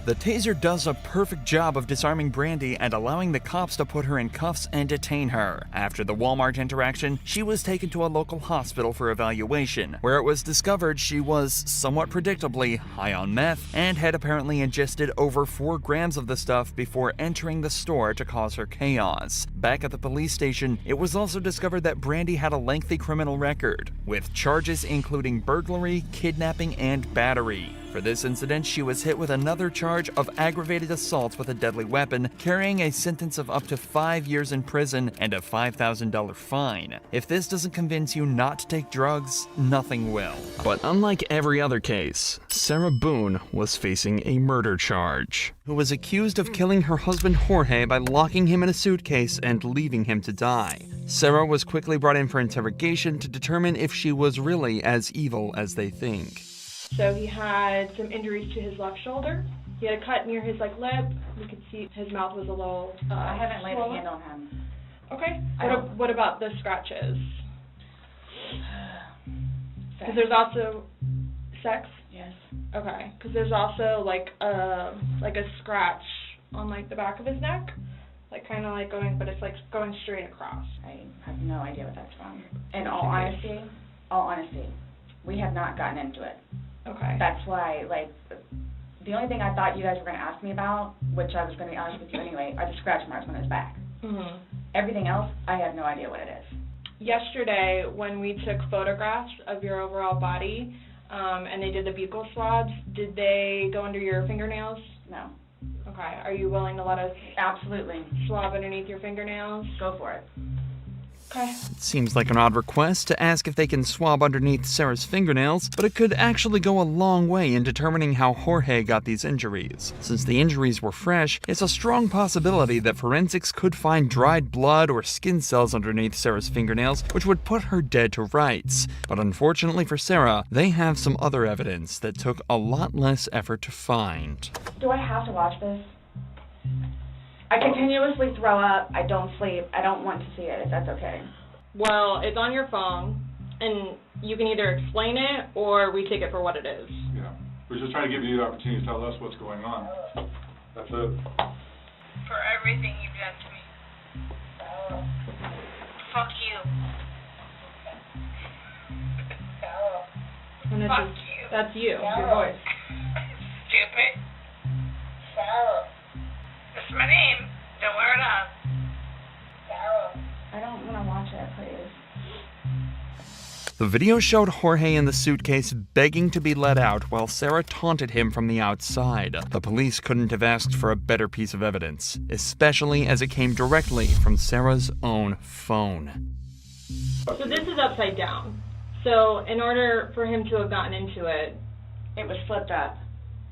The taser does a perfect job of disarming Brandy and allowing the cops to put her in cuffs and detain her. After the Walmart interaction, she was taken to a local hospital for evaluation, where it was discovered she was, somewhat predictably, high on meth and had apparently ingested over 4 grams of the stuff before entering the store to cause her chaos. Back at the police station, it was also discovered that Brandy had a lengthy criminal record, with charges including burglary, kidnapping, and battery. For this incident, she was hit with another charge of aggravated assault with a deadly weapon, carrying a sentence of up to 5 years in prison and a $5,000 fine. If this doesn't convince you not to take drugs, nothing will. But unlike every other case, Sarah Boone was facing a murder charge, who was accused of killing her husband Jorge by locking him in a suitcase and leaving him to die. Sarah was quickly brought in for interrogation to determine if she was really as evil as they think. So he had some injuries to his left shoulder. He had a cut near his lip. We could see his mouth was a little I haven't laid a swollen. hand on him. Okay. What about the scratches? Because there's also sex. Yes. Okay. Because there's also like a scratch on like the back of his neck, like kind of like going, but it's like going straight across. I have no idea what that's from. In all honesty, we have not gotten into it. Okay. That's why, like, the only thing I thought you guys were going to ask me about, which I was going to be honest with you anyway, are the scratch marks on his back. Mhm. Everything else, I have no idea what it is. Yesterday, when we took photographs of your overall body, and they did the buccal swabs, did they go under your fingernails? No. Okay. Are you willing to let us Absolutely. swab underneath your fingernails? Go for it. Okay. It seems like an odd request to ask if they can swab underneath Sarah's fingernails, but it could actually go a long way in determining how Jorge got these injuries. Since the injuries were fresh, it's a strong possibility that forensics could find dried blood or skin cells underneath Sarah's fingernails, which would put her dead to rights. But unfortunately for Sarah, they have some other evidence that took a lot less effort to find. Do I have to watch this? I continuously throw up. I don't sleep. I don't want to see it, if that's okay. Well, it's on your phone, and you can either explain it or we take it for what it is. Yeah. We're just trying to give you the opportunity to tell us what's going on. That's it. For everything you've done to me. Fuck you. And Fuck it's you. That's you, your voice. Stupid. That's my name. Don't wear it up. I don't want to watch it, please. The video showed Jorge in the suitcase begging to be let out while Sarah taunted him from the outside. The police couldn't have asked for a better piece of evidence, especially as it came directly from Sarah's own phone. So this is upside down. So in order for him to have gotten into it, it was flipped up.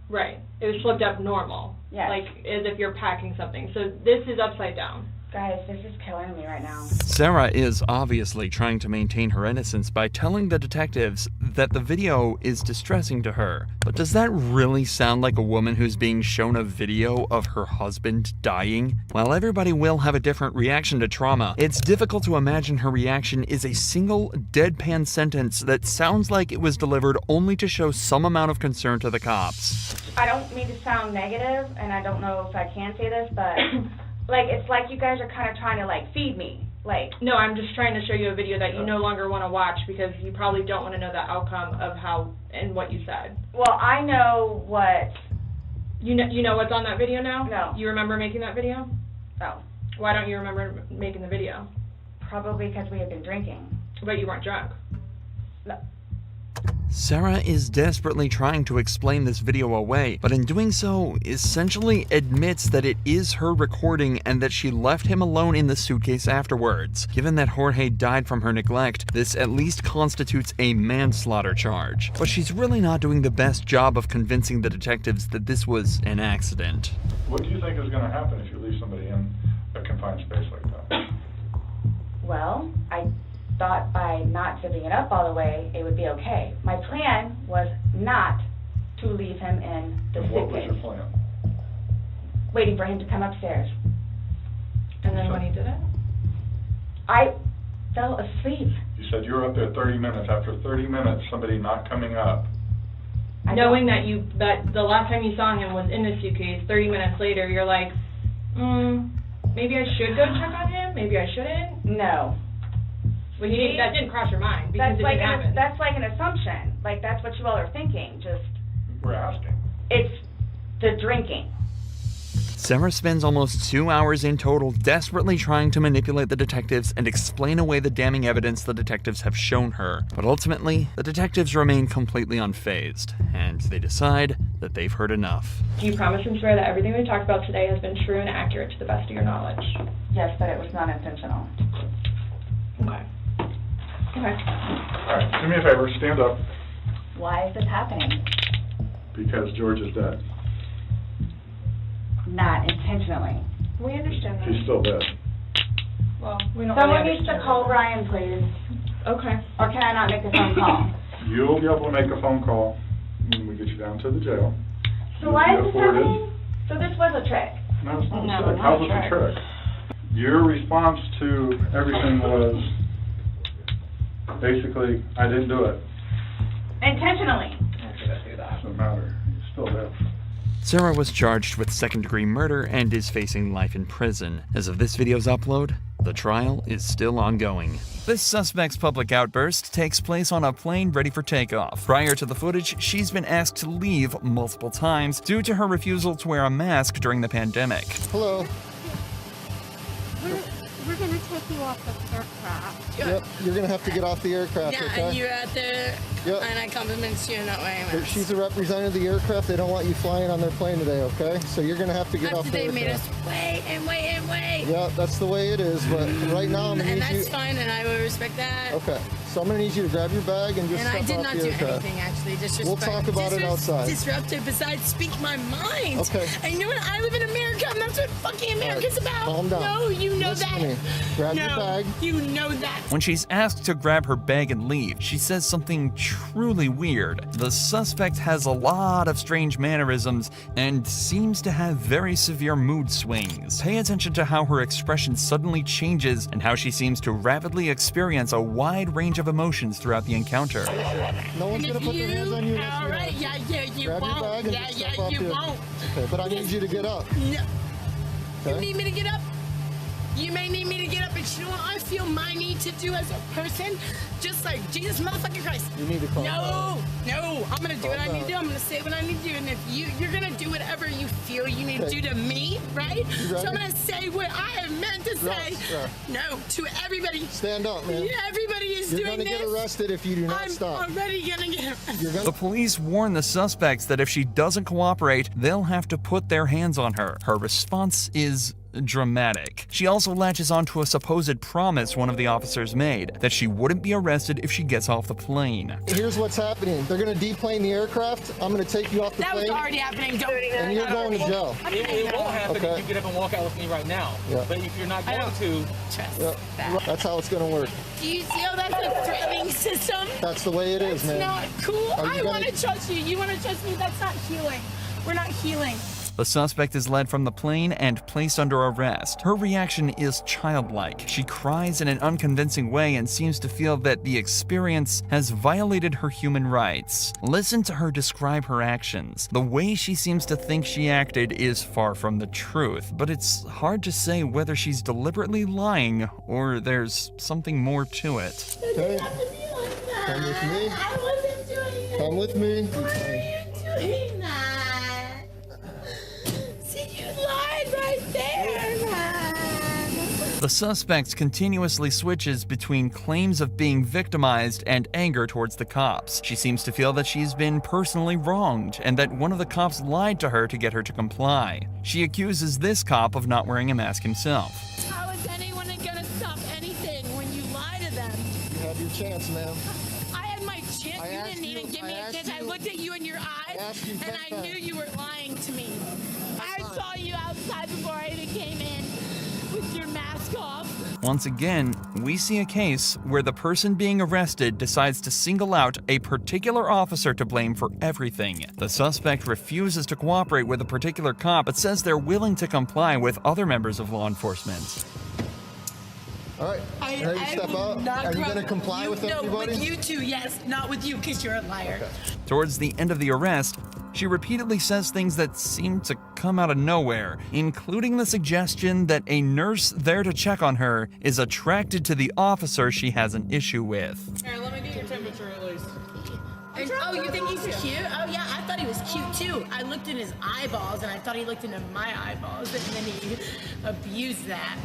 Right. It was flipped up normal. Yes. Like as if you're packing something. So this is upside down. Guys, this is killing me right now. Sarah is obviously trying to maintain her innocence by telling the detectives that the video is distressing to her. But does that really sound like a woman who's being shown a video of her husband dying? While everybody will have a different reaction to trauma, it's difficult to imagine her reaction is a single deadpan sentence that sounds like it was delivered only to show some amount of concern to the cops. I don't mean to sound negative, and I don't know if I can say this, but like it's like you guys are kind of trying to like feed me. Like no, I'm just trying to show you a video that you no longer want to watch because you probably don't want to know the outcome of how and what you said. Well, I know what. You know what's on that video now? No. You remember making that video? No. Why don't you remember making the video? Probably because we had been drinking. But you weren't drunk. No. Sarah is desperately trying to explain this video away, but in doing so, essentially admits that it is her recording and that she left him alone in the suitcase afterwards. Given that Jorge died from her neglect, this at least constitutes a manslaughter charge. But she's really not doing the best job of convincing the detectives that this was an accident. What do you think is going to happen if you leave somebody in a confined space like that? Well, I thought by not zipping it up all the way, it would be okay. My plan was not to leave him in the suitcase. What was your plan? Waiting for him to come upstairs. And then when he did it? I fell asleep. You said you were up there 30 minutes. After 30 minutes, somebody not coming up. Knowing that the last time you saw him was in the suitcase, 30 minutes later, you're like, maybe I should go check on him? Maybe I shouldn't? No. Well, that didn't cross your mind because it didn't happen. That's like an assumption. Like, that's what you all are thinking. Just. We're asking. It's the drinking. Sarah spends almost 2 hours in total desperately trying to manipulate the detectives and explain away the damning evidence the detectives have shown her. But ultimately, the detectives remain completely unfazed, and they decide that they've heard enough. Do you promise and swear that everything we talked about today has been true and accurate to the best of your knowledge? Yes, but it was not intentional. Okay. Okay. All right, do me a favor, stand up. Why is this happening? Because George is dead. Not intentionally. We understand that. He's still dead. Well, we don't Someone really needs to call Brian, please. Okay. Or can I not make a phone call? You'll be able to make a phone call when we get you down to the jail. So why is this happening? So this was a trick? No, it's not No, a trick. not How a was it a trick. trick? Your response to everything was, Basically, I didn't do it. Intentionally. Doesn't matter. You still did. Sarah was charged with second-degree murder and is facing life in prison. As of this video's upload, the trial is still ongoing. This suspect's public outburst takes place on a plane ready for takeoff. Prior to the footage, she's been asked to leave multiple times due to her refusal to wear a mask during the pandemic. Hello. We're gonna take you off the aircraft. Yep, you're gonna have to get off the aircraft, Yeah, okay? and you're at the, Yep. and I compliment you in that way. But she's a representative of the aircraft. They don't want you flying on their plane today, okay? So you're gonna have to get off the They aircraft. made us wait and wait and wait. Yeah, that's the way it is. But right now, I'm gonna And need you. that's fine, and I will respect that. Okay, so I'm gonna need you to grab your bag and just And I step did off not the do aircraft. anything, actually. Disrespect. We'll talk about it outside. Disruptive, besides speak my mind. Okay. And you know what? I live in America, and that's what fucking America's about. calm down. No, you know Listen that. to me. Grab no, your bag. You know that. When she's asked to grab her bag and leave, she says something truly weird. The suspect has a lot of strange mannerisms and seems to have very severe mood swings. Pay attention to how her expression suddenly changes and how she seems to rapidly experience a wide range of emotions throughout the encounter. No one's gonna put their hands on you. All right, yeah, you Grab won't. your bag and Yeah, just step off you the- won't. Okay, but I need you to get up. No. Okay? You need me to get up? You may need me to get up, but you know what I feel my need to do as a person? Just like Jesus motherfucking Christ. You need to calm down. No, I'm gonna do what I Calm need to do. I'm gonna say what I need to do. And if you're gonna do whatever you feel you need to Okay. do to me, right? You So ready? I'm gonna say what I am meant to say. Right. No, to everybody. Stand up, man. Yeah, everybody is You're doing gonna get this. arrested if you do not I'm stop. already gonna get arrested. You're gonna. The police warn the suspects that if she doesn't cooperate, they'll have to put their hands on her. Her response is dramatic. She also latches onto a supposed promise one of the officers made, that she wouldn't be arrested if she gets off the plane. Here's what's happening. They're gonna deplane the aircraft. I'm gonna take you off the That was plane. already happening. Don't. And you're going to jail. It won't happen Okay. if you get up and walk out with me right now. Yeah. But if you're not going to, Trust Yep. that. That's how it's gonna work. Do you see how that's a threatening system? That's the way it is, man. Not cool. Are you I gonna- want to trust you. You want to trust me? That's not healing. We're not healing. The suspect is led from the plane and placed under arrest. Her reaction is childlike. She cries in an unconvincing way and seems to feel that the experience has violated her human rights. Listen to her describe her actions. The way she seems to think she acted is far from the truth, but it's hard to say whether she's deliberately lying or there's something more to it. Okay. Come with me. I wasn't doing it. Come with me. Why are you doing that? See, you lied right there, man. The suspect continuously switches between claims of being victimized and anger towards the cops. She seems to feel that she's been personally wronged and that one of the cops lied to her to get her to comply. She accuses this cop of not wearing a mask himself. How is anyone gonna stop anything when you lie to them? You had your chance, ma'am. I had my chance. You asked didn't even you- give me I a asked chance. I you- looked at you in your eyes, asked you and 10 I knew times. you were lying to me. I saw you outside before I even came in with your mask off. Once again, we see a case where the person being arrested decides to single out a particular officer to blame for everything. The suspect refuses to cooperate with a particular cop but says they're willing to comply with other members of law enforcement. All right. Ready to step out? Are you gonna comply with everybody? with you too, yes. Not with you, because you're a liar. Towards the end of the arrest, she repeatedly says things that seem to come out of nowhere, including the suggestion that a nurse there to check on her is attracted to the officer she has an issue with. Here, let me get your temperature at least. And, oh, you think he's cute? Oh, yeah, I thought he was cute too. I looked in his eyeballs, and I thought he looked into my eyeballs, and then he abused that.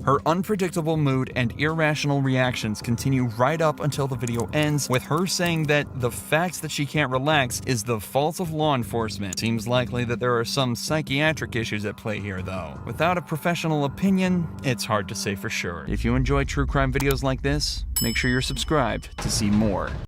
Her unpredictable mood and irrational reactions continue right up until the video ends, with her saying that the fact that she can't relax is the fault of law enforcement. Seems likely that there are some psychiatric issues at play here, though. Without a professional opinion, it's hard to say for sure. If you enjoy true crime videos like this, make sure you're subscribed to see more.